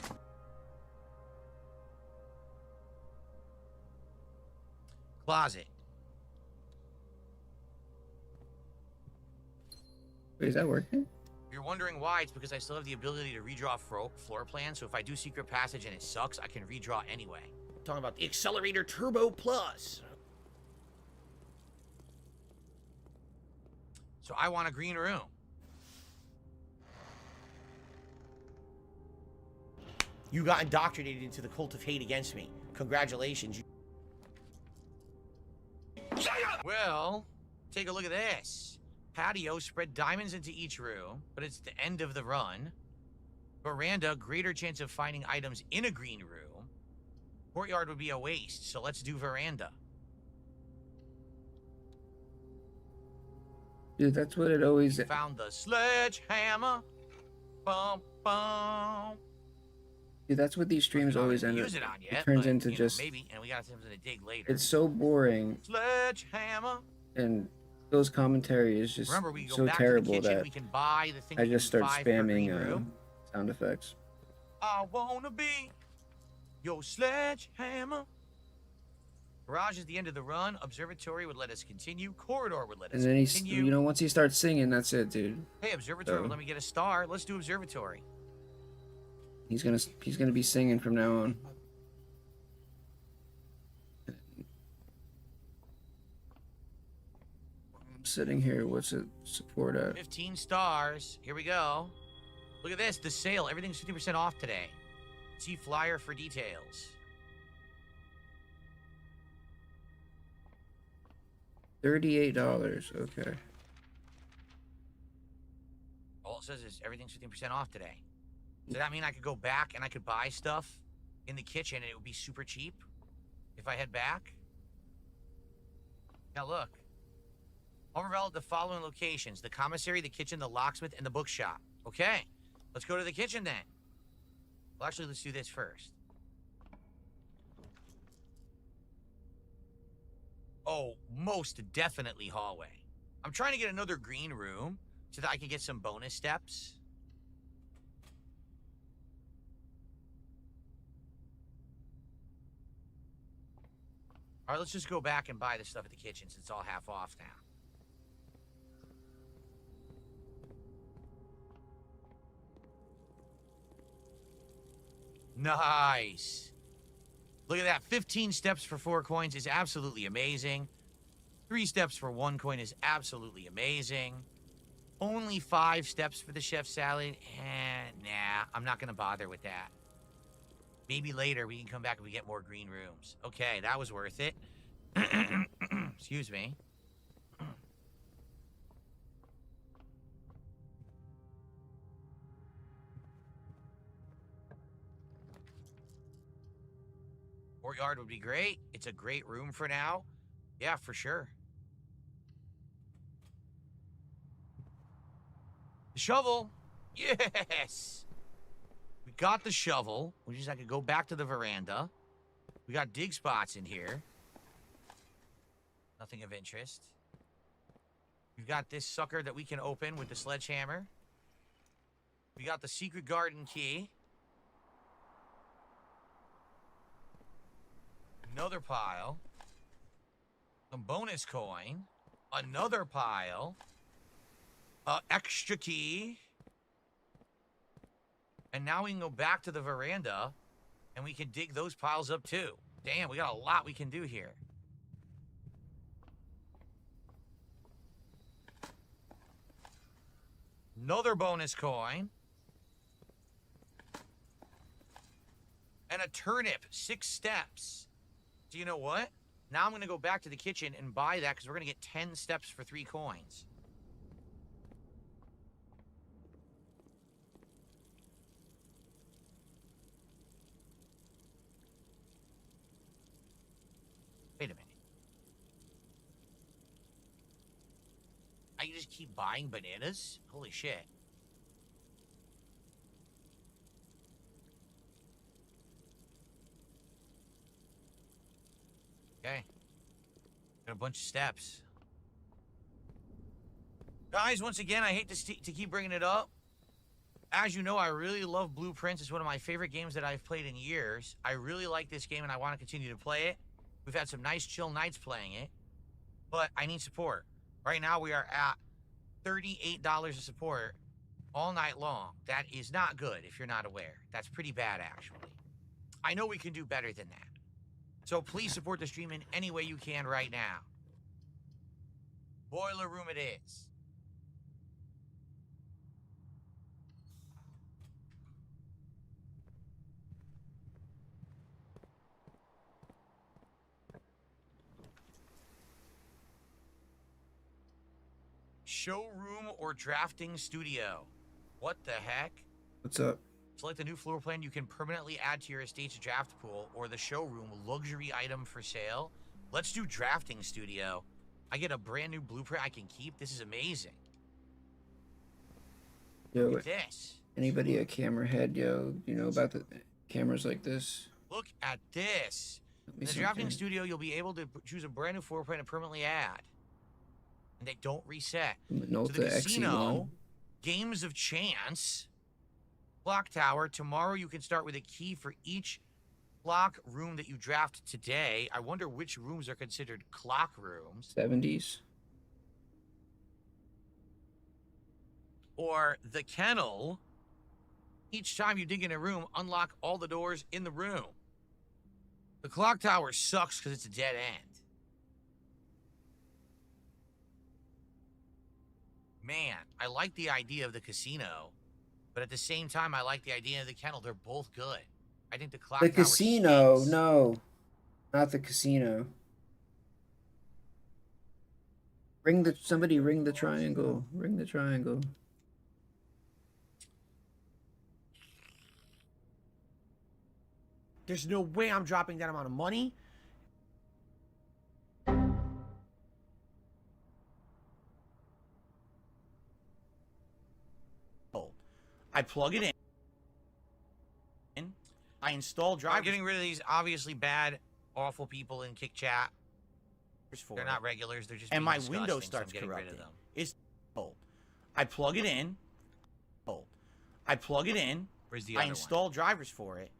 Closet. Wait, is that working? If you're wondering why, it's because I still have the ability to redraw floor plans. So if I do secret passage and it sucks, I can redraw anyway. Talking about the Accelerator Turbo Plus. So I want a green room. You got indoctrinated into the cult of hate against me. Congratulations. Well, take a look at this. Patio, spread diamonds into each room, but it's the end of the run. Veranda, greater chance of finding items in a green room. Courtyard would be a waste, so let's do veranda. Dude, that's what it always. Found the sledgehammer. Bum, bum. Dude, that's what these streams Not always gonna end up. use it on yet, It turns but, into you know, just. maybe, and we got something to dig later. It's so boring, Sledgehammer. and Bill's commentary is just Remember, we go so back terrible to the kitchen. that We can buy the thing. I we just need start 5 per green spamming room. sound effects. I wanna be your sledgehammer. Garage is the end of the run. Observatory would let us continue. Corridor would let us And then he's, continue. you know, once he starts singing, that's it, dude. Hey, observatory So- would let me get a star. Let's do observatory. He's gonna be singing from now on. I'm sitting here. What's it support at? 15 stars. Here we go. Look at this. The sale. Everything's 50% off today. See flyer for details. $38. Okay. All it says is everything's 15% off today. Does that mean I could go back and I could buy stuff in the kitchen and it would be super cheap if I head back? Now look. Overall at the following locations: the commissary, the kitchen, the locksmith, and the bookshop. Okay, let's go to the kitchen then. Well, actually, let's do this first. Oh, most definitely hallway. I'm trying to get another green room so that I can get some bonus steps. All right, let's just go back and buy the stuff at the kitchen since it's all half off now. Nice. Look at that. 15 steps for 4 coins is absolutely amazing. 3 steps for 1 coin is absolutely amazing. Only 5 steps for the chef salad. Nah, I'm not going to bother with that. Maybe later we can come back and we get more green rooms. Okay, that was worth it. Excuse me. Courtyard would be great. It's a great room for now. Yeah, for sure. The shovel. Yes. We got the shovel, which is I could go back to the veranda. We got dig spots in here. Nothing of interest. We've got this sucker that we can open with the sledgehammer. We got the secret garden key. Another pile. Some bonus coin. Another pile. Extra key. And now we can go back to the veranda and we can dig those piles up too. Damn, we got a lot we can do here. Another bonus coin. And a turnip. 6 steps. Do you know what? Now I'm going to go back to the kitchen and buy that because we're going to get 10 steps for 3 coins. Wait a minute. I can just keep buying bananas? Holy shit. Okay. Got a bunch of steps. Guys, once again, I hate to keep bringing it up. As you know, I really love Blueprince. It's one of my favorite games that I've played in years. I really like this game and I want to continue to play it. We've had some nice chill nights playing it, but I need support. Right now we are at $38 of support all night long. That is not good if you're not aware. That's pretty bad, actually. I know we can do better than that. So please support the stream in any way you can right now. Boiler room it is. Showroom or drafting studio? What the heck? What's up? Select a new floor plan you can permanently add to your estate's draft pool, or the showroom luxury item for sale. Let's do drafting studio. I get a brand new blueprint I can keep. This is amazing. Yo, Look at this. anybody a camera head, yo? You know about the cameras like this? Look at this. Let me In the see drafting something. studio, you'll be able to choose a brand new floor plan to permanently add. And they don't reset. To the Minolta casino, XE1. games of chance, clock tower. Tomorrow you can start with a key for each clock room that you draft today. I wonder which rooms are considered clock rooms. 70s. Or the kennel. Each time you dig in a room, unlock all the doors in the room. The clock tower sucks because it's a dead end. Man, I like the idea of the casino, but at the same time, I like the idea of the kennel. They're both good. I think the clock The tower casino, stinks. no. Not the casino. Somebody ring the triangle. Ring the triangle. There's no way I'm dropping that amount of money. I plug it in. I install I'm drivers getting rid of these obviously bad, awful people in Kick Chat. for They're it. not regulars. They're just And being my disgusting, window so starts I'm getting rid of corrupting. them. It's old. I plug it in. Old. I plug it in. Where's the I other install drivers for it,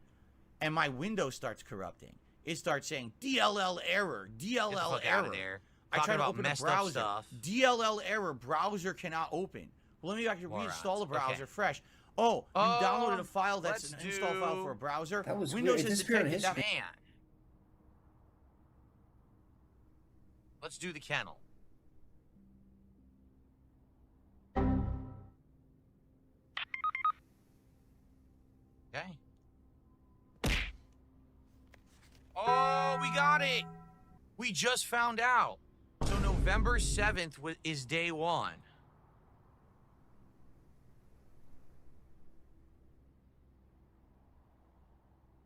and my window starts corrupting. It starts saying DLL error, one? Get the DLL fuck error. out of there. I Talking try to about open a messed up browser. stuff. DLL error, browser cannot open. Well, let me actually Morons. reinstall the browser Okay. fresh. Oh, you downloaded a file that's let's an install file do- for a browser. That was Windows weird. It has disappeared on detected that. history. Man. Let's do the kennel. Okay. Oh, we got it. We just found out. So November 7th is day one.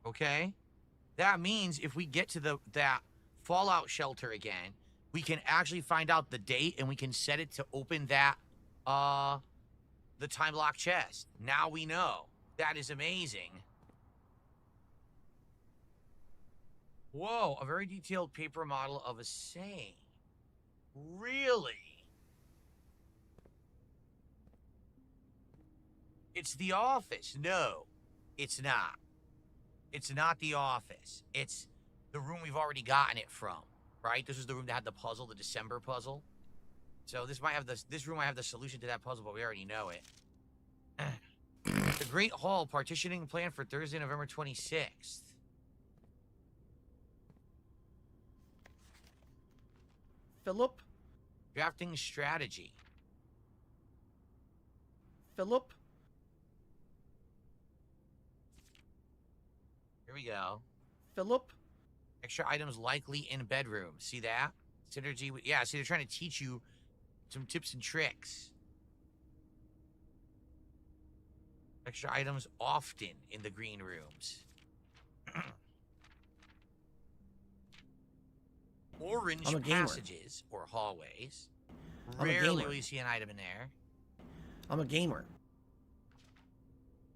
Okay? That means if we get to that fallout shelter again, we can actually find out the date and we can set it to open that the time lock chest. Now we know. That is amazing. Whoa, a very detailed paper model of a saying. Really? It's the office. No, it's not. It's not the office. It's the room we've already gotten it from, right? This is the room that had the puzzle, the December puzzle. So this room might have the solution to that puzzle, but we already know it. The Great Hall partitioning plan for Thursday, November 26th. Philip? Drafting strategy. Philip? Here we go. Philip? Extra items likely in bedroom. See that? Synergy. Yeah, see, they're trying to teach you some tips and tricks. Extra items often in the green rooms. Orange I'm a gamer. passages or hallways. I'm a Rarely gamer. will you see an item in there. I'm a gamer.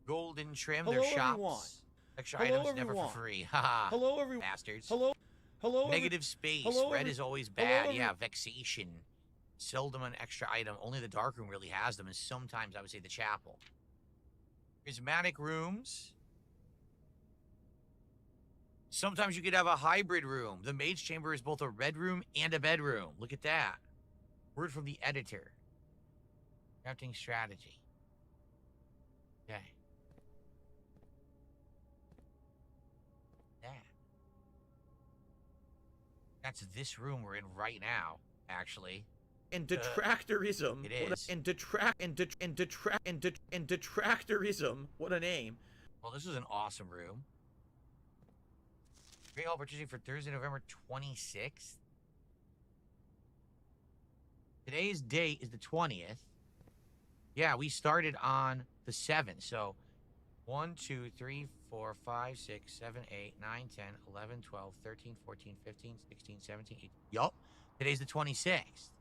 Golden trim, Hello, their shops. everyone. Extra Hello, items never everyone. for free. Haha. Hello, everyone. Bastards. Hello? Hello? Negative space. hello, Red every- is always hello, bad. every- Yeah, vexation. Seldom an extra item. Only the dark room really has them, and sometimes I would say the chapel. Prismatic rooms. Sometimes you could have a hybrid room. The mage chamber is both a red room and a bedroom. Look at that. Word from the editor. Crafting strategy. Okay. That. That's this room we're in right now, actually. And detractorism. It What is. and detractorism. What a name. Well, this is an awesome room. Great Hall purchasing for Thursday, November 26th. Today's date is the 20th. Yeah, we started on the 7th. So 1, 2, 3, 4, 5, 6, 7, 8, 9, 10, 11, 12, 13, 14, 15, 16, 17, 18. Yup. Today's the 26th.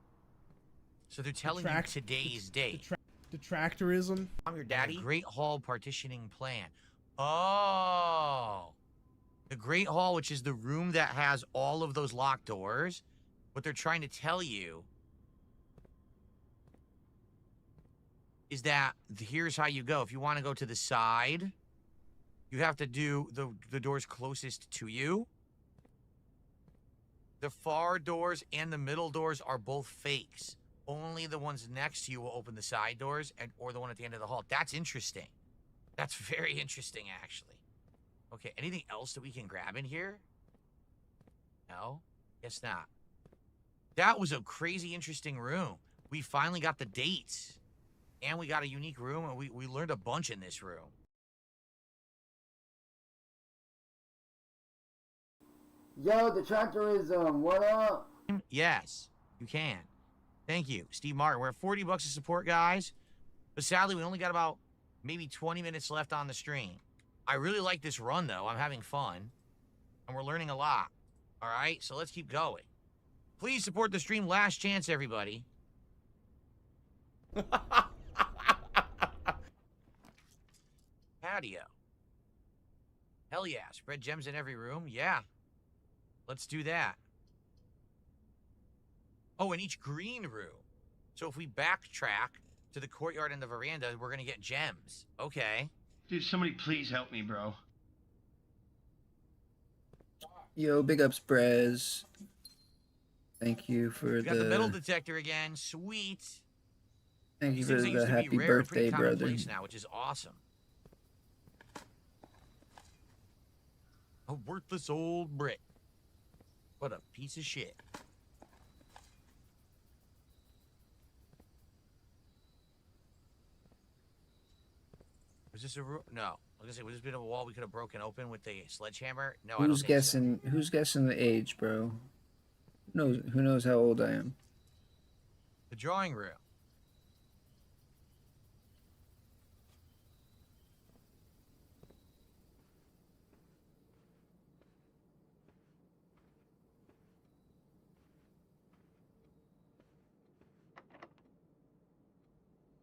So they're telling you today's date. Detractorism. I'm your And daddy. the Great Hall partitioning plan. Oh. The Great Hall, which is the room that has all of those locked doors. What they're trying to tell you is that here's how you go. If you want to go to the side, you have to do the doors closest to you. The far doors and the middle doors are both fakes. Only the ones next to you will open the side doors or the one at the end of the hall. That's interesting. That's very interesting, actually. Okay, anything else that we can grab in here? No? Guess not. That was a crazy interesting room. We finally got the dates. And we got a unique room, and we learned a bunch in this room. Yo, detractorism, what up? Yes, you can. Thank you, Steve Martin. We're at 40 bucks of support, guys. But sadly, we only got about maybe 20 minutes left on the stream. I really like this run, though. I'm having fun. And we're learning a lot. All right, so let's keep going. Please support the stream. Last chance, everybody. Patio. Hell yeah. Spread gems in every room. Yeah. Let's do that. Oh, in each green room. So if we backtrack to the courtyard and the veranda, we're going to get gems. Okay. Dude, somebody please help me, bro. Yo, big ups, Brez. Thank you for We got the metal detector again. Sweet. Thank you These for things the used to be happy rare, birthday, pretty brother. commonplace now, which is awesome. A worthless old brick. What a piece of shit. Was this a room? No. I was gonna say, was this been a wall we could have broken open with the sledgehammer? No, I don't Who's think so. guessing? Who's guessing the age, bro? Who knows how old I am? The drawing room.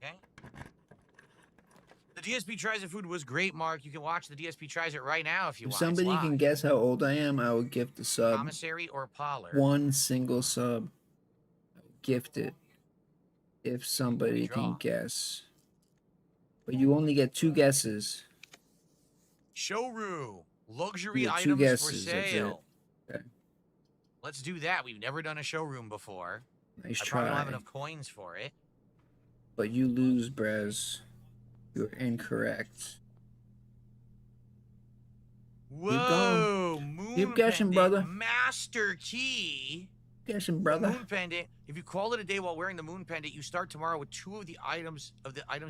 Okay. The DSP Tries It food was great, Mark. You can watch the DSP Tries It right now if you If want. somebody It's can live. guess how old I am, I will gift a sub. Commissary or Pollard. One single sub. Gift it. If somebody can draw? guess. But you only get 2 guesses. Showroom. Luxury You get 2 items guesses, for that's it. sale. Okay. Let's do that. We've never done a showroom before. Nice I probably don't have try. enough coins for it. But you lose, Brez. You're incorrect. Whoa! Moon Keep guessing, pendant, brother. Master key. Guessing, The brother. moon pendant. If you call it a day while wearing the moon pendant, you start tomorrow with 2 of the items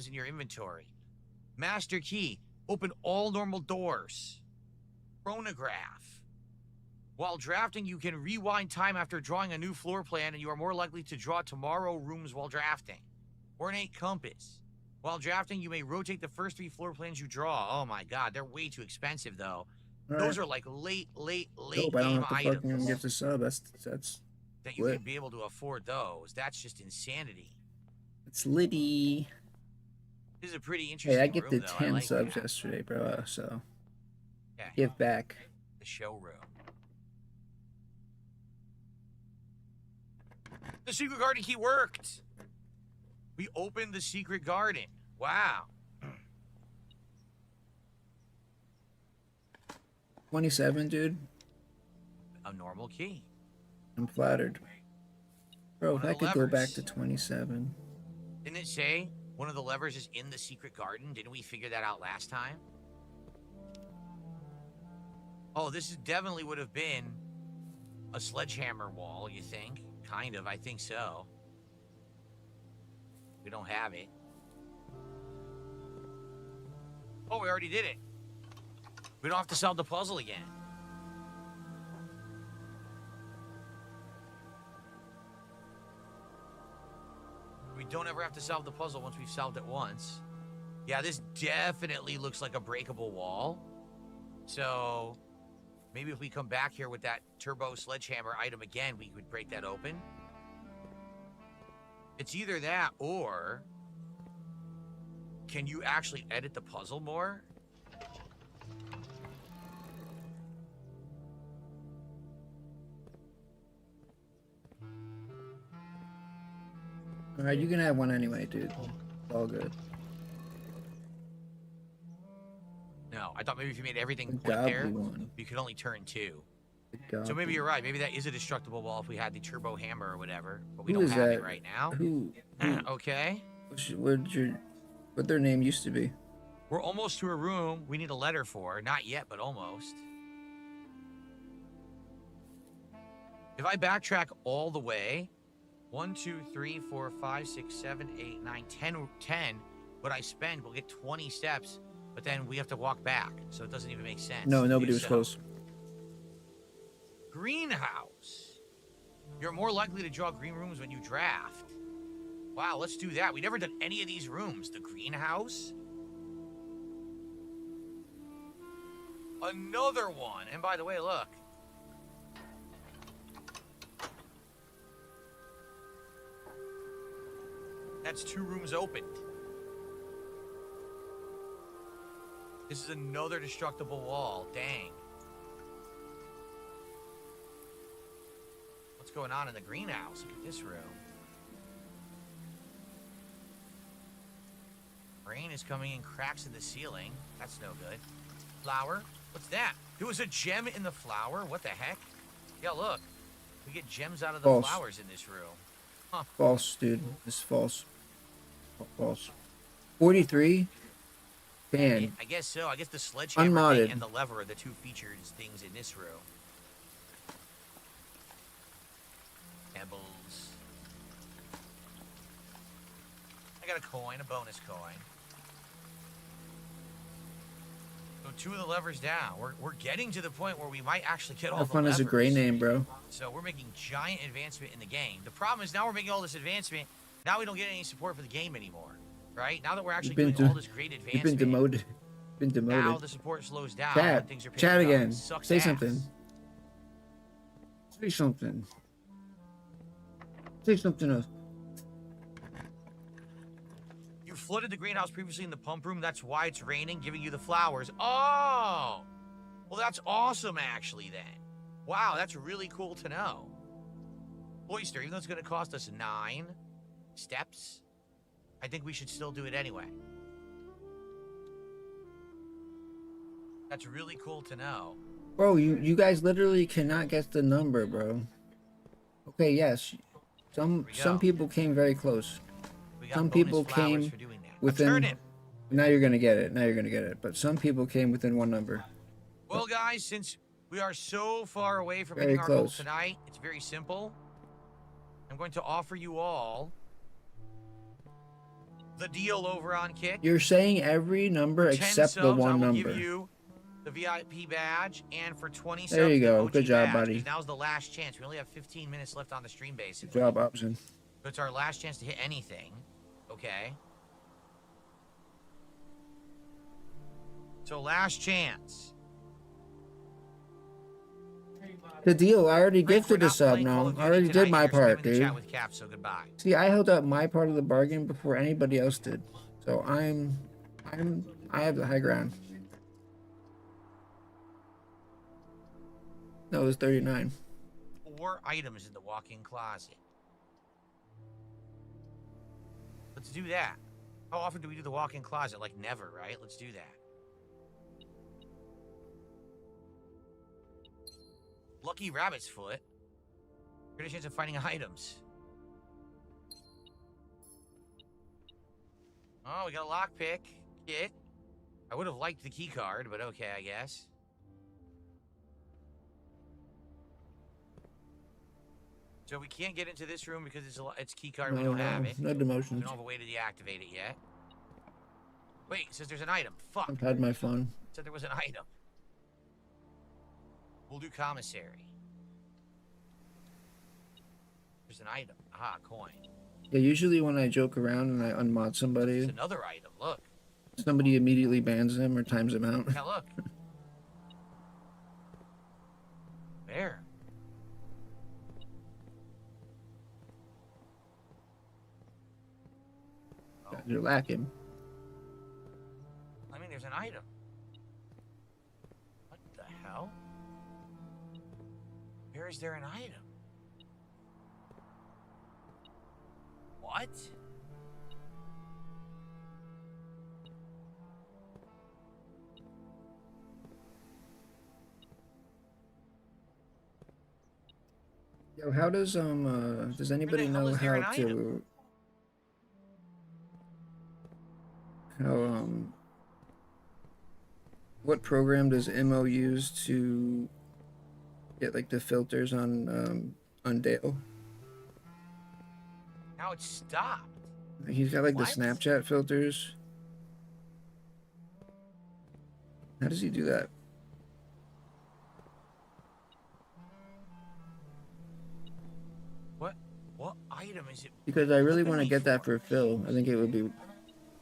in your inventory. Master key. Open all normal doors. Chronograph. While drafting, you can rewind time after drawing a new floor plan, and you are more likely to draw tomorrow rooms while drafting. Ornate compass. While drafting, you may rotate the first 3 floor plans you draw. Oh my god, they're way too expensive though. Those are like late Dope, I don't game have to items. fucking gift a sub. That's That you lit. can be able to afford those. That's just insanity. It's litty. This is a pretty interesting Hey, I room, gifted though. 10 I like subs that. yesterday, bro. So Okay. give back. The showroom. The secret garden key worked. We opened the secret garden. Wow. 27, dude. A normal key. I'm flattered. Bro, One if of I the could go back levers. to 27. Didn't it say one of the levers is in the secret garden? Didn't we figure that out last time? Oh, this is definitely would have been a sledgehammer wall, you think? Kind of, I think so. We don't have it. Oh, we already did it. We don't have to solve the puzzle again. We don't ever have to solve the puzzle once we've solved it once. Yeah, this definitely looks like a breakable wall. So maybe if we come back here with that turbo sledgehammer item again, we could break that open. It's either that or can you actually edit the puzzle more? Alright, you can have one anyway, dude. It's all good. No, I thought maybe if you made everything The point there, gobbly one. you could only turn 2. The So maybe gobbly. you're right. Maybe that is a destructible wall if we had the turbo hammer or whatever, but we Who don't is have that? it right now. Who Okay. what their name used to be? We're almost to a room we need a letter for. Not yet, but almost. If I backtrack all the way, 1, 2, 3, 4, 5, 6, 7, 8, 9, 10, what I spend will get 20 steps, but then we have to walk back, so it doesn't even make sense. No, to nobody do was so. close. Greenhouse. You're more likely to draw green rooms when you draft. Wow, let's do that. We never done any of these rooms. The greenhouse. Another one. And by the way, look. That's 2 rooms opened. This is another destructible wall. Dang. What's going on in the greenhouse? Look at this room. Rain is coming in cracks in the ceiling. That's no good. Flower? What's that? There was a gem in the flower? What the heck? Yeah, look. We get gems out of the False. flowers in this room. Huh. False, dude. This is false. False. 43? Fan. I guess so. I guess the sledgehammer Unmodded. thing and the lever are the 2 featured things in this room. Pebbles. I got a coin, a bonus coin. So 2 of the levers down. We're getting to the point where we might actually get all That the fun levers. is a great name, bro. So we're making giant advancement in the game. The problem is now we're making all this advancement. Now we don't get any support for the game anymore, right? Now that we're actually doing all this great You've advancement, been demoted. Been demoted. now the support slows down. Chat. And things are picking Chat up. again. Sucks Say ass. something. Say something. Say something else. You flooded the greenhouse previously in the pump room. That's why it's raining, giving you the flowers. Oh! Well, that's awesome, actually, then. Wow, that's really cool to know. Oyster, even though it's going to cost us 9 steps, I think we should still do it anyway. That's really cool to know. Bro, you guys literally cannot guess the number, bro. Okay, yes. Some go. people came very close. We got Some bonus people flowers came for doing that. within- A turnip. Now you're gonna get it. Now you're gonna get it. But some people came within one number. Well, guys, since we are so far away from Very hitting our goal close. tonight, it's very simple. I'm going to offer you all the deal over on Kick. You're saying every number 10 except the subs, I one will number. give you the VIP badge, and for 20 subs, There you the go. OG Good job, badge, buddy. because now's the last chance. We only have 15 minutes left on the stream, Good basically. job, Option. So it's our last chance to hit anything. Okay. So last chance. The deal. I already Frank, we're gifted a not sub. playing Call No, of I Duty already tonight. did my You're part, spamming the dude. chat with Cap, so goodbye. See, I held up my part of the bargain before anybody else did. So I have the high ground. No, it was 39. 4 items in the walk-in closet. Let's do that. How often do we do the walk-in closet? Like never, right? Let's do that. Lucky rabbit's foot. Greater chance of finding items. Oh, we got a lockpick kit. I would have liked the key card, but okay, I guess. So we can't get into this room because it's key card. We don't have it. No We demotions. don't have a way to deactivate it yet. Wait, it says there's an item. Fuck. I've had my fun. It said there was an item. We'll do commissary. There's an item. Aha, coin. Yeah, usually when I joke around and I unmod There's somebody, another item. Look. somebody immediately bans them or times them out. Yeah, look. There. Oh, You're lacking. I mean, there's an item. What the hell? Where is there an item? What? Yo, how does anybody hell know is there how an item? to how what program does Mo use to get like the filters on Dale? Now it's stopped. He's got like What? the Snapchat filters. How does he do that? What item is it? Because I really flipping want to me get that for? for Phil. I think it would be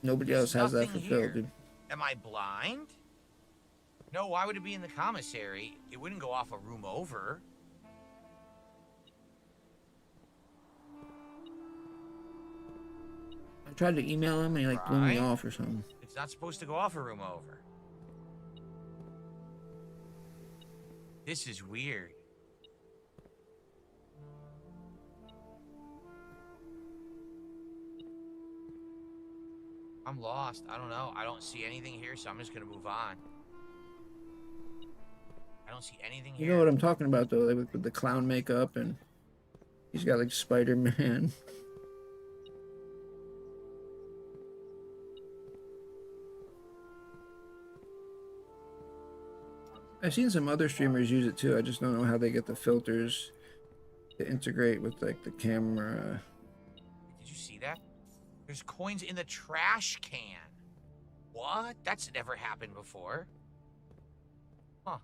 nobody else There's has that nothing for Phil, here. dude. Am I blind? No, why would it be in the commissary? It wouldn't go off a room over. I tried to email him and he like blew me Right. off or something. It's not supposed to go off a room over. This is weird. I'm lost. I don't know. I don't see anything here, so I'm just gonna move on. I don't see anything You here. know what I'm talking about though, like with the clown makeup and he's got like Spider-Man. I've seen some other streamers use it too. I just don't know how they get the filters to integrate with like the camera. Did you see that? There's coins in the trash can. What? That's never happened before. Huh.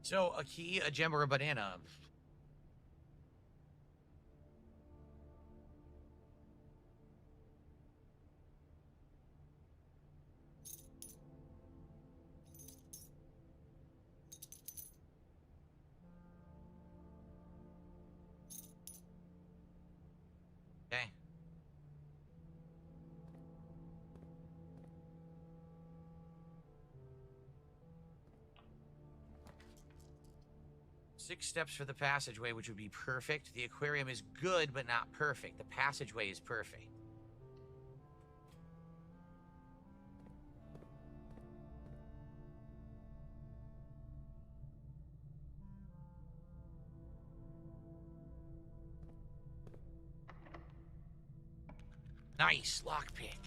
So, a key, a gem, or a banana? Okay. Six steps for the passageway, which would be perfect. The aquarium is good, but not perfect. The passageway is perfect. Nice lockpick.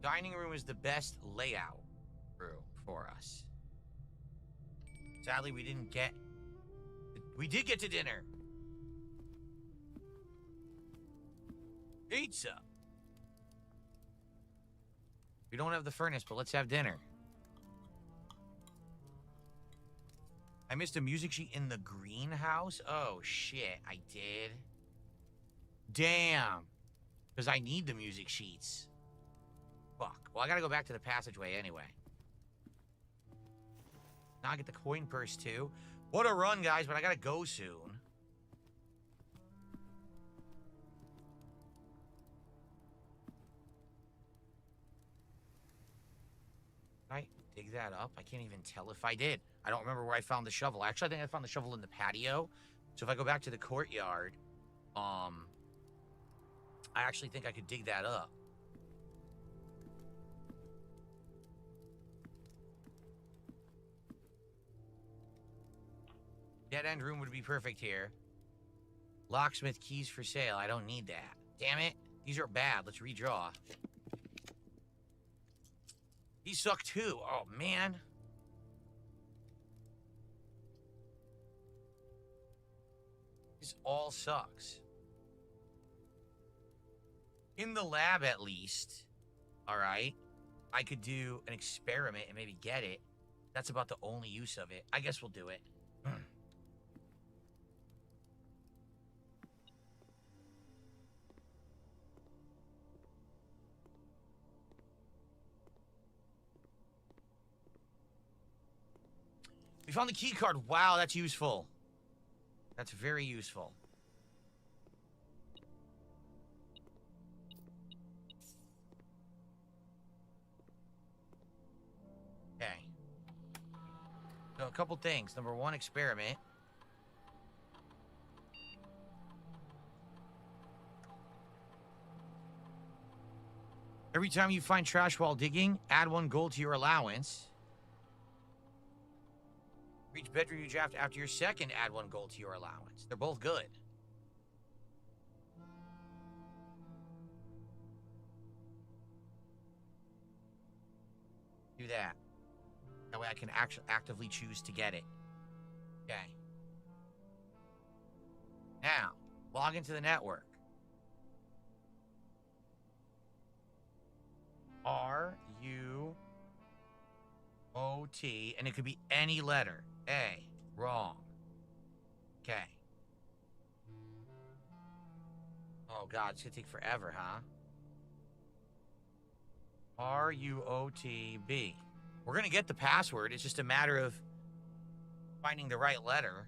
Dining room is the best layout room for us. Sadly, we didn't get... We did get to dinner. Pizza. We don't have the furnace, but let's have dinner. I missed a music sheet in the greenhouse? Oh, shit, I did. Damn. Because I need the music sheets. Fuck. Well, I gotta go back to the passageway anyway. Now I get the coin purse, too. What a run, guys, but I gotta go soon. Did I dig that up? I can't even tell if I did. I don't remember where I found the shovel. Actually, I think I found the shovel in the patio. So if I go back to the courtyard, I actually think I could dig that up. Dead end room would be perfect here. Locksmith keys for sale. I don't need that. Damn it. These are bad. Let's redraw. These suck too. Oh, man. This all sucks. In the lab, at least. All right. I could do an experiment and maybe get it. That's about the only use of it. I guess we'll do it. We found the key card. Wow, that's useful. That's very useful. Okay. So a couple things. Number one, experiment. Every time you find trash while digging, add 1 gold to your allowance. Reach bedroom you draft after your second, add 1 gold to your allowance. They're both good. Do that. That way I can actually actively choose to get it. Okay. Now, log into the network. R-U-O-T, and it could be any letter. A. Wrong. Okay. Oh, God, it's gonna take forever, huh? R-U-O-T-B. We're gonna get the password. It's just a matter of finding the right letter.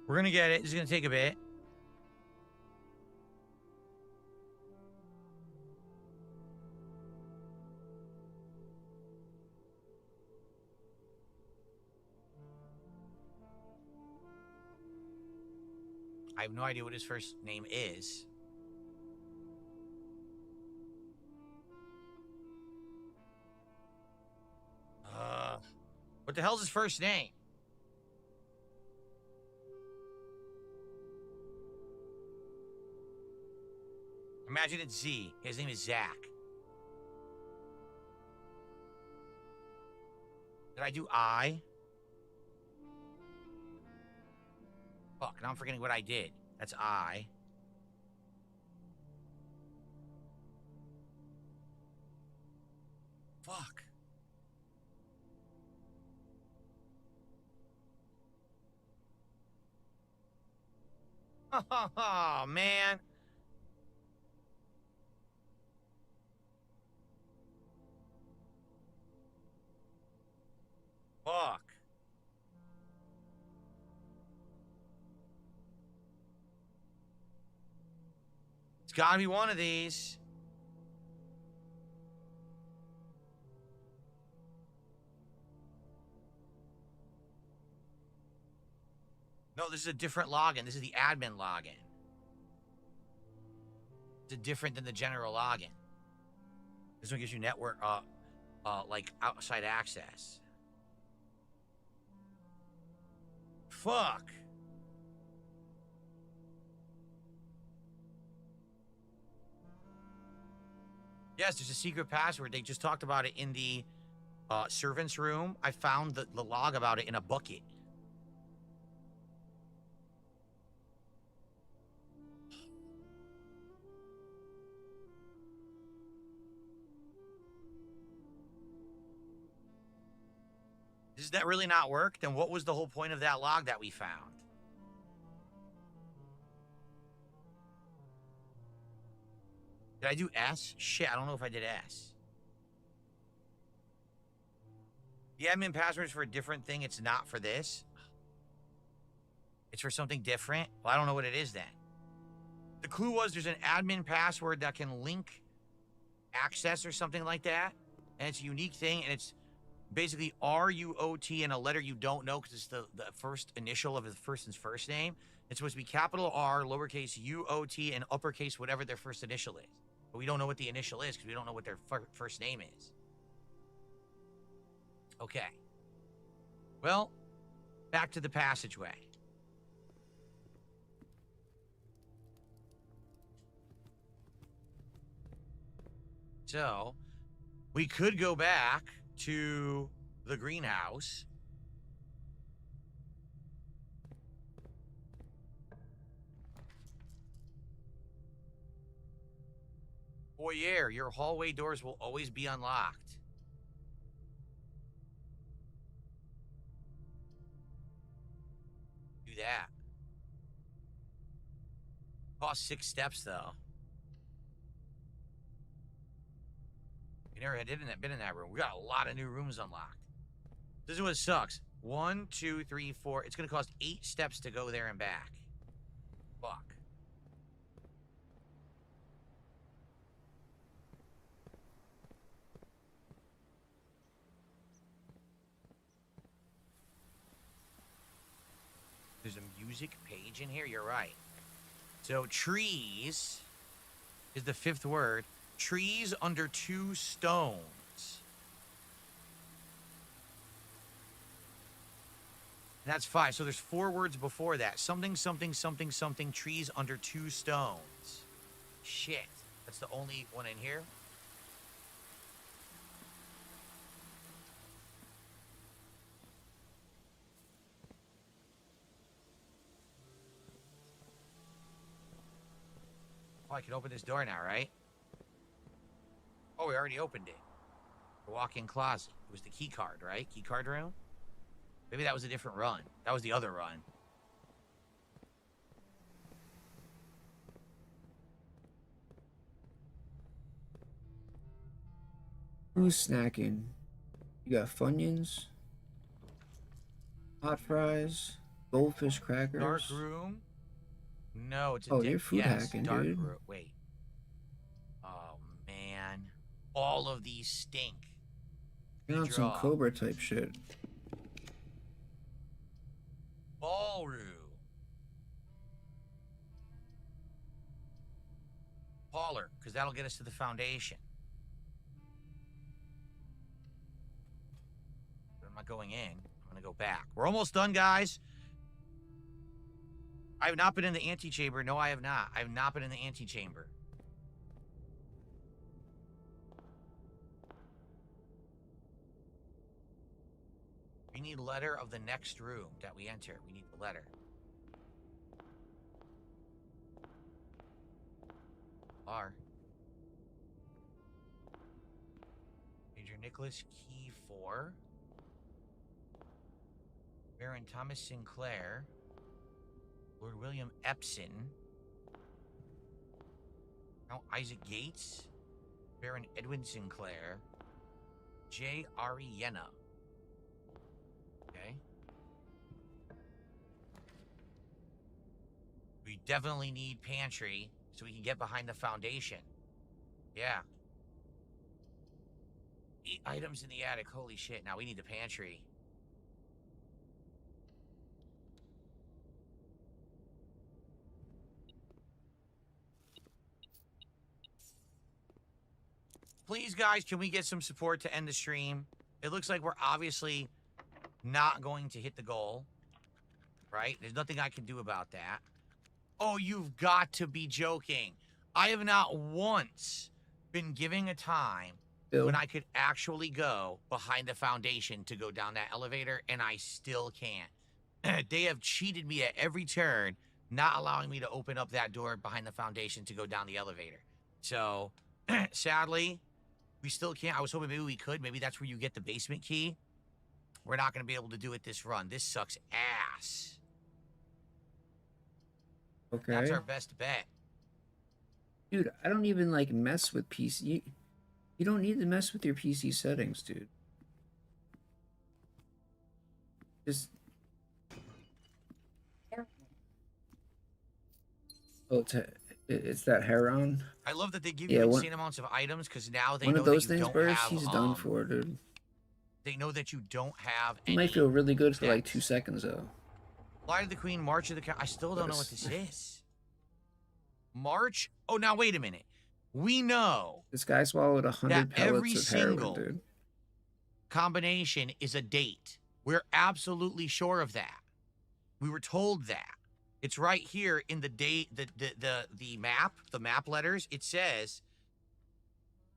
We're gonna get it. It's gonna take a bit. I have no idea what his first name is. What the hell's his first name? Imagine it's Z. His name is Zach. Did I do I? Fuck, now I'm forgetting what I did. That's I. Fuck. Oh, man. Fuck. It's gotta be one of these. No, this is a different login. This is the admin login. It's different than the general login. This one gives you network, like outside access. Fuck. Yes, there's a secret password. They just talked about it in the servants room. I found the log about it in a bucket. Does that really not work? Then what was the whole point of that log that we found? Did I do S? Shit, I don't know if I did S. The admin password is for a different thing. It's not for this. It's for something different. Well, I don't know what it is then. The clue was there's an admin password that can link access or something like that. And it's a unique thing, and it's basically R-U-O-T and a letter you don't know because it's the first initial of the person's first name. It's supposed to be capital R, lowercase U-O-T, and uppercase whatever their first initial is. But we don't know what the initial is because we don't know what their first name is. Okay. Well, back to the passageway. So, we could go back to the greenhouse. Foyer, your hallway doors will always be unlocked. Do that. Cost 6 steps though. We never been in that room. We got a lot of new rooms unlocked. This is what sucks. 1, 2, 3, 4. It's gonna cost 8 steps to go there and back. Fuck. There's a music page in here. You're right. So trees is the 5th word. Trees under 2 stones. That's 5. So there's 4 words before that. Something, something, something, something. Trees under 2 stones. Shit. That's the only one in here. Oh, I can open this door now, right? Oh, we already opened it. The walk-in closet. It was the key card, right? Key card room? Maybe that was a different run. That was the other run. Who's snacking? You got Funyuns, hot fries, goldfish crackers. Dark room? No, it's a Oh, you're food hacking, dark dude. room. Wait. Oh, man. All of these stink. You're on some Cobra type shit. Ballroom. Parlor, because that'll get us to the foundation. But I'm not going in. I'm going to go back. We're almost done, guys. I have not been in the antechamber. No, I have not. I have not been in the antechamber. We need letter of the next room that we enter. We need the letter. R. Major Nicholas Key 4. Baron Thomas Sinclair. Lord William Epson. Count Isaac Gates. Baron Edwin Sinclair. J. Arienna. Okay. We definitely need pantry so we can get behind the foundation. Yeah. 8 items in the attic. Holy shit. Now we need the pantry. Please, guys, can we get some support to end the stream? It looks like we're obviously not going to hit the goal. Right? There's nothing I can do about that. Oh, you've got to be joking. I have not once been giving a time when I could actually go behind the foundation to go down that elevator, and I still can't. They have cheated me at every turn, not allowing me to open up that door behind the foundation to go down the elevator. So, sadly, we still can't. I was hoping maybe we could. Maybe that's where you get the basement key. We're not going to be able to do it this run. This sucks ass. Okay. That's our best bet. Dude, I don't even like mess with PC. You don't need to mess with your PC settings, dude. Just. Oh, it's that Heron. I love that they give you insane amounts of items because now they know one of those that you things, don't Burst, have. he's done for, dude. They know that you don't have. He might feel really good for like 2 seconds though. Flight of the Queen, March of the I still don't know what this is. March? Oh, now wait a minute. We know this guy swallowed 100 pellets every of single heroin, dude. Combination is a date. We're absolutely sure of that. We were told that. It's right here in the date, the map letters. It says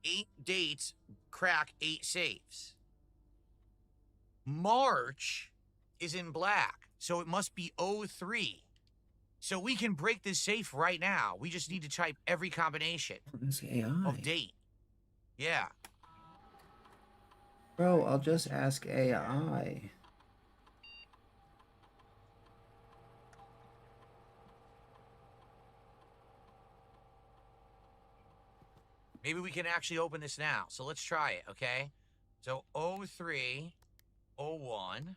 8 dates, crack 8 safes. March is in black, so it must be 03. So we can break this safe right now. We just need to type every combination This AI. of date. Yeah. Bro, I'll just ask AI. Maybe we can actually open this now. So let's try it, okay? So 03, 01.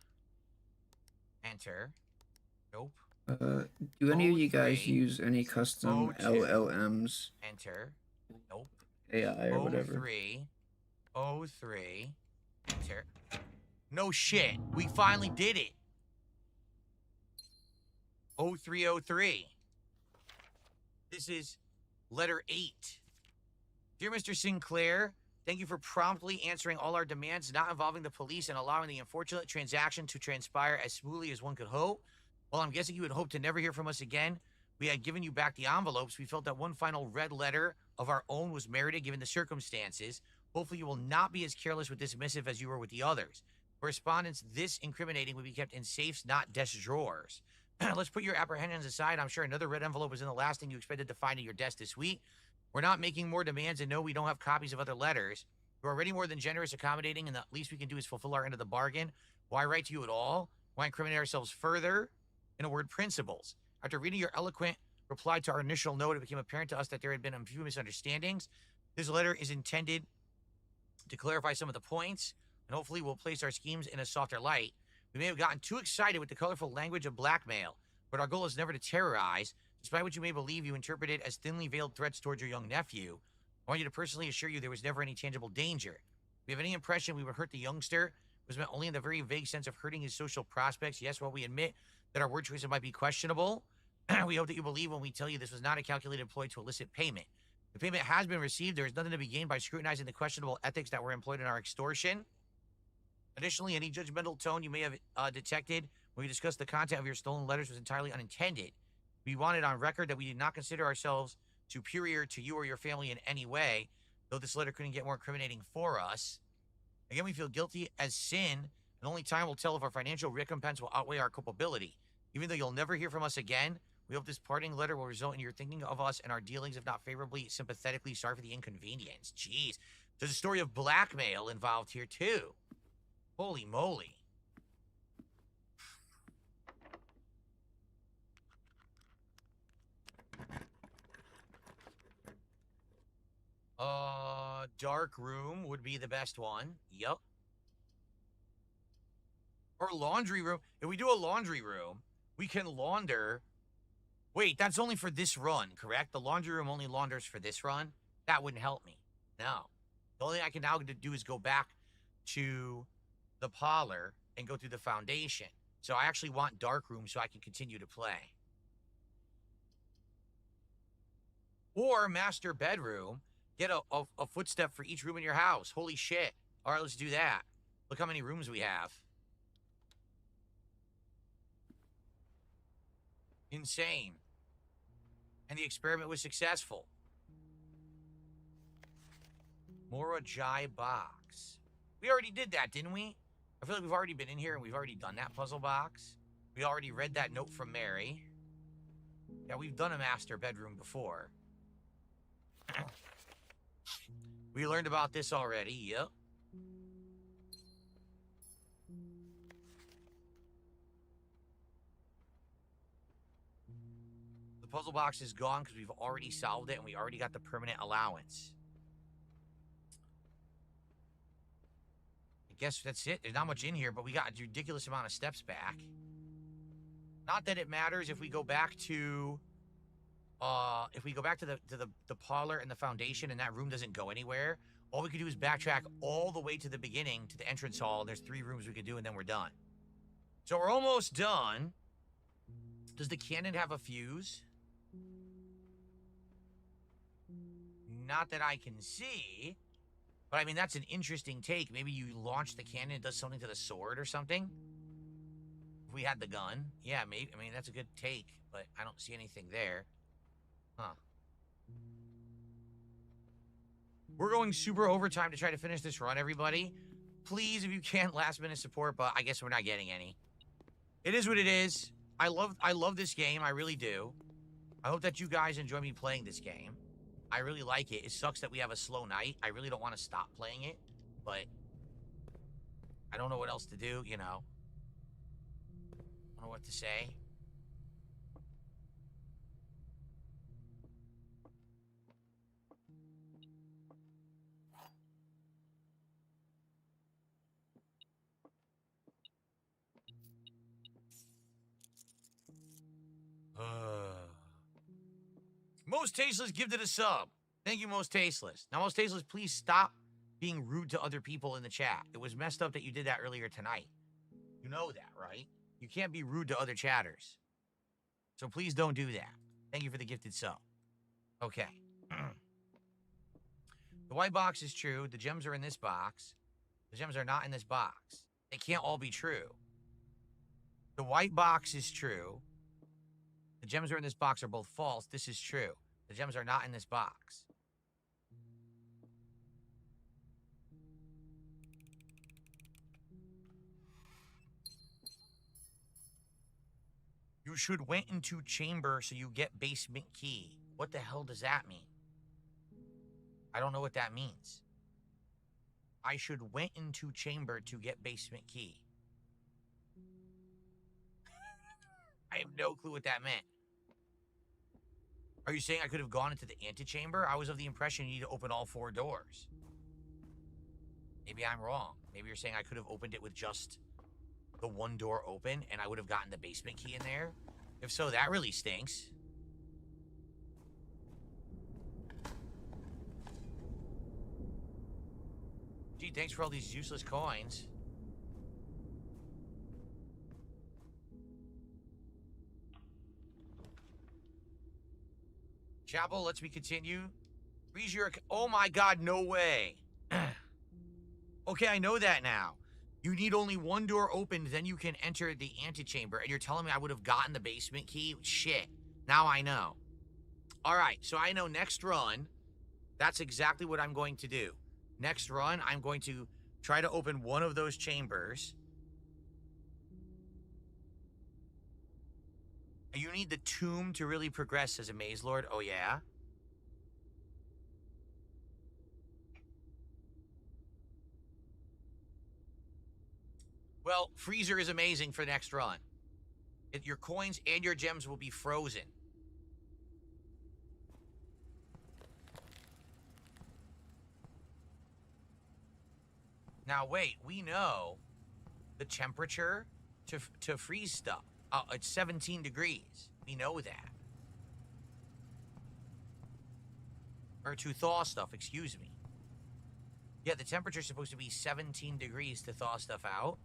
Enter. Nope. Do any of you guys 03, use any custom 02. LLMs, Enter. Nope. AI or whatever? 03. 03. Enter. No shit. We finally did it. 0303. This is letter 8. Dear Mr. Sinclair, thank you for promptly answering all our demands not involving the police and allowing the unfortunate transaction to transpire as smoothly as one could hope. While I'm guessing you would hope to never hear from us again, we had given you back the envelopes. We felt that one final red letter of our own was merited given the circumstances. Hopefully you will not be as careless with this missive as you were with the others. Correspondence this incriminating will be kept in safes, not desk drawers. Let's put your apprehensions aside. I'm sure another red envelope was in the last thing you expected to find in your desk this week. We're not making more demands, and no, we don't have copies of other letters. We're already more than generous, accommodating, and the least we can do is fulfill our end of the bargain. Why write to you at all? Why incriminate ourselves further? In a word, principles. After reading your eloquent reply to our initial note, it became apparent to us that there had been a few misunderstandings. This letter is intended to clarify some of the points, and hopefully will place our schemes in a softer light. We may have gotten too excited with the colorful language of blackmail, but our goal is never to terrorize. Despite what you may believe, you interpret it as thinly veiled threats towards your young nephew. I want you to personally assure you there was never any tangible danger. If we have any impression we would hurt the youngster, it was meant only in the very vague sense of hurting his social prospects. Yes, while we admit that our word choices might be questionable, we hope that you believe when we tell you this was not a calculated ploy to elicit payment. The payment has been received. There is nothing to be gained by scrutinizing the questionable ethics that were employed in our extortion. Additionally, any judgmental tone you may have detected when we discussed the content of your stolen letters was entirely unintended. We wanted on record that we did not consider ourselves superior to you or your family in any way, though this letter couldn't get more incriminating for us. Again, we feel guilty as sin, and only time will tell if our financial recompense will outweigh our culpability. Even though you'll never hear from us again, we hope this parting letter will result in your thinking of us and our dealings, if not favorably, sympathetically. Sorry for the inconvenience. Jeez. There's a story of blackmail involved here, too. Holy moly. Dark room would be the best one. Yep. Or laundry room. If we do a laundry room, we can launder. Wait, that's only for this run, correct? The laundry room only launders for this run? That wouldn't help me. No. The only thing I can now do is go back to the parlor and go through the foundation. So I actually want dark room so I can continue to play. Or master bedroom. Get a footstep for each room in your house. Holy shit. All right, let's do that. Look how many rooms we have. Insane. And the experiment was successful. Mora Jai box. We already did that, didn't we? I feel like we've already been in here and we've already done that puzzle box. We already read that note from Mary. Yeah, we've done a master bedroom before. We learned about this already, yep. The puzzle box is gone because we've already solved it and we already got the permanent allowance. I guess that's it. There's not much in here, but we got a ridiculous amount of steps back. Not that it matters if we go back to the parlor and the foundation and that room doesn't go anywhere. All we could do is backtrack all the way to the beginning, to the entrance hall. There's 3 rooms we could do and then we're done. So we're almost done. Does the cannon have a fuse? Not that I can see. But I mean, that's an interesting take. Maybe you launch the cannon, it does something to the sword or something. If we had the gun. Yeah, maybe. I mean, that's a good take, but I don't see anything there. Huh. We're going super overtime to try to finish this run, everybody. Please, if you can, last minute support, but I guess we're not getting any. It is what it is. I love this game. I really do. I hope that you guys enjoy me playing this game. I really like it. It sucks that we have a slow night. I really don't want to stop playing it, but I don't know what else to do, you know. I don't know what to say. Most Tasteless gifted a sub. Thank you, Most Tasteless. Now, Most Tasteless, please stop being rude to other people in the chat. It was messed up that you did that earlier tonight. You know that, right? You can't be rude to other chatters. So please don't do that. Thank you for the gifted sub. Okay. The white box is true. The gems are in this box. The gems are not in this box. They can't all be true. The white box is true. The gems are in this box are both false. This is true. The gems are not in this box. You should went into chamber so you get basement key. What the hell does that mean? I don't know what that means. I should went into chamber to get basement key. I have no clue what that meant. Are you saying I could have gone into the antechamber? I was of the impression you need to open all 4 doors. Maybe I'm wrong. Maybe you're saying I could have opened it with just the 1 door open and I would have gotten the basement key in there. If so, that really stinks. Gee, thanks for all these useless coins. Chapel, let's me continue. Freeze your... Oh my god, no way. Okay, I know that now. You need only 1 door opened, then you can enter the antechamber. And you're telling me I would have gotten the basement key? Shit. Now I know. Alright, so I know next run, that's exactly what I'm going to do. Next run, I'm going to try to open one of those chambers. You need the tomb to really progress as a maze lord. Oh, yeah? Well, freezer is amazing for next run. Your coins and your gems will be frozen. Now, wait, we know the temperature to freeze stuff. It's 17 degrees. We know that. Or to thaw stuff, excuse me. Yeah, the temperature's supposed to be 17 degrees to thaw stuff out.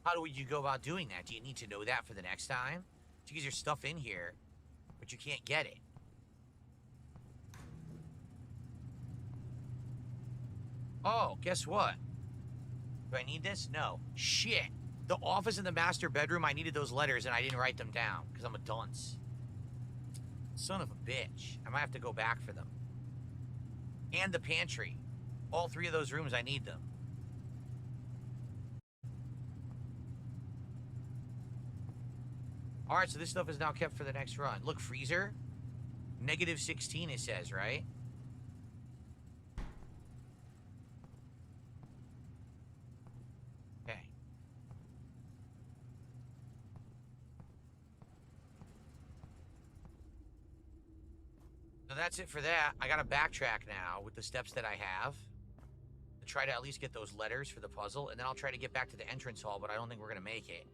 How would you go about doing that? Do you need to know that for the next time? Because there's stuff in here, but you can't get it. Oh, guess what? Do I need this? No. Shit. The office and the master bedroom, I needed those letters and I didn't write them down because I'm a dunce. Son of a bitch. I might have to go back for them. And the pantry. All 3 of those rooms, I need them. Alright, so this stuff is now kept for the next run. Look, freezer. -16, it says, right? Okay. So that's it for that. I gotta backtrack now with the steps that I have. To try to at least get those letters for the puzzle. And then I'll try to get back to the entrance hall, but I don't think we're gonna make it.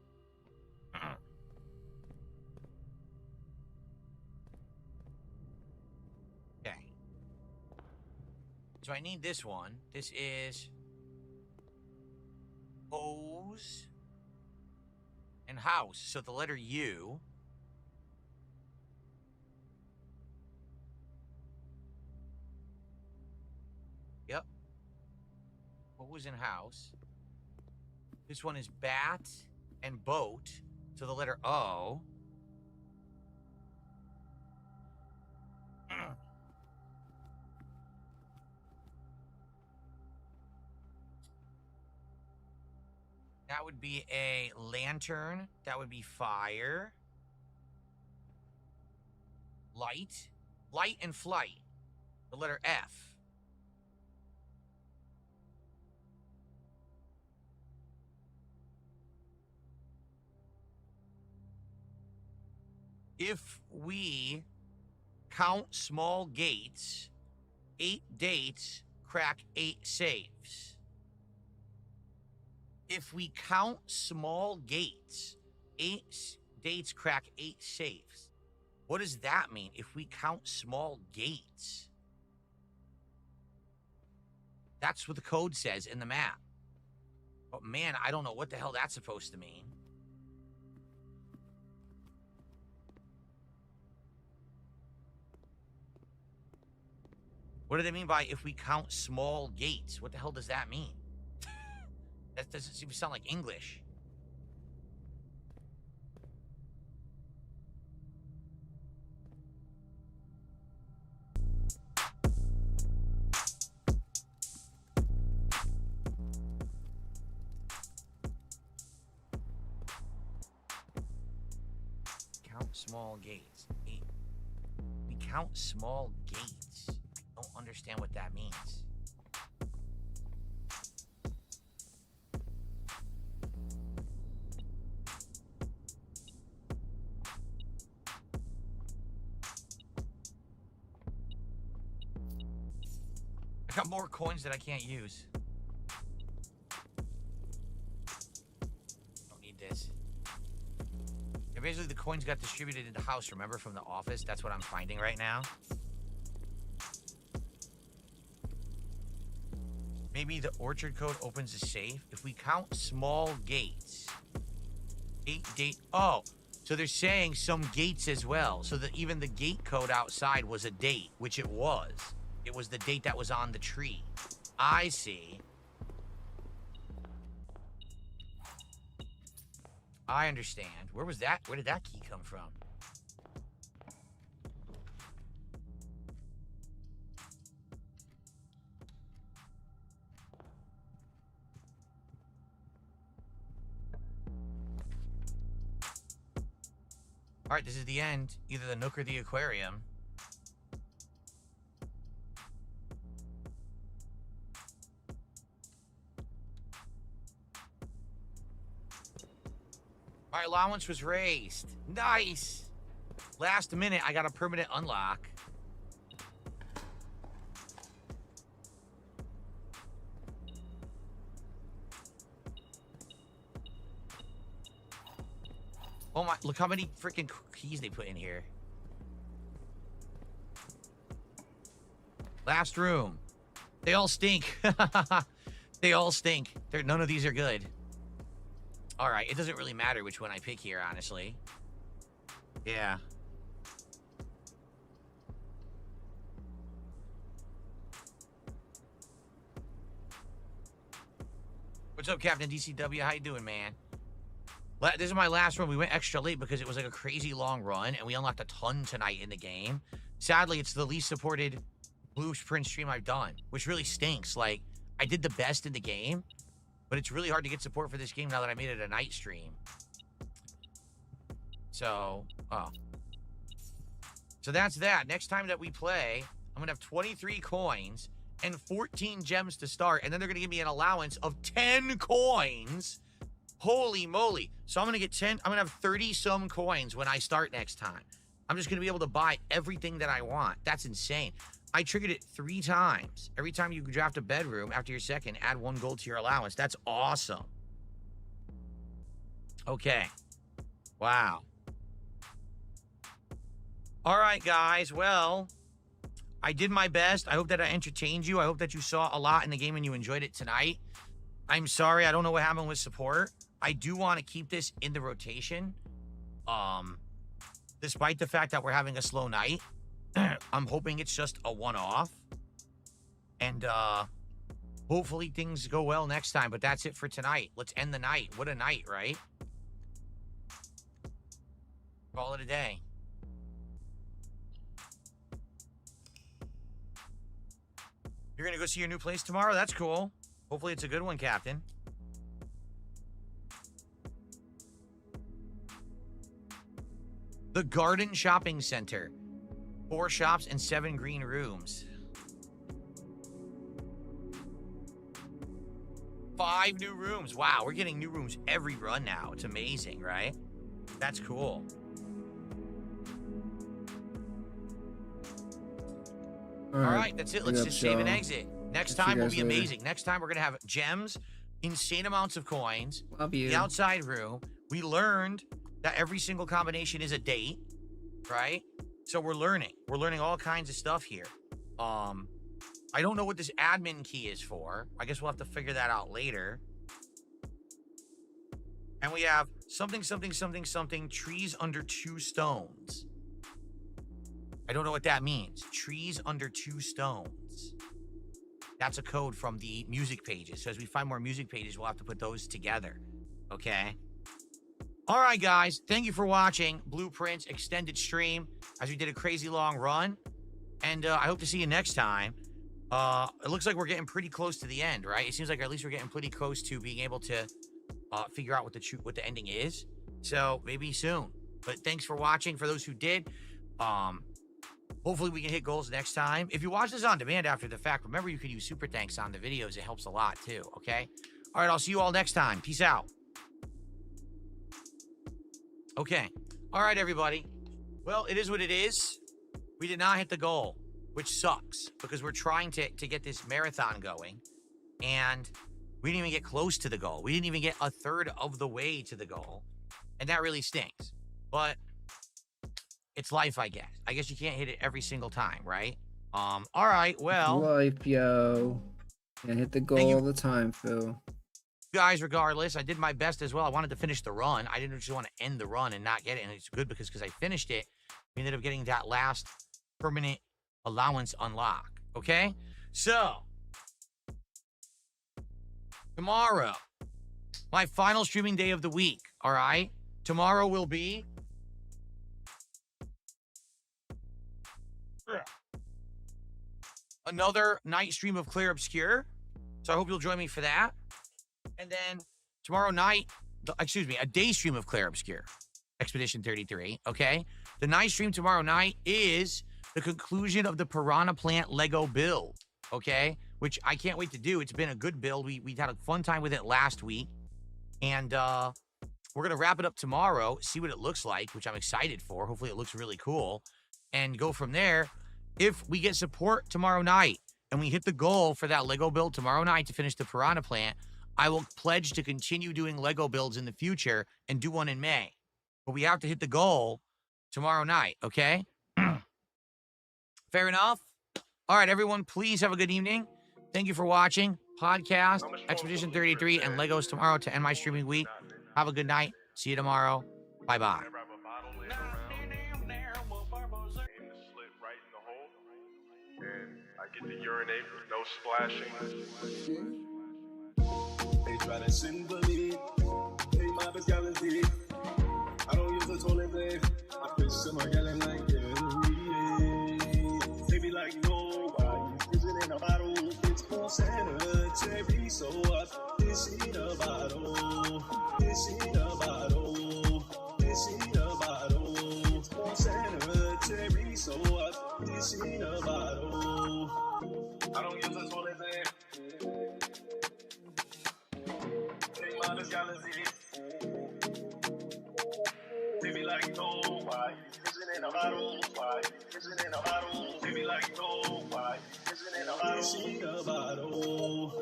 Okay. So I need this one. This is hose and house. So the letter U. Yep. Hose and house. This one is bat and boat. So the letter O. That would be a lantern. That would be fire. Light. Light and flight. The letter F. If we count small gates, 8 dates crack 8 safes. If we count small gates, 8 dates crack 8 safes. What does that mean if we count small gates? That's what the code says in the map. But man, I don't know what the hell that's supposed to mean. What do they mean by if we count small gates? What the hell does that mean? That doesn't seem to sound like English. Count small gates. We count small gates. I don't understand what that means. I got more coins that I can't use. Don't need this. Yeah, basically, the coins got distributed in the house, remember, from the office? That's what I'm finding right now. Maybe the orchard code opens a safe. If we count small gates. Gate. Oh, so they're saying some gates as well. So that even the gate code outside was a date, which it was. It was the date that was on the tree. I see. I understand. Where was that? Where did that key come from? All right, this is the end. Either the Nook or the aquarium. My allowance was raised. Nice. Last minute, I got a permanent unlock. Oh my, look how many freaking keys they put in here. Last room. They all stink. They all stink. None of these are good. All right, it doesn't really matter which one I pick here, honestly. Yeah. What's up, Captain DCW? How you doing, man? This is my last run. We went extra late because it was like a crazy long run, and we unlocked a ton tonight in the game. Sadly, it's the least supported blueprince stream I've done, which really stinks. Like, I did the best in the game, but it's really hard to get support for this game now that I made it a night stream. So, So that's that. Next time that we play, I'm going to have 23 coins and 14 gems to start, and then they're going to give me an allowance of 10 coins. Holy moly. So I'm going to get 10. I'm going to have 30-some coins when I start next time. I'm just going to be able to buy everything that I want. That's insane. I triggered it 3 times. Every time you draft a bedroom, after your second, add 1 gold to your allowance. That's awesome. Okay. Wow. All right, guys. Well, I did my best. I hope that I entertained you. I hope that you saw a lot in the game and you enjoyed it tonight. I'm sorry. I don't know what happened with support. I do want to keep this in the rotation. Despite the fact that we're having a slow night. I'm hoping it's just a one-off. And hopefully things go well next time. But that's it for tonight. Let's end the night. What a night, right? Call it a day. You're gonna go see your new place tomorrow? That's cool. Hopefully it's a good one, Captain. The Garden Shopping Center. 4 shops and 7 green rooms. 5 new rooms. Wow, we're getting new rooms every run now. It's amazing, right? That's cool. All right, that's it. Let's just save and exit. Next time will be amazing. Next time we're going to have gems, insane amounts of coins. Love you. The outside room. We learned that every single combination is a date, right? So we're learning. We're learning all kinds of stuff here. I don't know what this admin key is for. I guess we'll have to figure that out later. And we have something, trees under 2 stones. I don't know what that means. Trees under 2 stones. That's a code from the music pages. So as we find more music pages, we'll have to put those together. Okay? All right, guys. Thank you for watching Blueprince extended stream as we did a crazy long run. And I hope to see you next time. It looks like we're getting pretty close to the end, right? It seems like at least we're getting pretty close to being able to figure out what the ending is. So maybe soon. But thanks for watching. For those who did, hopefully we can hit goals next time. If you watch this on demand after the fact, remember you can use super thanks on the videos. It helps a lot too. Okay. All right. I'll see you all next time. Peace out. Okay. All right, everybody. Well, it is what it is. We did not hit the goal, which sucks because we're trying to get this marathon going, and we didn't even get close to the goal. We didn't even get a third of the way to the goal, and that really stinks. But it's life, I guess. I guess you can't hit it every single time, right? All right, well. Life, yo. Can't hit the goal all the time, Phil. Guys, regardless, I did my best as well. I wanted to finish the run. I didn't just want to end the run and not get it, and it's good because I finished it. We ended up getting that last permanent allowance unlock. Okay? So, tomorrow, my final streaming day of the week. All right? Tomorrow will be another night stream of Clear Obscure. So I hope you'll join me for that. And then tomorrow night, a day stream of Clear Obscure, Expedition 33, okay? The night stream tomorrow night is the conclusion of the Piranha Plant Lego build, okay? Which I can't wait to do. It's been a good build. We had a fun time with it last week. And we're going to wrap it up tomorrow, see what it looks like, which I'm excited for. Hopefully it looks really cool. And go from there. If we get support tomorrow night and we hit the goal for that Lego build tomorrow night to finish the Piranha Plant, I will pledge to continue doing Lego builds in the future and do one in May. But we have to hit the goal tomorrow night, okay? Fair enough? All right, everyone, please have a good evening. Thank you for watching. Podcast, Expedition 33, and Legos tomorrow to end my streaming week. Have a good night. See you tomorrow. Bye-bye. I get to urinate with no splashing. They try to symbol it. They my best guarantee. I don't use the toilet, babe. I piss in my gallon like they be like, no, why you prison in a bottle? It's more sanitary, so what? This in a bottle. This in a bottle. This in a bottle. It's more sanitary, so what? This in a bottle. I don't use the toilet, babe. They be like, no, why you prison in a bottle? Why you prison in a bottle? They be like, no, why you prison in a bottle? This in a bottle.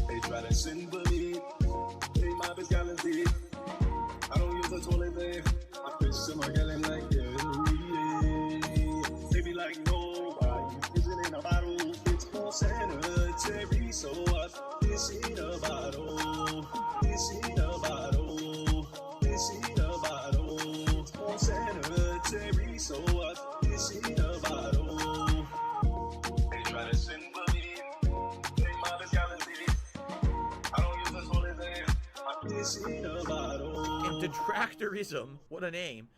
They try to symbol it. They my best guarantee. I don't use the toilet, babe. I piss in my gallon like they be like, no, why you prison in a bottle? It's more sanitary, so what? This in a bottle. This in a bottle. This in a bottle. It's more sanitary, so what? This in a bottle. They try to symbol it. They my best guarantee. I don't use the toilet, babe. I piss in a bottle. And detractorism, what a name.